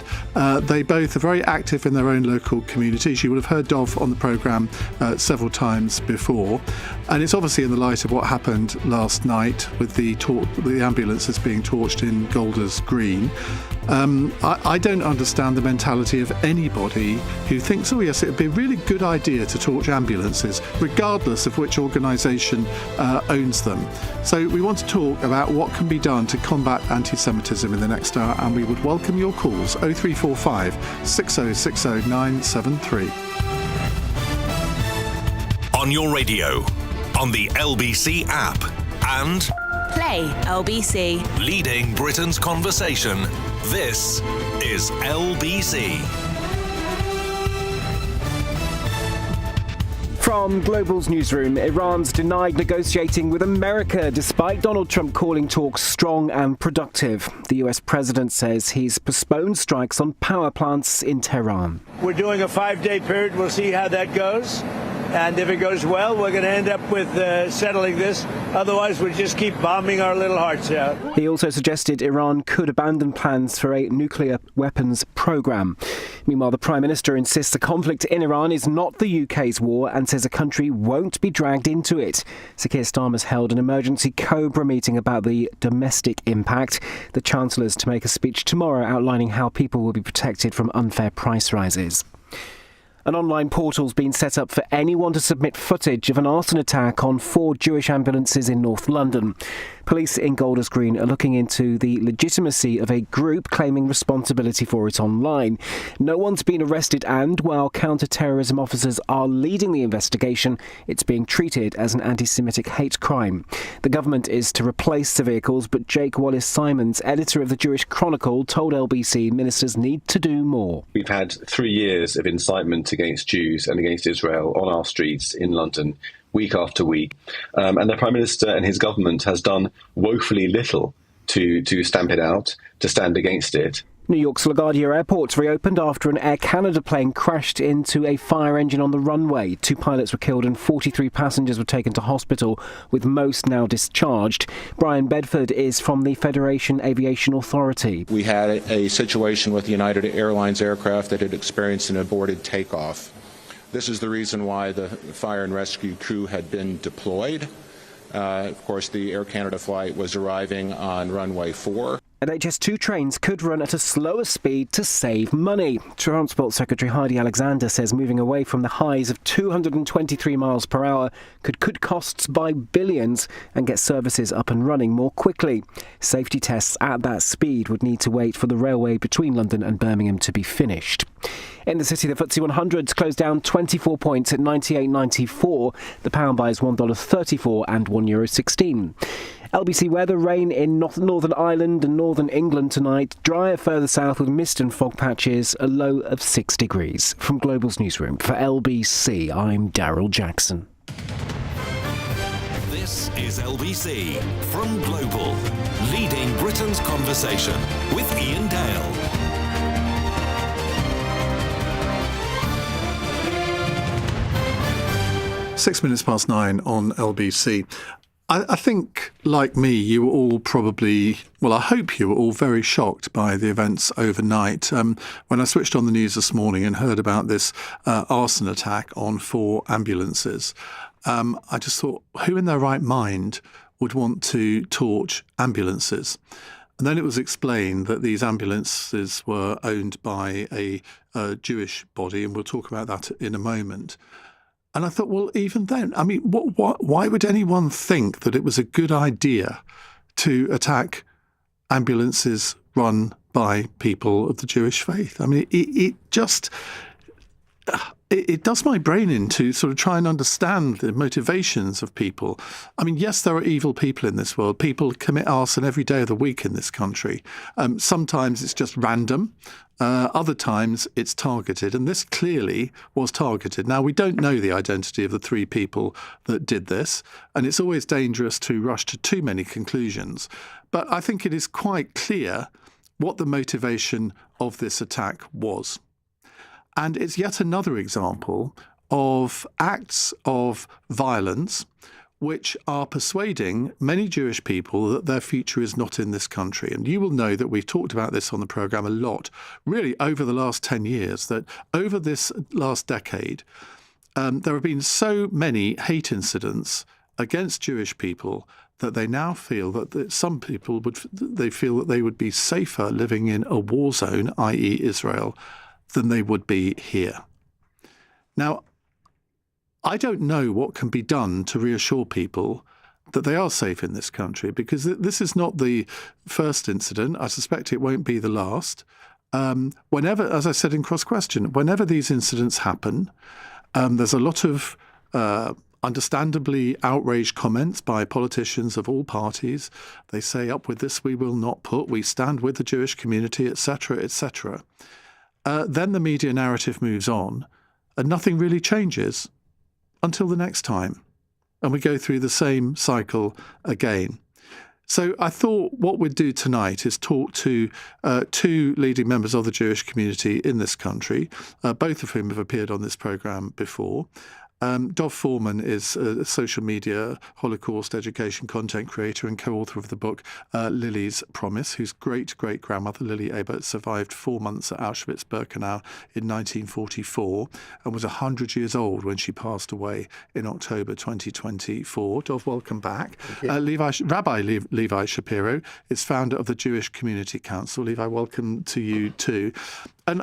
They both are very active in their own local communities. You would have heard Dov on the programme several times before. And it's obviously in the light of what happened last night with the ambulances being torched in Golders Green. I don't understand the mentality of anybody who thinks, oh yes, it would be a really good idea to torch ambulances, regardless of which organisation owns them. So we want to talk about what can be done to combat anti-Semitism in the next hour, and we would welcome your calls 0345 6060 973. On your radio, on the LBC app, and Play LBC. leading Britain's conversation. This is LBC. From Global's newsroom, Iran's denied negotiating with America despite Donald Trump calling talks strong and productive. The US president says he's postponed strikes on power plants in Tehran. We're doing a 5-day period. We'll see how that goes. And if it goes well, we're going to end up with settling this. Otherwise, we'll just keep bombing our little hearts out. He also suggested Iran could abandon plans for a nuclear weapons program. Meanwhile, the Prime Minister insists the conflict in Iran is not the UK's war and says the country won't be dragged into it. Sir Keir Starmer's held an emergency Cobra meeting about the domestic impact. The Chancellor's to make a speech tomorrow outlining how people will be protected from unfair price rises. An online portal's been set up for anyone to submit footage of an arson attack on 4 Jewish ambulances in North London. Police in Golders Green are looking into the legitimacy of a group claiming responsibility for it online. No one's been arrested, and while counter-terrorism officers are leading the investigation, it's being treated as an anti-Semitic hate crime. The government is to replace the vehicles, but Jake Wallace-Simons, editor of the Jewish Chronicle, told LBC ministers need to do more. We've had 3 years of incitement against Jews and against Israel on our streets in London, week after week. And the Prime Minister and his government has done woefully little to stamp it out, to stand against it. New York's LaGuardia Airport's reopened after an Air Canada plane crashed into a fire engine on the runway. 2 pilots were killed and 43 passengers were taken to hospital, with most now discharged. Brian Bedford is from the Federation Aviation Authority. We had a situation with United Airlines aircraft that had experienced an aborted takeoff. This is the reason why the fire and rescue crew had been deployed. Of course, the Air Canada flight was arriving on runway 4. And HS2 trains could run at a slower speed to save money. Transport Secretary Heidi Alexander says moving away from the highs of 223 miles per hour could cut costs by billions and get services up and running more quickly. Safety tests at that speed would need to wait for the railway between London and Birmingham to be finished. In the city, the FTSE 100's closed down 24 points at 98.94. The pound buys $1.34 and €1.16. LBC weather: rain in Northern Ireland and Northern England tonight. Drier further south with mist and fog patches. A low of 6 degrees. From Global's newsroom for LBC, I'm Daryl Jackson. This is LBC from Global, leading Britain's conversation with Iain Dale. Six minutes past 9 on LBC. I think, like me, you were all probably, well, I hope you were all very shocked by the events overnight. When I switched on the news this morning and heard about this arson attack on 4 ambulances, I just thought, who in their right mind would want to torch ambulances? And then it was explained that these ambulances were owned by a Jewish body, and we'll talk about that in a moment. And I thought, well, even then, I mean, why would anyone think that it was a good idea to attack ambulances run by people of the Jewish faith? I mean, it does my brain in to sort of try and understand the motivations of people. I mean, yes, there are evil people in this world. People commit arson every day of the week in this country. Sometimes it's just random. Other times it's targeted, and this clearly was targeted. Now, we don't know the identity of the 3 people that did this, and it's always dangerous to rush to too many conclusions. But I think it is quite clear what the motivation of this attack was. And it's yet another example of acts of violence which are persuading many Jewish people that their future is not in this country. And you will know that we've talked about this on the programme a lot, really over the last 10 years, that over this last decade, there have been so many hate incidents against Jewish people that they now feel that some people feel that they would be safer living in a war zone, i.e. Israel, than they would be here. Now, I don't know what can be done to reassure people that they are safe in this country, because this is not the first incident. I suspect it won't be the last. Whenever, as I said in Cross Question, whenever these incidents happen, there's a lot of understandably outraged comments by politicians of all parties. They say, up with this we will not put, we stand with the Jewish community, etc., etc. Then the media narrative moves on and nothing really changes until the next time. And we go through the same cycle again. So I thought what we'd do tonight is talk to two leading members of the Jewish community in this country, both of whom have appeared on this programme before. Dov Foreman is a social media Holocaust education content creator and co-author of the book Lily's Promise, whose great-great-grandmother, Lily Ebert, survived 4 months at Auschwitz-Birkenau in 1944 and was 100 years old when she passed away in October 2024. Dov, welcome back. Rabbi Levi Shapiro is founder of the Jewish Community Council. Levi, welcome to you too. And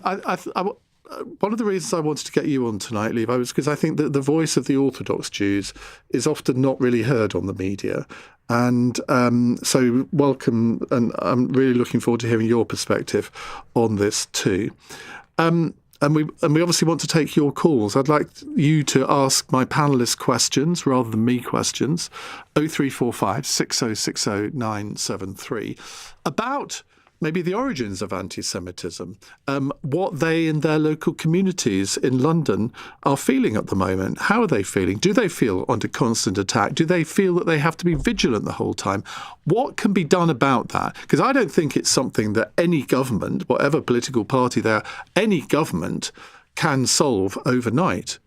one of the reasons I wanted to get you on tonight, Levi, was because I think that the voice of the Orthodox Jews is often not really heard on the media. And so welcome, and I'm really looking forward to hearing your perspective on this too. And we obviously want to take your calls. I'd like you to ask my panellists questions rather than me questions. 0345 6060 973 about maybe the origins of anti-Semitism, what they in their local communities in London are feeling at the moment. How are they feeling? Do they feel under constant attack? Do they feel that they have to be vigilant the whole time? What can be done about that? Because I don't think it's something that any government, whatever political party they are, any government can solve overnight.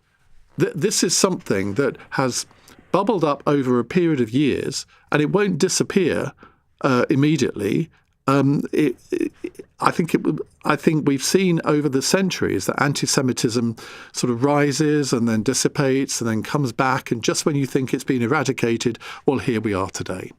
This is something that has bubbled up over a period of years, and it won't disappear immediately. I think we've seen over the centuries that anti-Semitism sort of rises and then dissipates and then comes back, and just when you think it's been eradicated, well, here we are today.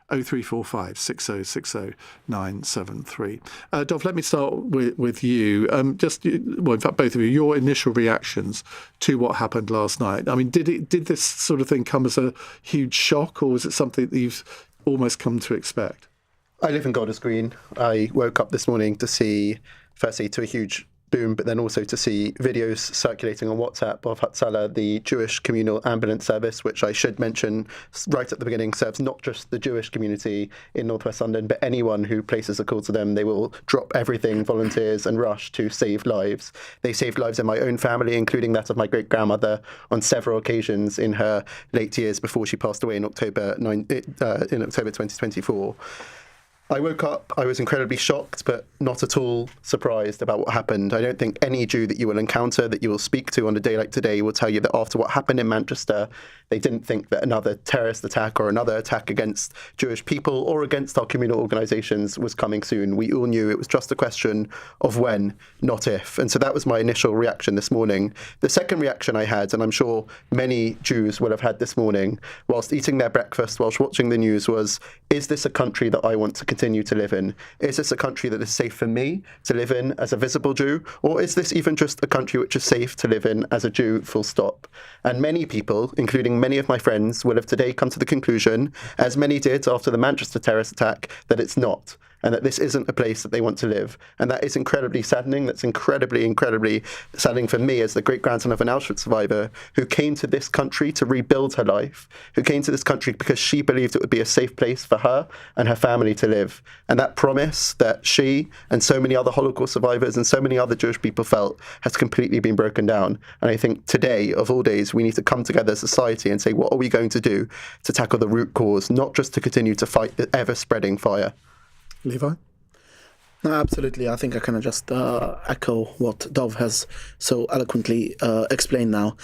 0345 6060 973. Dov, let me start with you. In fact, both of you, your initial reactions to what happened last night. I mean, did this sort of thing come as a huge shock, or was it something that you've almost come to expect? I live in Golders Green. I woke up this morning to see, firstly, to a huge boom, but then also to see videos circulating on WhatsApp of Hatzalah, the Jewish communal ambulance service, which I should mention right at the beginning serves not just the Jewish community in northwest London, but anyone who places a call to them. They will drop everything, volunteers, and rush to save lives. They saved lives in my own family, including that of my great-grandmother, on several occasions in her late years before she passed away in October 2024. I woke up, I was incredibly shocked, but not at all surprised about what happened. I don't think any Jew that you will encounter, that you will speak to on a day like today, will tell you that after what happened in Manchester, they didn't think that another terrorist attack or another attack against Jewish people or against our communal organisations was coming soon. We all knew it was just a question of when, not if. And so that was my initial reaction this morning. The second reaction I had, and I'm sure many Jews will have had this morning, whilst eating their breakfast, whilst watching the news, was, is this a country that I want to continue to live in? Is this a country that is safe for me to live in as a visible Jew? Or is this even just a country which is safe to live in as a Jew, full stop? And many people, including many of my friends, will have today come to the conclusion, as many did after the Manchester terrorist attack, that it's not, and that this isn't a place that they want to live. And that is incredibly saddening. That's incredibly, incredibly saddening for me as the great-grandson of an Auschwitz survivor who came to this country to rebuild her life, who came to this country because she believed it would be a safe place for her and her family to live. And that promise that she and so many other Holocaust survivors and so many other Jewish people felt has completely been broken down. And I think today, of all days, we need to come together as a society and say, what are we going to do to tackle the root cause, not just to continue to fight the ever-spreading fire? Levi? No, absolutely. I think I can just echo what Dov has so eloquently explained now.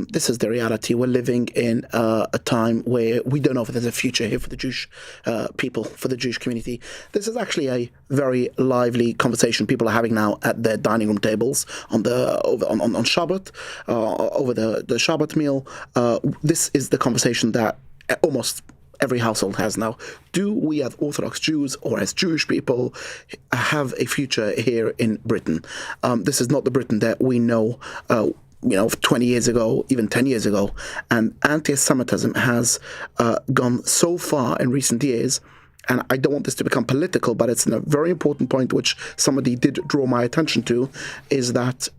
This is the reality. We're living in a time where we don't know if there's a future here for the Jewish people, for the Jewish community. This is actually a very lively conversation people are having now at their dining room tables on Shabbat, over the Shabbat meal. This is the conversation that almost every household has now. Do we as Orthodox Jews or as Jewish people have a future here in Britain? This is not the Britain that we know 20 years ago, even 10 years ago. And anti-Semitism has gone so far in recent years, and I don't want this to become political, but it's a very important point which somebody did draw my attention to, is that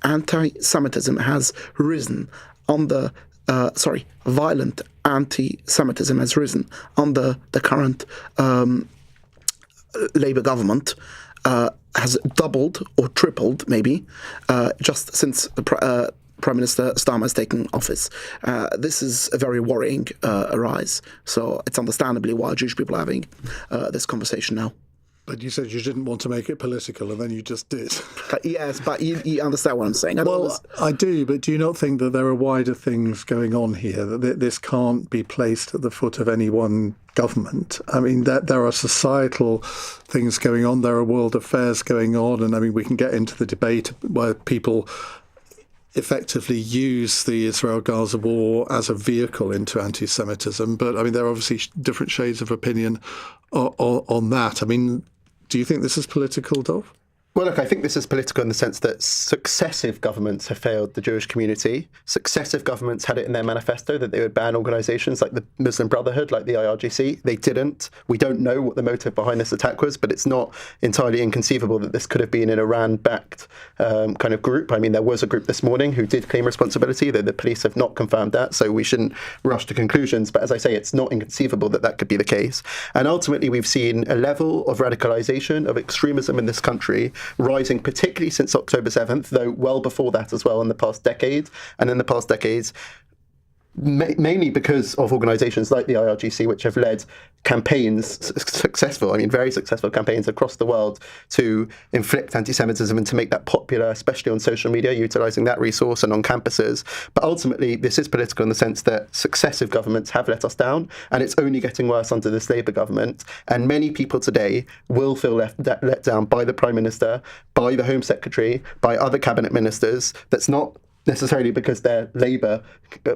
anti-Semitism has risen on the violent anti-Semitism has risen under the current Labour government, has doubled or tripled maybe just since the Prime Minister Starmer has taken office. This is a very worrying rise. So it's understandably why Jewish people are having this conversation now. But you said you didn't want to make it political, and then you just did. Yes, but you understand what I'm saying. I do, but do you not think that there are wider things going on here, that this can't be placed at the foot of any one government? I mean, that there are societal things going on, there are world affairs going on, and I mean, we can get into the debate where people effectively use the Israel-Gaza war as a vehicle into anti-Semitism, but I mean, there are obviously different shades of opinion on that. I mean, do you think this is political, Dov? Well, look, I think this is political in the sense that successive governments have failed the Jewish community. Successive governments had it in their manifesto that they would ban organisations like the Muslim Brotherhood, like the IRGC. They didn't. We don't know what the motive behind this attack was, but it's not entirely inconceivable that this could have been an Iran-backed kind of group. I mean, there was a group this morning who did claim responsibility, though the police have not confirmed that, so we shouldn't rush to conclusions. But as I say, it's not inconceivable that that could be the case. And ultimately, we've seen a level of radicalisation, of extremism in this country rising, particularly since October 7th, though well before that as well in the past decade. And in the past decades, mainly because of organisations like the IRGC, which have led campaigns, very successful campaigns across the world to inflict anti-Semitism and to make that popular, especially on social media, utilising that resource and on campuses. But ultimately, this is political in the sense that successive governments have let us down, and it's only getting worse under this Labour government. And many people today will feel let down by the Prime Minister, by the Home Secretary, by other cabinet ministers. That's not necessarily because they're Labour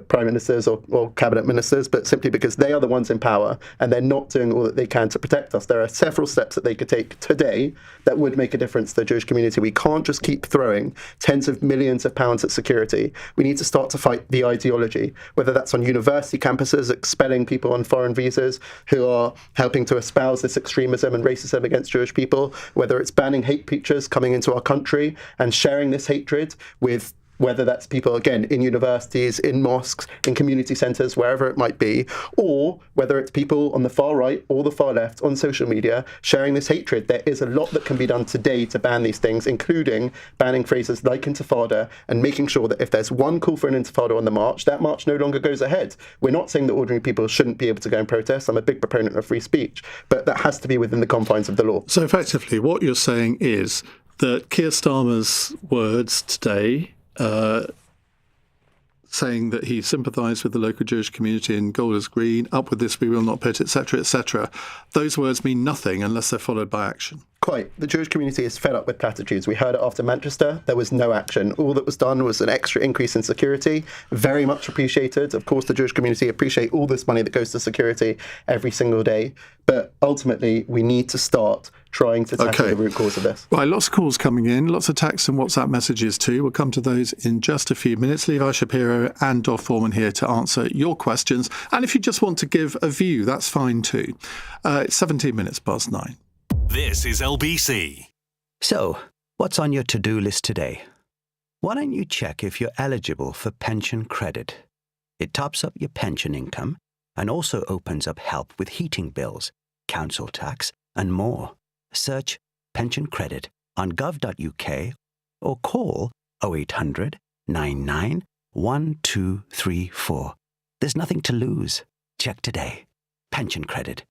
prime ministers or cabinet ministers, but simply because they are the ones in power and they're not doing all that they can to protect us. There are several steps that they could take today that would make a difference to the Jewish community. We can't just keep throwing tens of millions of pounds at security. We need to start to fight the ideology, whether that's on university campuses, expelling people on foreign visas who are helping to espouse this extremism and racism against Jewish people, whether it's banning hate preachers coming into our country and sharing this hatred with whether that's people, again, in universities, in mosques, in community centres, wherever it might be, or whether it's people on the far right or the far left on social media sharing this hatred. There is a lot that can be done today to ban these things, including banning phrases like intifada and making sure that if there's one call for an intifada on the march, that march no longer goes ahead. We're not saying that ordinary people shouldn't be able to go and protest. I'm a big proponent of free speech, but that has to be within the confines of the law. So effectively, what you're saying is that Keir Starmer's words today, saying that he sympathised with the local Jewish community in Golders Green, up with this, we will not pit, etc., etc., those words mean nothing unless they're followed by action. Quite. The Jewish community is fed up with platitudes. We heard it after Manchester. There was no action. All that was done was an extra increase in security. Very much appreciated. Of course, the Jewish community appreciate all this money that goes to security every single day. But ultimately, we need to start trying to tackle the root cause of this. Right, lots of calls coming in, lots of text and WhatsApp messages too. We'll come to those in just a few minutes. Levi Shapiro and Dov Foreman here to answer your questions. And if you just want to give a view, that's fine too. It's 17 minutes past 9. This is LBC. So, what's on your to-do list today? Why don't you check if you're eligible for pension credit? It tops up your pension income and also opens up help with heating bills, council tax, and more. Search pension credit on gov.uk or call 0800 99 1234. There's nothing to lose. Check today. Pension credit.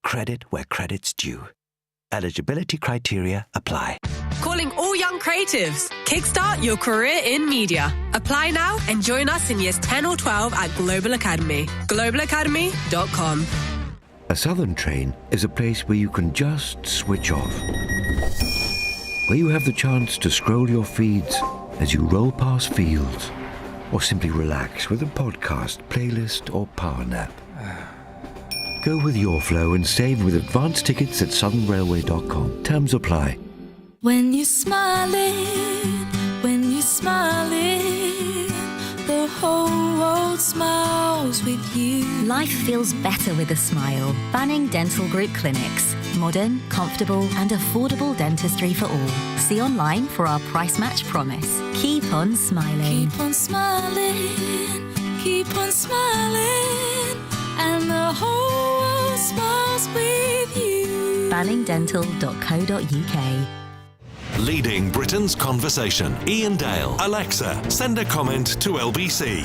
Credit where credit's due. Eligibility criteria apply. Calling all young creatives. Kickstart your career in media. Apply now and join us in years 10 or 12 at Global Academy. globalacademy.com. A Southern train is a place where you can just switch off. Where you have the chance to scroll your feeds as you roll past fields, or simply relax with a podcast, playlist, or power nap. Go with your flow and save with advance tickets at southernrailway.com. Terms apply. When you're smiling, the whole world smiles with you. Life feels better with a smile. Banning Dental Group clinics. Modern, comfortable and affordable dentistry for all. See online for our price match promise. Keep on smiling. Keep on smiling, and the whole world smiles with you. banningdental.co.uk. Leading Britain's conversation. Iain Dale. Alexa, send a comment to LBC.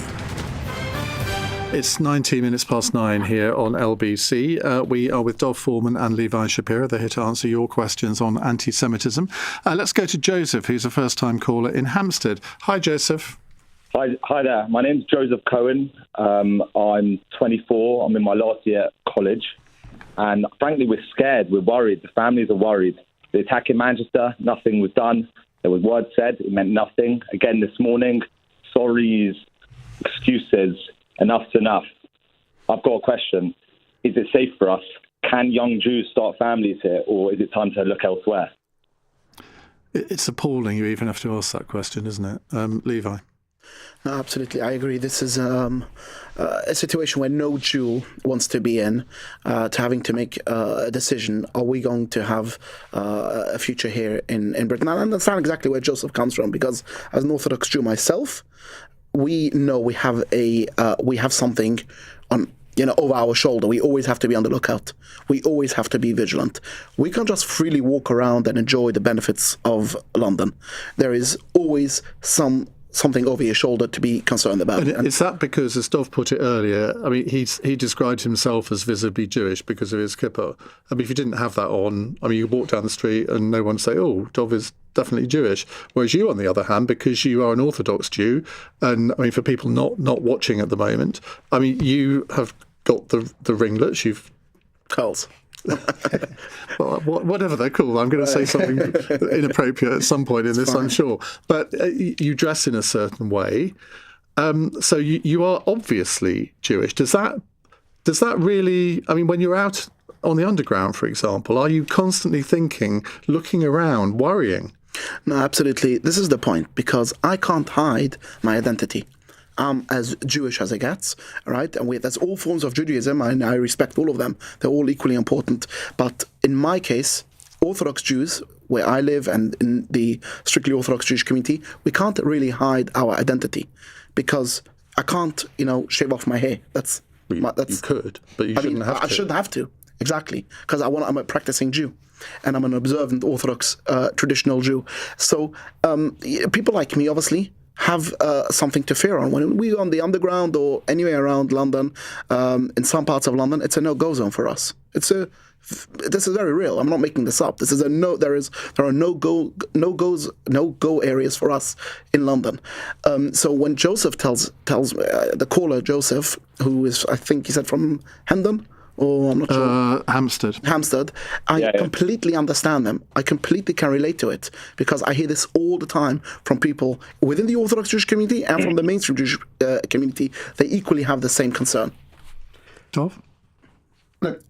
It's 19 minutes past 9 here on LBC. We are with Dov Foreman and Levi Shapiro. They're here to answer your questions on anti-Semitism. Let's go to Joseph, who's a first-time caller in Hampstead. Hi, Joseph. Hi there. My name's Joseph Cohen. I'm 24. I'm in my last year at college. And frankly, we're scared. We're worried. The families are worried. The attack in Manchester, nothing was done. There was words said. It meant nothing. Again this morning, sorries, excuses. Enough's enough. I've got a question. Is it safe for us? Can young Jews start families here, or is it time to look elsewhere? It's appalling you even have to ask that question, isn't it? Levi? No, absolutely. I agree. This is a situation where no Jew wants to be in, to having to make a decision. Are we going to have a future here in Britain? And I understand exactly where Joseph comes from, because as an Orthodox Jew myself, we know we have something on over our shoulder. We always have to be on the lookout. We always have to be vigilant. We can't just freely walk around and enjoy the benefits of London. There is always something over your shoulder to be concerned about. And is that because, as Dov put it earlier, I mean, he described himself as visibly Jewish because of his kippah. I mean, if you didn't have that on, I mean, you walk down the street and no one say, oh, Dov is definitely Jewish. Whereas you, on the other hand, because you are an Orthodox Jew, and I mean, for people not watching at the moment, I mean, you have got the ringlets, you've... Curls. Well, whatever they're called. I'm going to say something inappropriate at some point in this, I'm sure. But you dress in a certain way. So you are obviously Jewish. Does that really... I mean, when you're out on the underground, for example, are you constantly thinking, looking around, worrying? No, absolutely. This is the point, because I can't hide my identity. I'm as Jewish as it gets, right? And that's all forms of Judaism, and I respect all of them. They're all equally important. But in my case, Orthodox Jews, where I live, and in the strictly Orthodox Jewish community, we can't really hide our identity, because I can't, shave off my hair. You could, but you shouldn't have to. I shouldn't have to, exactly, because I'm a practicing Jew. And I'm an observant Orthodox traditional Jew. So people like me, obviously, have something to fear on. When we go on the underground or anywhere around London, in some parts of London, it's a no-go zone for us. This is very real. I'm not making this up. This is there are no-go areas for us in London. So when Joseph tells the caller Joseph, who is, I think he said from Hendon, or I'm not sure. Hampstead. I completely understand them. I completely can relate to it, because I hear this all the time from people within the Orthodox Jewish community and from the mainstream Jewish community. They equally have the same concern. Dov? Look,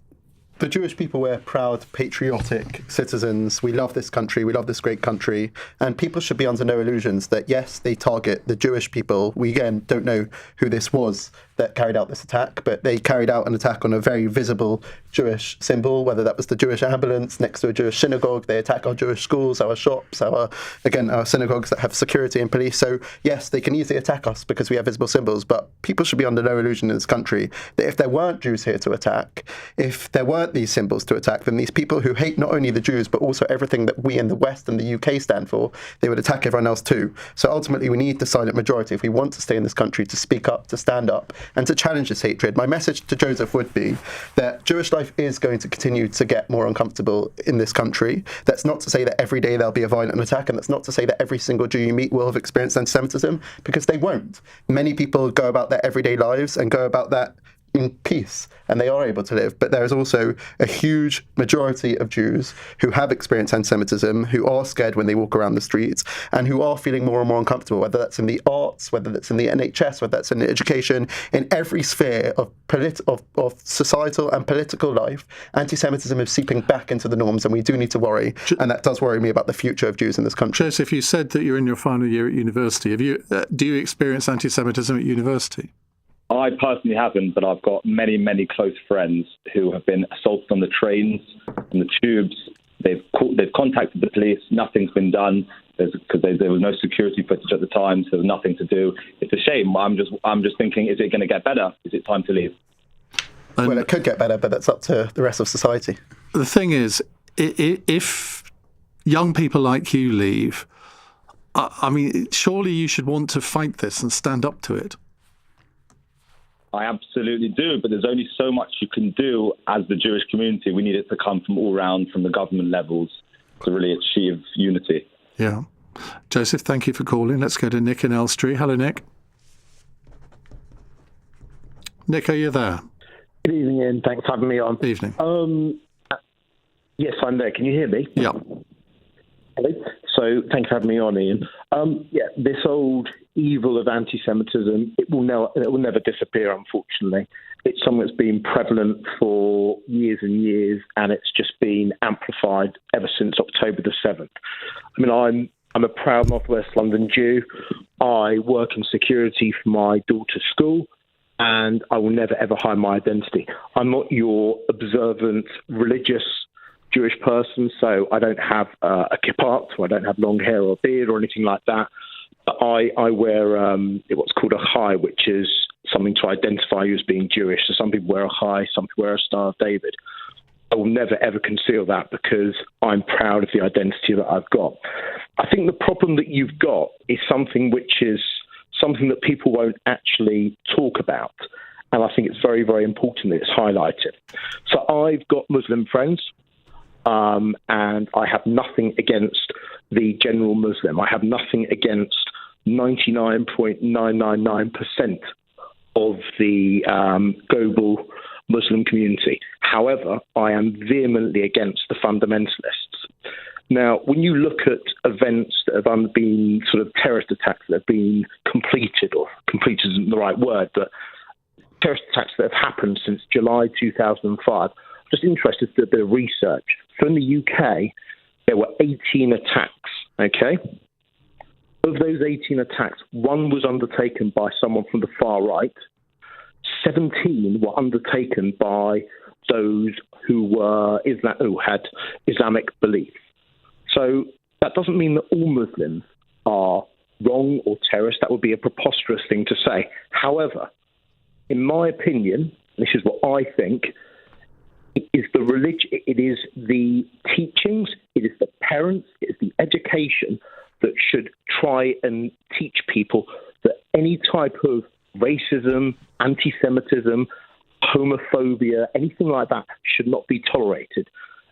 the Jewish people, we're proud, patriotic citizens. We love this country. We love this great country. And people should be under no illusions that, yes, they target the Jewish people. We, again, don't know who this was that carried out this attack, but they carried out an attack on a very visible Jewish symbol, whether that was the Jewish ambulance next to a Jewish synagogue. They attack our Jewish schools, our shops, our synagogues that have security and police. So, yes, they can easily attack us because we have visible symbols, but people should be under no illusion in this country that if there weren't Jews here to attack, if there weren't these symbols to attack, then these people who hate not only the Jews, but also everything that we in the West and the UK stand for, they would attack everyone else too. So ultimately, we need the silent majority if we want to stay in this country to speak up, to stand up, and to challenge this hatred. My message to Joseph would be that Jewish life is going to continue to get more uncomfortable in this country. That's not to say that every day there'll be a violent attack, and that's not to say that every single Jew you meet will have experienced anti-Semitism, because they won't. Many people go about their everyday lives and go about that in peace, and they are able to live. But there is also a huge majority of Jews who have experienced anti-Semitism, who are scared when they walk around the streets, and who are feeling more and more uncomfortable, whether that's in the arts, whether that's in the NHS, whether that's in education, in every sphere of societal and political life. Anti-Semitism is seeping back into the norms, and we do need to worry, and that does worry me about the future of Jews in this country. Joseph, you said that you're in your final year at university. Do you experience anti-Semitism at university? I personally haven't, but I've got many, many close friends who have been assaulted on the trains, on the tubes. They've contacted the police. Nothing's been done because there was no security footage at the time, so there's nothing to do. It's a shame. I'm just thinking, is it going to get better? Is it time to leave? Well, it could get better, but that's up to the rest of society. The thing is, if young people like you leave, I mean, surely you should want to fight this and stand up to it. I absolutely do, but there's only so much you can do as the Jewish community. We need it to come from all round, from the government levels, to really achieve unity. Yeah. Joseph, thank you for calling. Let's go to Nick in Elstree. Hello, Nick. Nick, are you there? Good evening, Ian. Thanks for having me on. Evening. Yes, I'm there. Can you hear me? Yeah. Hello. So thanks for having me on, Ian. This old evil of anti-Semitism, it will never disappear, unfortunately. It's something that's been prevalent for years and years, and it's just been amplified ever since October the 7th. I mean, I'm a proud Northwest London Jew. I work in security for my daughter's school, and I will never, ever hide my identity. I'm not your observant religious Jewish person, so I don't have a kippah, so I don't have long hair or beard or anything like that. But I wear what's called a chai, which is something to identify you as being Jewish. So some people wear a chai, some people wear a Star of David. I will never, ever conceal that because I'm proud of the identity that I've got. I think the problem that you've got is something which is something that people won't actually talk about. And I think it's very, very important that it's highlighted. So I've got Muslim friends. And I have nothing against the general Muslim. I have nothing against 99.999% of the global Muslim community. However, I am vehemently against the fundamentalists. Now, when you look at events that have been sort of terrorist attacks that have been completed, or completed isn't the right word, but terrorist attacks that have happened since July 2005, just interested to do a bit of research. So in the UK, there were 18 attacks, okay? Of those 18 attacks, one was undertaken by someone from the far right. 17 were undertaken by those who had Islamic beliefs. So that doesn't mean that all Muslims are wrong or terrorists. That would be a preposterous thing to say. However, in my opinion, this is what I think, it is the religion, it is the teachings, it is the parents, it is the education that should try and teach people that any type of racism, anti-Semitism, homophobia, anything like that should not be tolerated.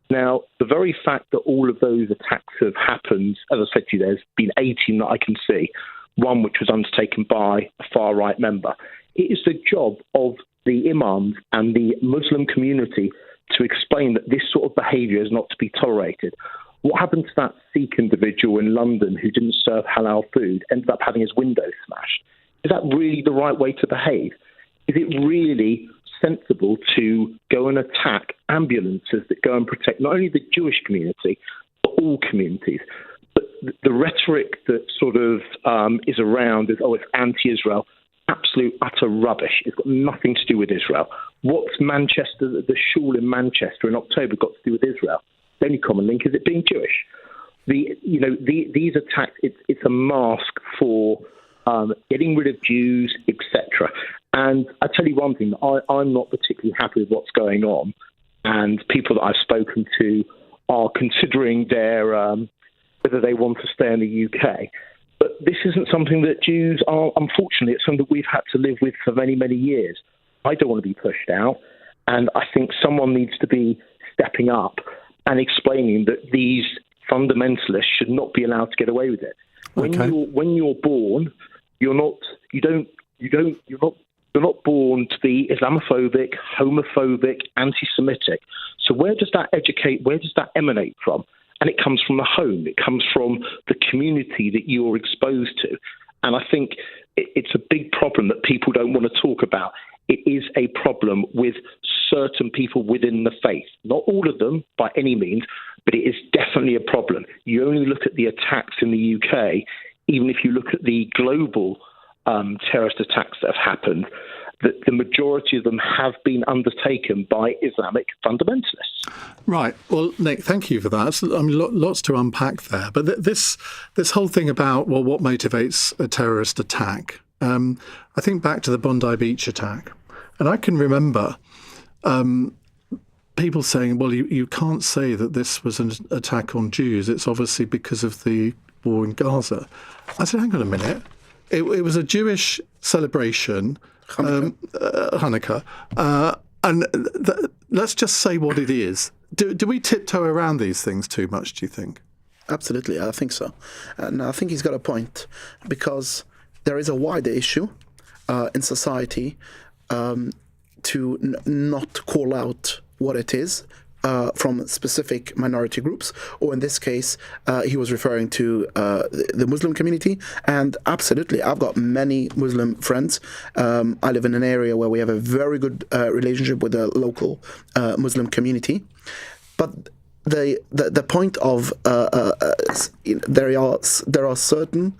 Now, the very fact that all of those attacks have happened, as I said to you, there's been 18 that I can see, one which was undertaken by a far-right member. It is the job of the imams and the Muslim community to explain that this sort of behaviour is not to be tolerated. What happened to that Sikh individual in London who didn't serve halal food, ended up having his window smashed? Is that really the right way to behave? Is it really sensible to go and attack ambulances that go and protect not only the Jewish community, but all communities? But the rhetoric that sort of is around is, it's anti-Israel. Absolute, utter rubbish. It's got nothing to do with Israel. What's Manchester, the shul in Manchester in October got to do with Israel? The only common link is it being Jewish. These attacks, it's a mask for getting rid of Jews, etc. And I tell you one thing, I'm not particularly happy with what's going on, and people that I've spoken to are considering whether they want to stay in the UK. But this isn't something that Jews are, unfortunately, it's something that we've had to live with for many, many years. I don't want to be pushed out. And I think someone needs to be stepping up and explaining that these fundamentalists should not be allowed to get away with it. When you're born, you're not born to be Islamophobic, homophobic, anti-Semitic. So where does that emanate from? And it comes from the home. It comes from the community that you're exposed to. And I think it's a big problem that people don't want to talk about. It is a problem with certain people within the faith. Not all of them, by any means, but it is definitely a problem. You only look at the attacks in the UK, even if you look at the global terrorist attacks that have happened, that the majority of them have been undertaken by Islamic fundamentalists. Right. Well, Nick, thank you for that. I mean, lots to unpack there. But this whole thing about, well, what motivates a terrorist attack? I think back to the Bondi Beach attack, and I can remember people saying, well, you can't say that this was an attack on Jews. It's obviously because of the war in Gaza. I said, hang on a minute. It was a Jewish celebration, Hanukkah, and let's just say what it is. Do we tiptoe around these things too much, do you think? Absolutely, I think so. And I think he's got a point, because there is a wider issue in society to not call out what it is from specific minority groups, or in this case, he was referring to the Muslim community. And absolutely, I've got many Muslim friends. I live in an area where we have a very good relationship with the local Muslim community. But the point of there are certain,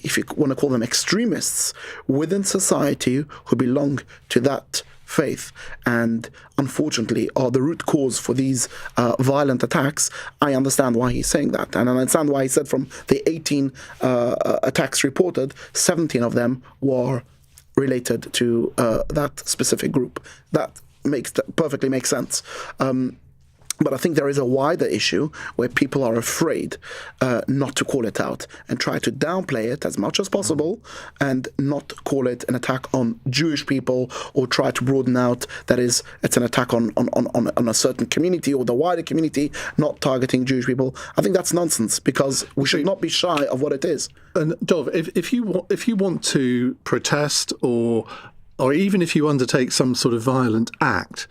if you want to call them extremists, within society who belong to that faith, and unfortunately are the root cause for these violent attacks. I understand why he's saying that, and I understand why he said from the 18 attacks reported, 17 of them were related to that specific group. That perfectly makes sense. But I think there is a wider issue where people are afraid not to call it out and try to downplay it as much as possible, and not call it an attack on Jewish people, or try to broaden out that it's an attack on a certain community or the wider community, not targeting Jewish people. I think that's nonsense, because we should not be shy of what it is. And Dov, if you want to protest, or even if you undertake some sort of violent act,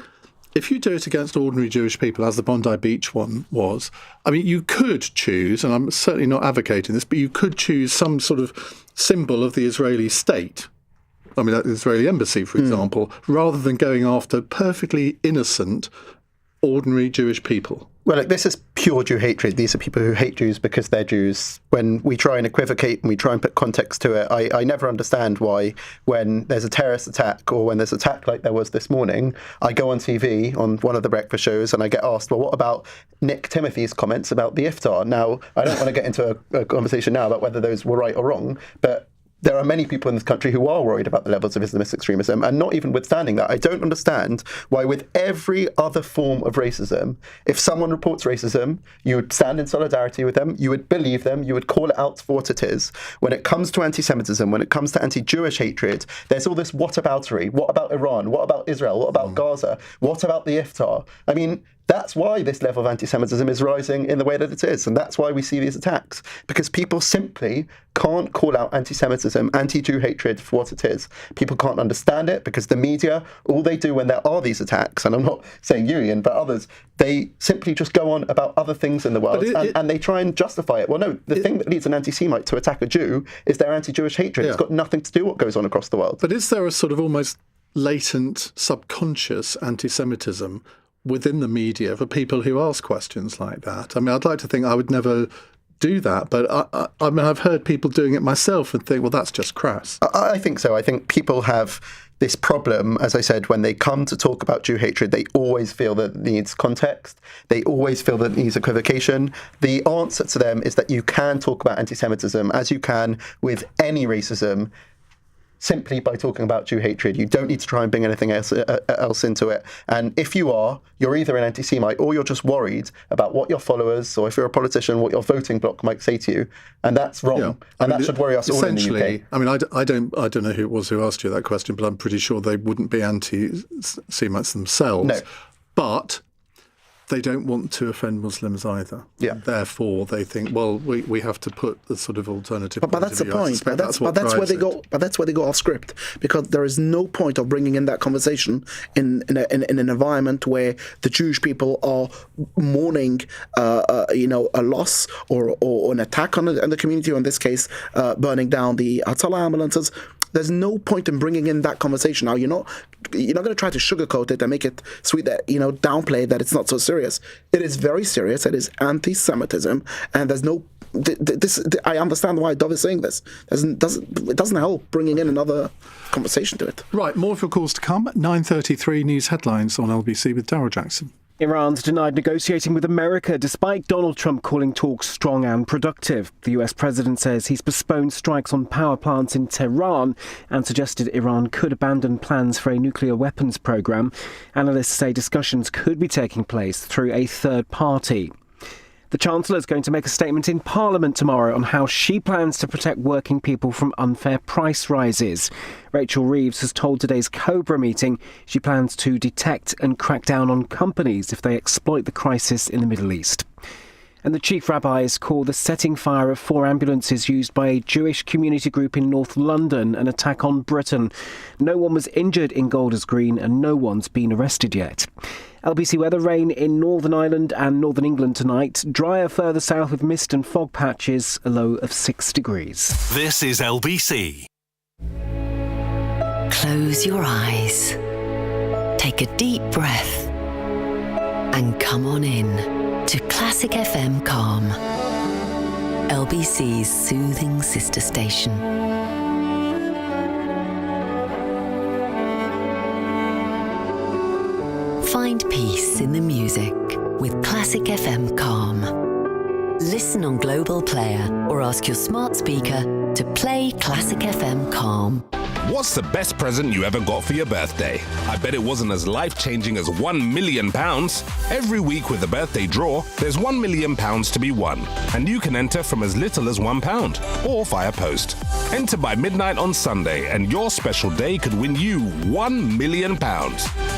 if you do it against ordinary Jewish people, as the Bondi Beach one was, I mean, you could choose, and I'm certainly not advocating this, but you could choose some sort of symbol of the Israeli state. I mean, the Israeli embassy, for example, rather than going after perfectly innocent, ordinary Jewish people. Well, this is pure Jew hatred. These are people who hate Jews because they're Jews. When we try and equivocate and we try and put context to it, I never understand why, when there's a terrorist attack, or when there's an attack like there was this morning, I go on TV on one of the breakfast shows and I get asked, well, what about Nick Timothy's comments about the iftar? Now, I don't want to get into a conversation now about whether those were right or wrong, but there are many people in this country who are worried about the levels of Islamist extremism, and not even withstanding that, I don't understand why, with every other form of racism, if someone reports racism, you would stand in solidarity with them, you would believe them, you would call it out for what it is. When it comes to anti-Semitism, when it comes to anti-Jewish hatred, there's all this whataboutery. What about Iran? What about Israel? What about Gaza? What about the iftar? I mean, that's why this level of anti-Semitism is rising in the way that it is, and that's why we see these attacks, because people simply can't call out anti-Semitism, anti-Jew hatred for what it is. People can't understand it because the media, all they do when there are these attacks, and I'm not saying you, Iain, but others, they simply just go on about other things in the world, and they try and justify it. Well, no, the thing that leads an anti-Semite to attack a Jew is their anti-Jewish hatred. Yeah. It's got nothing to do with what goes on across the world. But is there a sort of almost latent, subconscious anti-Semitism within the media for people who ask questions like that? I mean, I'd like to think I would never do that, but I mean, I've heard people doing it myself and think, well, that's just crass. I think so. I think people have this problem, as I said, when they come to talk about Jew hatred, they always feel that it needs context. They always feel that it needs equivocation. The answer to them is that you can talk about anti-Semitism as you can with any racism, simply by talking about Jew hatred. You don't need to try and bring anything else into it. And if you are, you're either an anti-Semite or you're just worried about what your followers, or if you're a politician, what your voting bloc might say to you. And that's wrong. Yeah. And that should worry us all in the UK. I mean, I don't know who it was who asked you that question, but I'm pretty sure they wouldn't be anti-Semites themselves. No. But they don't want to offend Muslims either. Yeah. Therefore, they think, well, we have to put the sort of alternative. But that's the point. That's where they go. But that's where they go off script, because there is no point of bringing in that conversation in an environment where the Jewish people are mourning, a loss or an attack on the community, or in this case, burning down the Hatzalah ambulances. There's no point in bringing in that conversation. Now, you're not going to try to sugarcoat it and make it sweet, that, downplay that it's not so serious. It is very serious. It is anti-Semitism, and there's no. I understand why Dov is saying this. It doesn't help bringing in another conversation to it. Right, more of your calls to come. 9:33 news headlines on LBC with Darryl Jackson. Iran's denied negotiating with America despite Donald Trump calling talks strong and productive. The US president says he's postponed strikes on power plants in Tehran and suggested Iran could abandon plans for a nuclear weapons program. Analysts say discussions could be taking place through a third party. The Chancellor is going to make a statement in Parliament tomorrow on how she plans to protect working people from unfair price rises. Rachel Reeves has told today's Cobra meeting she plans to detect and crack down on companies if they exploit the crisis in the Middle East. And the chief rabbi has called the setting fire of 4 ambulances used by a Jewish community group in North London an attack on Britain. No one was injured in Golders Green and no one's been arrested yet. LBC weather: rain in Northern Ireland and Northern England tonight. Drier further south with mist and fog patches, a low of 6 degrees. This is LBC. Close your eyes. Take a deep breath. And come on in to Classic FM Calm, LBC's soothing sister station. Find peace in the music with Classic FM Calm. Listen on Global Player or ask your smart speaker to play Classic FM Calm. What's the best present you ever got for your birthday? I bet it wasn't as life-changing as £1 million. Every week with the birthday draw, there's £1 million to be won. And you can enter from as little as £1 or via post. Enter by midnight on Sunday and your special day could win you £1 million.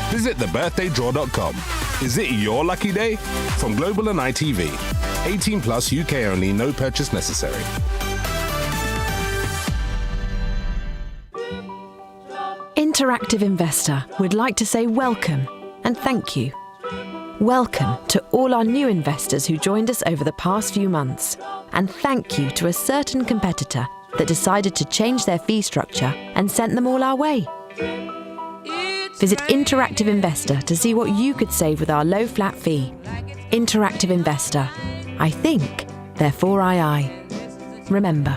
Visit thebirthdaydraw.com. Is it your lucky day? From Global and ITV. 18 plus, UK only, no purchase necessary. Interactive Investor would like to say welcome and thank you. Welcome to all our new investors who joined us over the past few months, and thank you to a certain competitor that decided to change their fee structure and sent them all our way. Visit Interactive Investor to see what you could save with our low flat fee. Interactive Investor. I think, therefore I. Remember,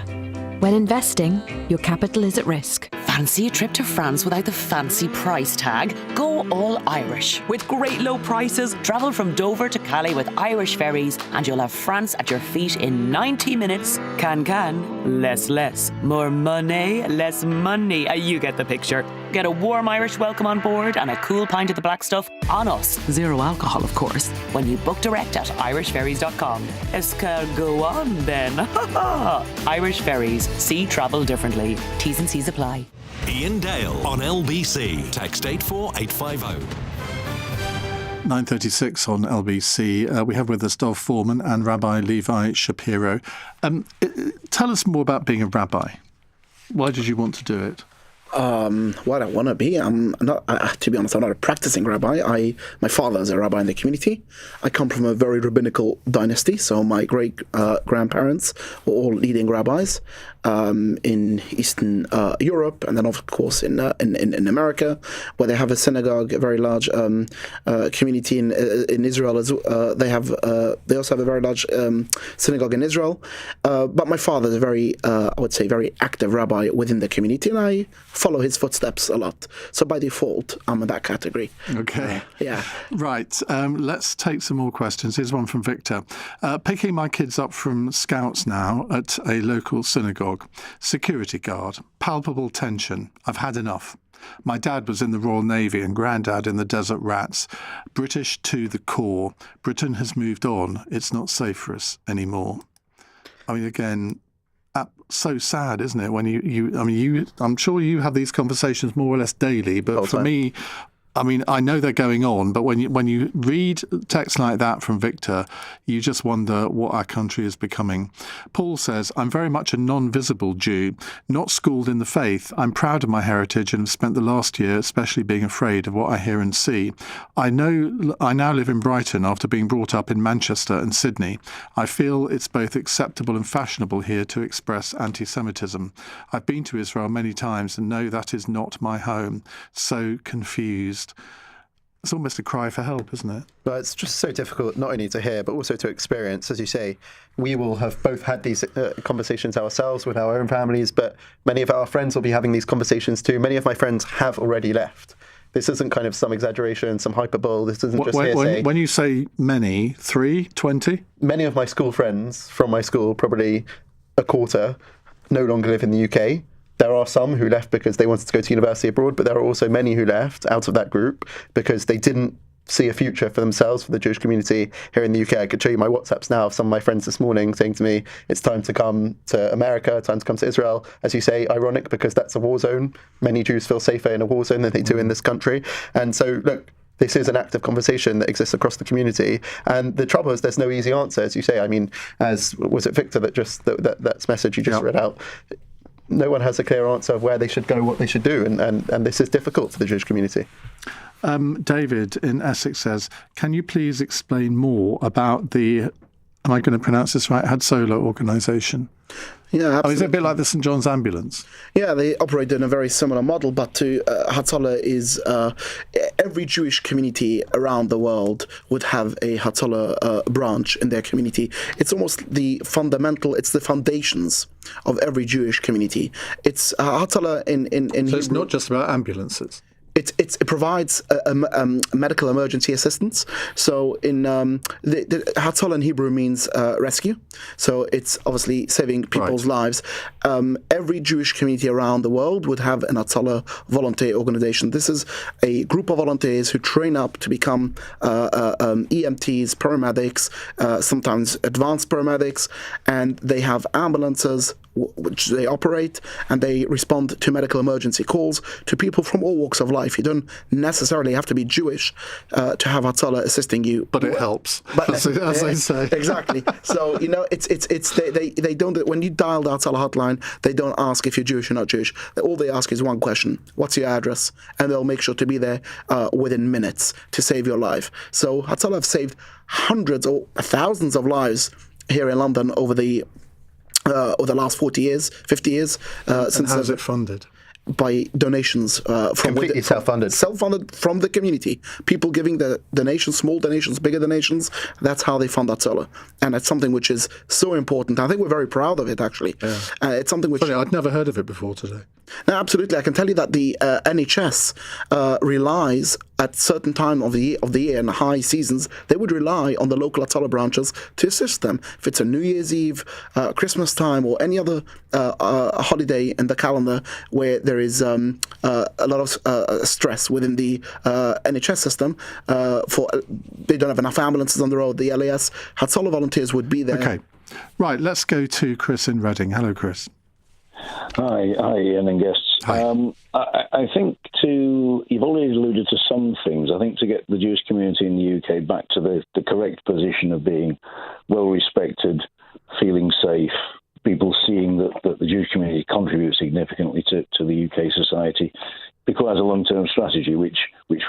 when investing, your capital is at risk. Fancy a trip to France without the fancy price tag? Go all Irish. With great low prices, travel from Dover to Calais with Irish ferries and you'll have France at your feet in 90 minutes. Can, less. More money, less money. You get the picture. Get a warm Irish welcome on board and a cool pint of the black stuff on us. 0 alcohol, of course. When you book direct at irishferries.com. Go on then. Irish Ferries. See travel differently. T's and C's apply. Iain Dale on LBC. Text 84850. 9:36 on LBC. We have with us Dov Foreman and Rabbi Levi Shapiro. Tell us more about being a rabbi. Why did you want to do it? What I want to be. I'm not. To be honest, I'm not a practicing rabbi. My father is a rabbi in the community. I come from a very rabbinical dynasty, so my great grandparents were all leading rabbis in Eastern Europe, and then of course in America, where they have a synagogue, a very large community in Israel. They also have a very large synagogue in Israel. But my father is a very, I would say, very active rabbi within the community, and I follow his footsteps a lot. So by default, I'm in that category. Okay. Yeah. Right. Let's take some more questions. Here's one from Victor. Picking my kids up from Scouts now at a local synagogue. watchdog, security guard, palpable tension. I've had enough. My dad was in the Royal Navy and Grandad in the Desert Rats. British to the core. Britain has moved on. It's not safe for us anymore. I mean, again, so sad, isn't it? When I'm sure you have these conversations more or less daily, but for me, I mean, I know they're going on, but when you read text like that from Victor, you just wonder what our country is becoming. Paul says, I'm very much a non-visible Jew, not schooled in the faith. I'm proud of my heritage and have spent the last year especially being afraid of what I hear and see. I now live in Brighton after being brought up in Manchester and Sydney. I feel it's both acceptable and fashionable here to express anti-Semitism. I've been to Israel many times and know that is not my home. So confused. It's almost a cry for help, isn't it? But it's just so difficult not only to hear, but also to experience. As you say, we will have both had these conversations ourselves with our own families, but many of our friends will be having these conversations too. Many of my friends have already left. This isn't kind of some exaggeration, some hyperbole. This isn't just hearsay. When you say many, 3, 20? Many of my school friends from my school, probably a quarter, no longer live in the UK. There are some who left because they wanted to go to university abroad, but there are also many who left out of that group because they didn't see a future for themselves, for the Jewish community here in the UK. I could show you my WhatsApps now of some of my friends this morning saying to me, it's time to come to America, time to come to Israel. As you say, ironic because that's a war zone. Many Jews feel safer in a war zone than they do in this country. And so, look, this is an active conversation that exists across the community. And the trouble is there's no easy answer, as you say. I mean, as was it Victor that just, that's message you just read out? No one has a clear answer of where they should go, what they should do, and this is difficult for the Jewish community. David in Essex says, can you please explain more about the, am I going to pronounce this right, Hatzolah organisation? Yeah, absolutely. Is it a bit like the St John's Ambulance? Yeah, they operate in a very similar model, but to Hatzolah is every Jewish community around the world would have a Hatzolah branch in their community. It's almost the foundations of every Jewish community. It's Hatzolah in So Hebrew, it's not just about ambulances. It provides medical emergency assistance. So in the Hatzolah in Hebrew means rescue. So it's obviously saving people's lives. Every Jewish community around the world would have an Hatzolah volunteer organization. This is a group of volunteers who train up to become EMTs, paramedics, sometimes advanced paramedics, and they have ambulances which they operate, and they respond to medical emergency calls to people from all walks of life. You don't necessarily have to be Jewish to have Hatzolah assisting you, but it helps, as they say. Exactly. So they don't. When you dial the Hatzolah hotline, they don't ask if you're Jewish or not Jewish. All they ask is one question: what's your address? And they'll make sure to be there within minutes to save your life. So Hatzolah have saved hundreds or thousands of lives here in London over the last 40 years, 50 years. And how's it funded? By donations from completely self-funded from the community. People giving the donations, small donations, bigger donations. That's how they fund Hatzolah, and it's something which is so important. I think we're very proud of it. Actually, it's something which I'd never heard of it before today. No, absolutely. I can tell you that the NHS relies at certain time of the year and high seasons, they would rely on the local Hatzolah branches to assist them. If it's a New Year's Eve, Christmas time, or any other holiday in the calendar where there is a lot of stress within the NHS system, they don't have enough ambulances on the road, the LAS, Hatzolah volunteers would be there. Okay. Right, let's go to Chris in Reading. Hello, Chris. Hi, Ian and guests. I think you've already alluded to some things. I think to get the Jewish community in the UK back to the correct position of being well-respected, feeling safe, people seeing that the Jewish community contributes significantly to the UK society, requires a long-term strategy, which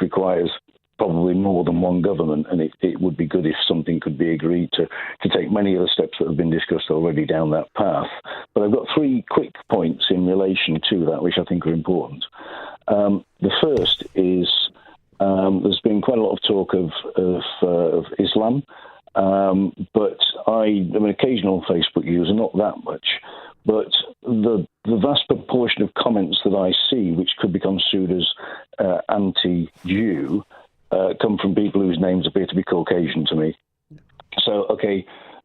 requires probably more than one government, and it would be good if something could be agreed to take many of the steps that have been discussed already down that path. But I've got 3 quick points in relation to that, which I think are important. The first is there's been quite a lot of talk of Islam, but I'm an occasional Facebook user, not that much. But the vast proportion of comments that I see, which could be construed as anti-Jew, come from people whose names appear to be Caucasian to me. So,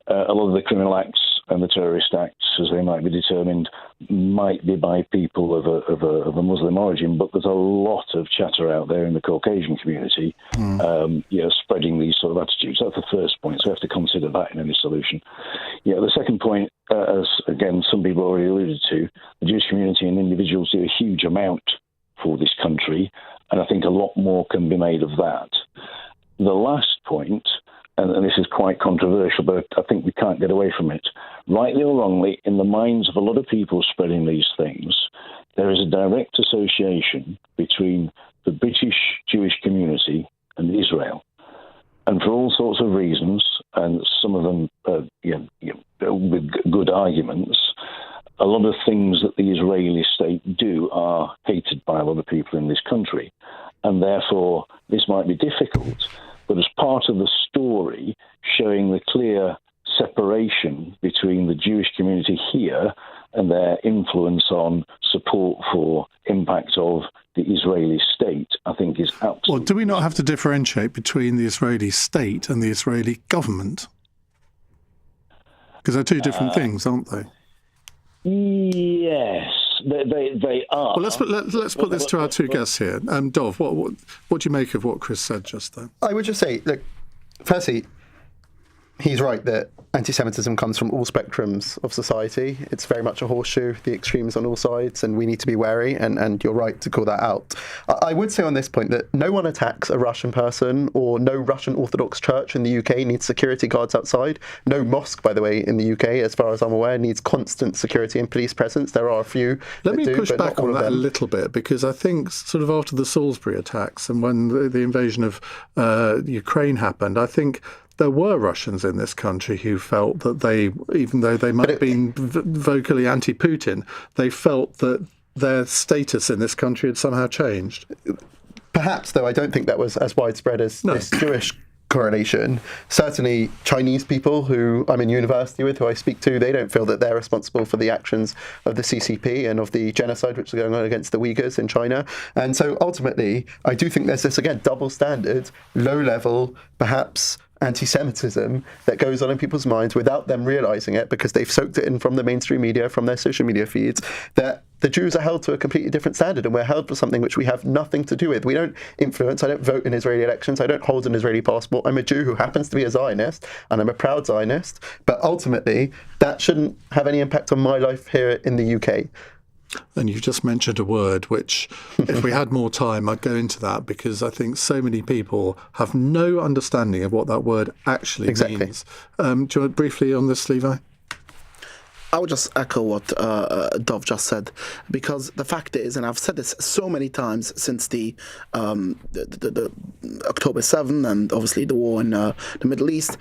a lot of the criminal acts and the terrorist acts, as they might be determined, might be by people of a Muslim origin, but there's a lot of chatter out there in the Caucasian community, spreading these sort of attitudes. That's the first point, so we have to consider that in any solution. The second point, as again some people already alluded to, the Jewish community and individuals do a huge amount for this country, and I think a lot more can be made of that. The last point, and this is quite controversial, but I think we can't get away from it. Rightly or wrongly, in the minds of a lot of people spreading these things, there is a direct association between the British Jewish community and Israel. And for all sorts of reasons, and some of them with good arguments, a lot of things that the Israeli state do are hated by a lot of people in this country. And therefore, this might be difficult, but as part of the story showing the clear separation between the Jewish community here and their influence on support for impact of the Israeli state, I think is absolutely... Well, do we not have to differentiate between the Israeli state and the Israeli government? Because they're two different things, aren't they? Yes, they are. Well, let's put this to our two guests here. Dov, what do you make of what Chris said just then? I would just say, look, firstly, he's right that anti-Semitism comes from all spectrums of society. It's very much a horseshoe, the extremes on all sides, and we need to be wary, and you're right to call that out. I would say on this point that no one attacks a Russian person, or no Russian Orthodox church in the UK needs security guards outside. No mosque, by the way, in the UK, as far as I'm aware, needs constant security and police presence. There are a few. Let me push back on that a little bit, because I think sort of after the Salisbury attacks and when the invasion of Ukraine happened, I think there were Russians in this country who felt that they, even though they might have been vocally anti-Putin, they felt that their status in this country had somehow changed. Perhaps, though, I don't think that was as widespread as this Jewish correlation. Certainly Chinese people who I'm in university with, who I speak to, they don't feel that they're responsible for the actions of the CCP and of the genocide which is going on against the Uyghurs in China. And so ultimately, I do think there's this, again, double standard, low level, perhaps anti-Semitism that goes on in people's minds without them realising it, because they've soaked it in from the mainstream media, from their social media feeds, that the Jews are held to a completely different standard, and we're held for something which we have nothing to do with. We don't influence. I don't vote in Israeli elections. I don't hold an Israeli passport. I'm a Jew who happens to be a Zionist, and I'm a proud Zionist. But ultimately, that shouldn't have any impact on my life here in the UK. And you've just mentioned a word which, if we had more time, I'd go into that, because I think so many people have no understanding of what that word actually means. Do you want briefly on this, Levi? I would just echo what Dov just said, because the fact is, and I've said this so many times since the October 7 and obviously the war in the Middle East,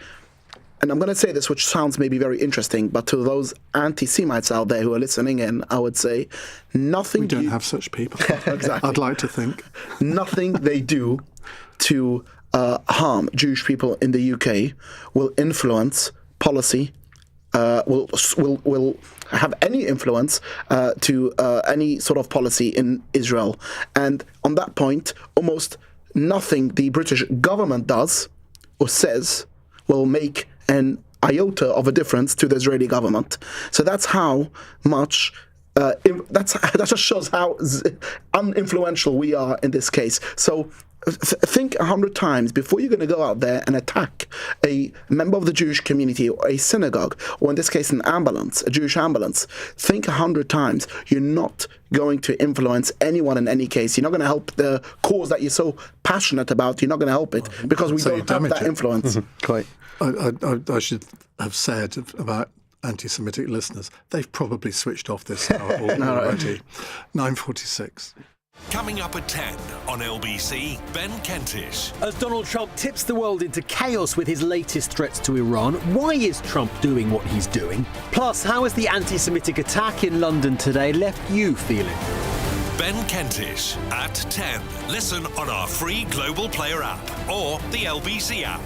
and I'm going to say this, which sounds maybe very interesting, but to those anti-Semites out there who are listening in, I would say nothing... We don't have such people. Exactly. I'd like to think. Nothing they do to harm Jewish people in the UK will influence policy, will have any influence to any sort of policy in Israel. And on that point, almost nothing the British government does or says will make an iota of a difference to the Israeli government. So that's how much, that just shows how uninfluential we are in this case. So think 100 times before you're going to go out there and attack a member of the Jewish community or a synagogue, or in this case an ambulance, a Jewish ambulance. Think 100 times. You're not going to influence anyone in any case. You're not going to help the cause that you're so passionate about. You're not going to help it because we don't have that influence. Quite. I should have said about anti-Semitic listeners, they've probably switched off this hour already. 9:46. Coming up at 10 on LBC, Ben Kentish. As Donald Trump tips the world into chaos with his latest threats to Iran, why is Trump doing what he's doing? Plus, how has the anti-Semitic attack in London today left you feeling? Ben Kentish at 10. Listen on our free Global Player app or the LBC app.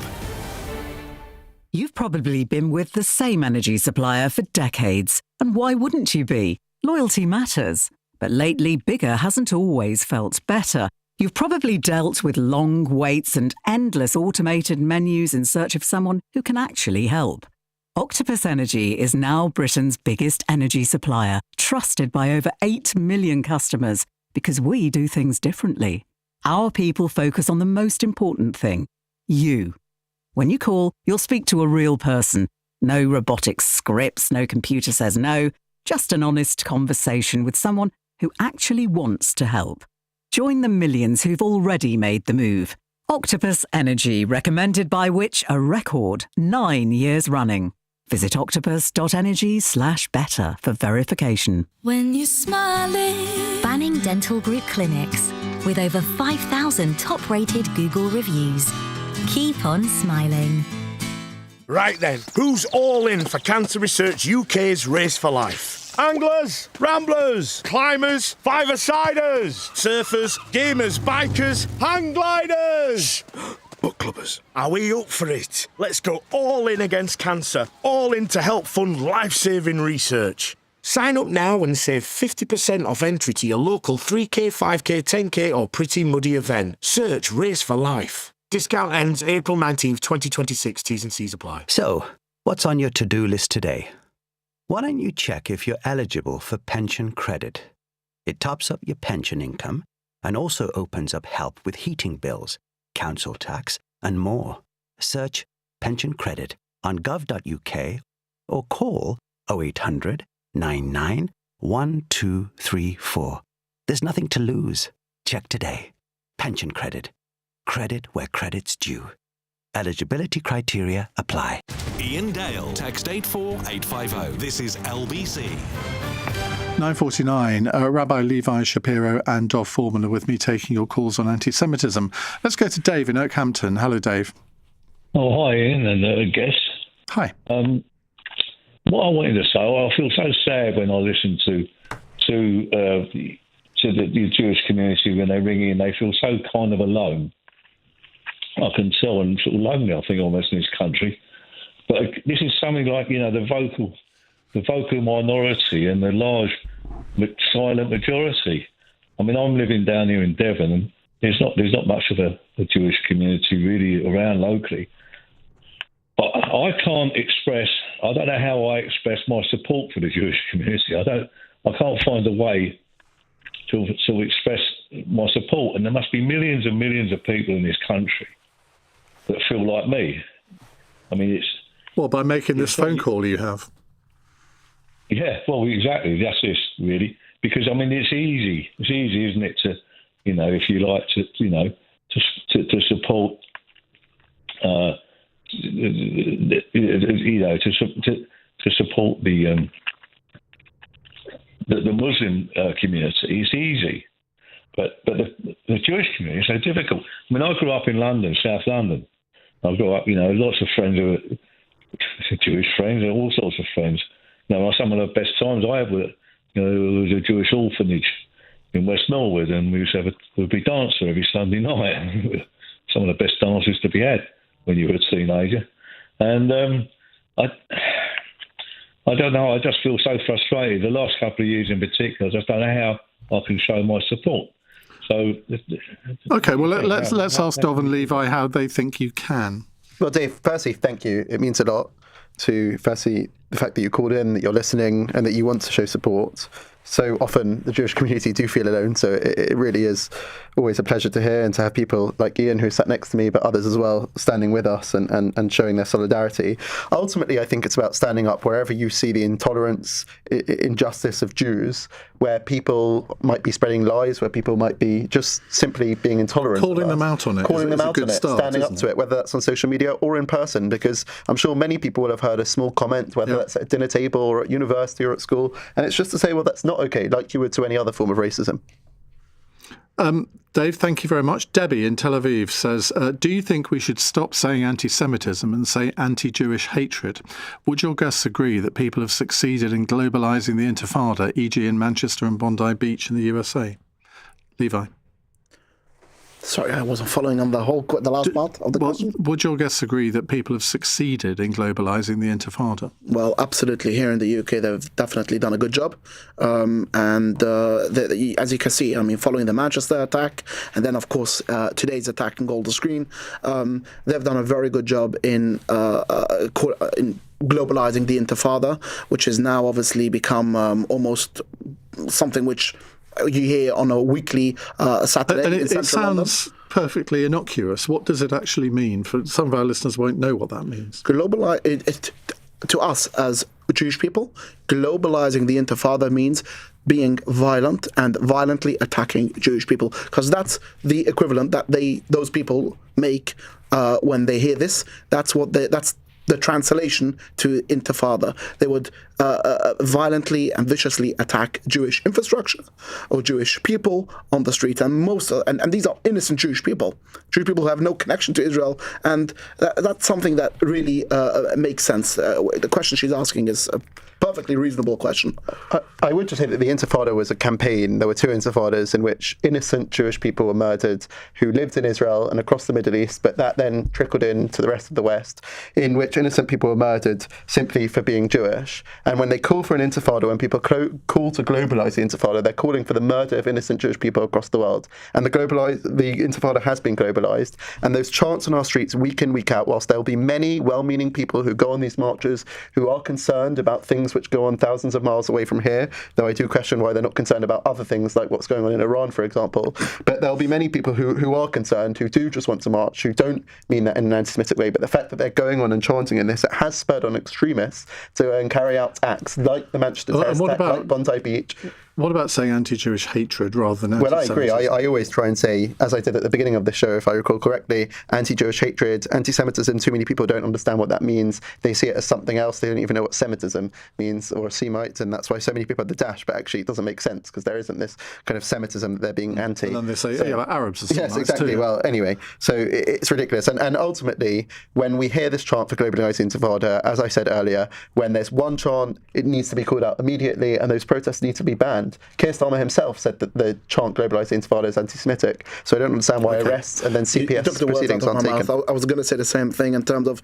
You've probably been with the same energy supplier for decades. And why wouldn't you be? Loyalty matters. But lately, bigger hasn't always felt better. You've probably dealt with long waits and endless automated menus in search of someone who can actually help. Octopus Energy is now Britain's biggest energy supplier, trusted by over 8 million customers, because we do things differently. Our people focus on the most important thing, you. When you call, you'll speak to a real person. No robotic scripts, no computer says no, just an honest conversation with someone who actually wants to help. Join the millions who've already made the move. Octopus Energy, recommended by Which? A record 9 years running. Visit octopus.energy/better for verification. When you're smiling. Banning Dental Group clinics with over 5,000 top-rated Google reviews. Keep on smiling. Right then, who's all in for Cancer Research UK's Race for Life? Anglers, ramblers, climbers, five-a-siders, surfers, gamers, bikers, hang gliders. Book clubbers. Are we up for it? Let's go all in against cancer, all in to help fund life-saving research. Sign up now and save 50% off entry to your local 3K, 5K, 10K or Pretty Muddy event. Search Race for Life. Discount ends April 19th, 2026. T's and C's apply. So, what's on your to-do list today? Why don't you check if you're eligible for pension credit? It tops up your pension income and also opens up help with heating bills, council tax, and more. Search pension credit on gov.uk or call 0800 99 1234. There's nothing to lose. Check today. Pension credit. Credit where credit's due. Eligibility criteria apply. Iain Dale, text 84850. This is LBC. 9:49. Rabbi Levi Shapiro and Dov Foreman are with me taking your calls on anti-Semitism. Let's go to Dave in Oakhampton. Hello, Dave. Oh, hi, Ian, and guest. Hi. What I wanted to say, I feel so sad when I listen to the Jewish community when they ring in. They feel so kind of alone. I can tell, and sort of lonely, I think, almost in this country. But this is something like, the vocal minority and the large silent majority. I mean, I'm living down here in Devon, and there's not much of a Jewish community really around locally. But I don't know how I express my support for the Jewish community. I can't find a way to express my support, and there must be millions and millions of people in this country that feel like me. I mean, it's... Well, by making this phone call you have. Yeah, well, exactly. That's this, really. Because, I mean, it's easy. It's easy, isn't it, to, if you like, to support, to support the Muslim community. It's easy. But the Jewish community is so difficult. I mean, I grew up in London, South London. I grew up, lots of friends who were Jewish friends, and all sorts of friends. Some of the best times I had were, there was a Jewish orphanage in West Norwood, and we used to have a big dance there every Sunday night. Some of the best dances to be had when you were a teenager. And I don't know, I just feel so frustrated. The last couple of years in particular, I just don't know how I can show my support. So, okay, well, let's ask Dov and Levi how they think you can. Well, Dave, firstly, thank you. It means a lot to, firstly, the fact that you called in, that you're listening, and that you want to show support. So often the Jewish community do feel alone, so it really is always a pleasure to hear and to have people like Ian, who sat next to me, but others as well, standing with us and showing their solidarity. Ultimately, I think it's about standing up wherever you see the intolerance, injustice of Jews, where people might be spreading lies, where people might be just simply being intolerant. Calling them out on it. Calling them out on it, standing up to it, whether that's on social media or in person, because I'm sure many people will have heard a small comment, whether that's at a dinner table or at university or at school, and it's just to say, well, that's not okay, like you would to any other form of racism. Dave, thank you very much. Debbie in Tel Aviv says, do you think we should stop saying anti-Semitism and say anti-Jewish hatred? Would your guests agree that people have succeeded in globalising the Intifada, e.g. in Manchester and Bondi Beach in the USA? Levi. Sorry, I wasn't following on the last part of the question. Would your guests agree that people have succeeded in globalising the Intifada? Well, absolutely. Here in the UK, they've definitely done a good job. As you can see, following the Manchester attack, and then, of course, today's attack in Golders Green, they've done a very good job in globalising the Intifada, which has now obviously become almost something which you hear on a weekly Saturday. And it sounds perfectly innocuous. What does it actually mean? For some of our listeners won't know what that means. To us as Jewish people, globalizing the Intifada means being violent and violently attacking Jewish people, because that's the equivalent that those people make when they hear this. That's the translation to Intifada. They would violently and viciously attack Jewish infrastructure or Jewish people on the street, and these are innocent Jewish people who have no connection to Israel, and that's something that really makes sense. The question she's asking is a perfectly reasonable question. I would just say that the Intifada was a campaign. There were 2 Intifadas in which innocent Jewish people were murdered who lived in Israel and across the Middle East, but that then trickled into the rest of the West, in which innocent people were murdered simply for being Jewish. And when they call for an Intifada, when people call to globalise the Intifada, they're calling for the murder of innocent Jewish people across the world. And the Intifada has been globalised. And those chants on our streets week in, week out, whilst there will be many well-meaning people who go on these marches who are concerned about things which go on thousands of miles away from here, though I do question why they're not concerned about other things like what's going on in Iran, for example. But there'll be many people who are concerned, who do just want to march, who don't mean that in an anti-Semitic way. But the fact that they're going on and chanting in this, it has spurred on extremists to carry out acts like the Manchester terrorist attack, like Bondi Beach. What about saying anti-Jewish hatred rather than anti-Semitism? Well, I agree. I always try and say, as I did at the beginning of the show, if I recall correctly, anti-Jewish hatred, anti-Semitism, too many people don't understand what that means. They see it as something else. They don't even know what Semitism means, or Semite, and that's why so many people have the dash, but actually it doesn't make sense, because there isn't this kind of Semitism that they're being anti. And then they say, about Arabs or Yes, exactly. Too. Well, anyway, so it's ridiculous. And ultimately, when we hear this chant for globalising Intifada, as I said earlier, when there's one chant, it needs to be called out immediately, and those protests need to be banned. Keir Starmer himself said that the chant globalising Intifada is anti-Semitic, so I don't understand why arrests and then CPS proceedings aren't taken. I was going to say the same thing in terms of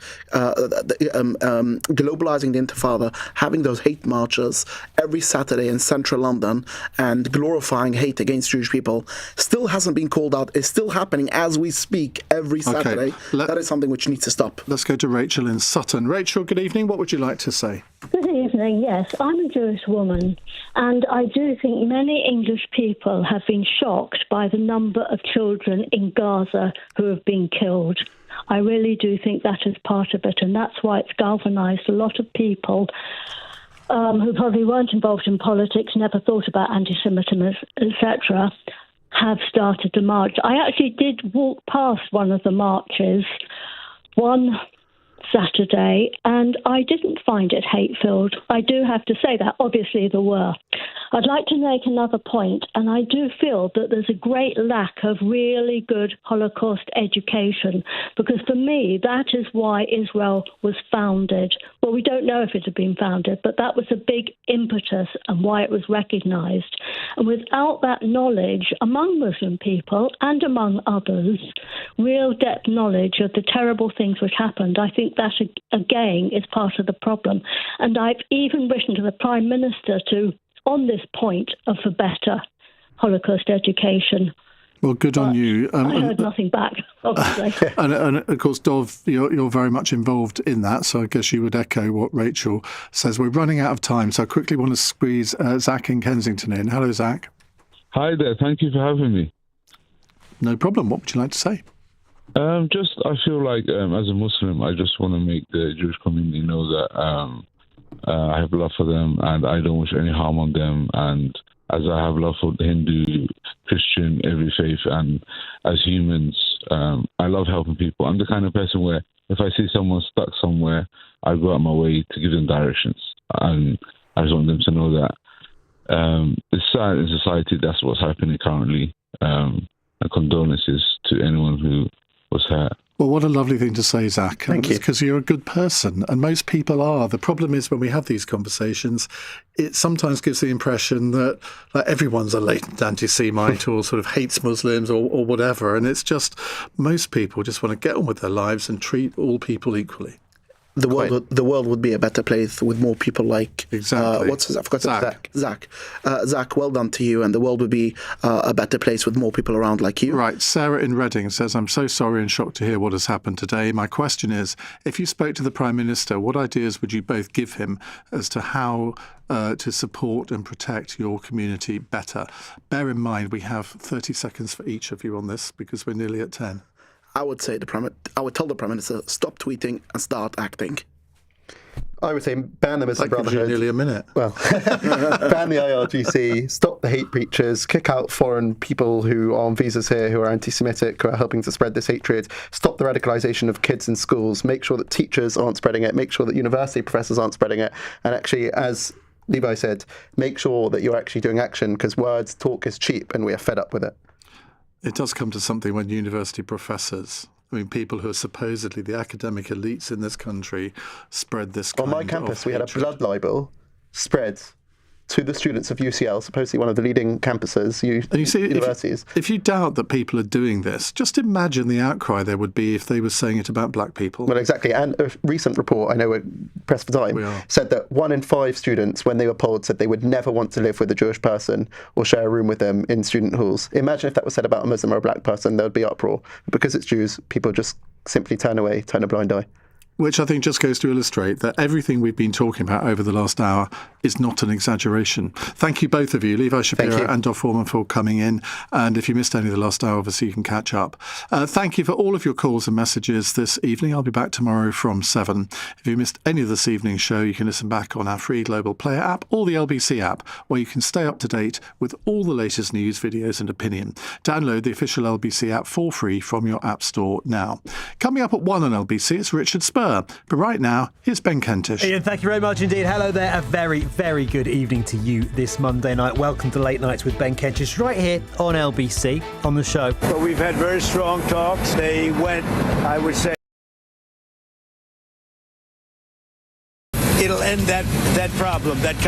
globalising the Intifada, having those hate marches every Saturday in central London and glorifying hate against Jewish people still hasn't been called out. It's still happening as we speak every Saturday. That is something which needs to stop. Let's go to Rachel in Sutton. Rachel, good evening. What would you like to say? Good evening. Yes, I'm a Jewish woman, and I do think many English people have been shocked by the number of children in Gaza who have been killed. I really do think that is part of it, and that's why it's galvanised a lot of people who probably weren't involved in politics, never thought about anti-Semitism, etc., have started to march. I actually did walk past one of the marches one Saturday, and I didn't find it hate-filled. I do have to say that. Obviously, there were. I'd like to make another point, and I do feel that there's a great lack of really good Holocaust education, because for me, that is why Israel was founded. Well, we don't know if it had been founded, but that was a big impetus and why it was recognised. And without that knowledge among Muslim people and among others, real depth knowledge of the terrible things which happened, I think that, again, is part of the problem. And I've even written to the Prime Minister on this point for better Holocaust education. Well, good on you. I heard nothing back, obviously. and of course, Dov, you're very much involved in that, so I guess you would echo what Rachel says. We're running out of time, so I quickly want to squeeze Zach in Kensington in. Hello, Zach. Hi there. Thank you for having me. No problem. What would you like to say? I feel like as a Muslim, I just want to make the Jewish community know that I have love for them and I don't wish any harm on them. And as I have love for the Hindu, Christian, every faith, and as humans, I love helping people. I'm the kind of person where if I see someone stuck somewhere, I go out my way to give them directions. And I just want them to know that it's sad in society, that's what's happening currently. And condolences to anyone who was hurt. Well, what a lovely thing to say, Zach. Thank you. Because you're a good person, and most people are. The problem is when we have these conversations, it sometimes gives the impression that everyone's a latent anti-Semite or sort of hates Muslims or whatever, and it's just most people just want to get on with their lives and treat all people equally. The world would be a better place with more people like exactly. Zach. Zach, well done to you, and the world would be a better place with more people around like you. Right. Sarah in Reading says, I'm so sorry and shocked to hear what has happened today. My question is, if you spoke to the Prime Minister, what ideas would you both give him as to how to support and protect your community better? Bear in mind, we have 30 seconds for each of you on this because we're nearly at 10. I would tell the Prime Minister, stop tweeting and start acting. I would say ban the Muslim Brotherhood. Gives you nearly a minute. Well, ban the IRGC, stop the hate preachers, kick out foreign people who are on visas here who are anti-Semitic, who are helping to spread this hatred, stop the radicalisation of kids in schools, make sure that teachers aren't spreading it, make sure that university professors aren't spreading it, and actually, as Levi said, make sure that you're actually doing action, because talk is cheap and we are fed up with it. It does come to something when university professors, people who are supposedly the academic elites in this country, spread this kind of On my campus, we had a hatred. blood libel spread to the students of UCL, supposedly one of the leading campuses, universities. If you doubt that people are doing this, just imagine the outcry there would be if they were saying it about black people. Well, exactly. And a recent report, I know we're pressed for time, said that 1 in 5 students, when they were polled, said they would never want to live with a Jewish person or share a room with them in student halls. Imagine if that was said about a Muslim or a black person, there would be uproar. Because it's Jews, people just simply turn away, turn a blind eye. Which I think just goes to illustrate that everything we've been talking about over the last hour is not an exaggeration. Thank you, both of you, Levi Shapiro and Dov Foreman, for coming in. And if you missed any of the last hour, obviously you can catch up. Thank you for all of your calls and messages this evening. I'll be back tomorrow from 7. If you missed any of this evening's show, you can listen back on our free Global Player app or the LBC app, where you can stay up to date with all the latest news, videos and opinion. Download the official LBC app for free from your app store now. Coming up at 1 on LBC, it's Richard Spur. But right now, here's Ben Kentish. Iain, thank you very much indeed. Hello there. A very, very good evening to you this Monday night. Welcome to Late Nights with Ben Kentish, right here on LBC on the show. Well, we've had very strong talks. They went, I would say, it'll end that problem, that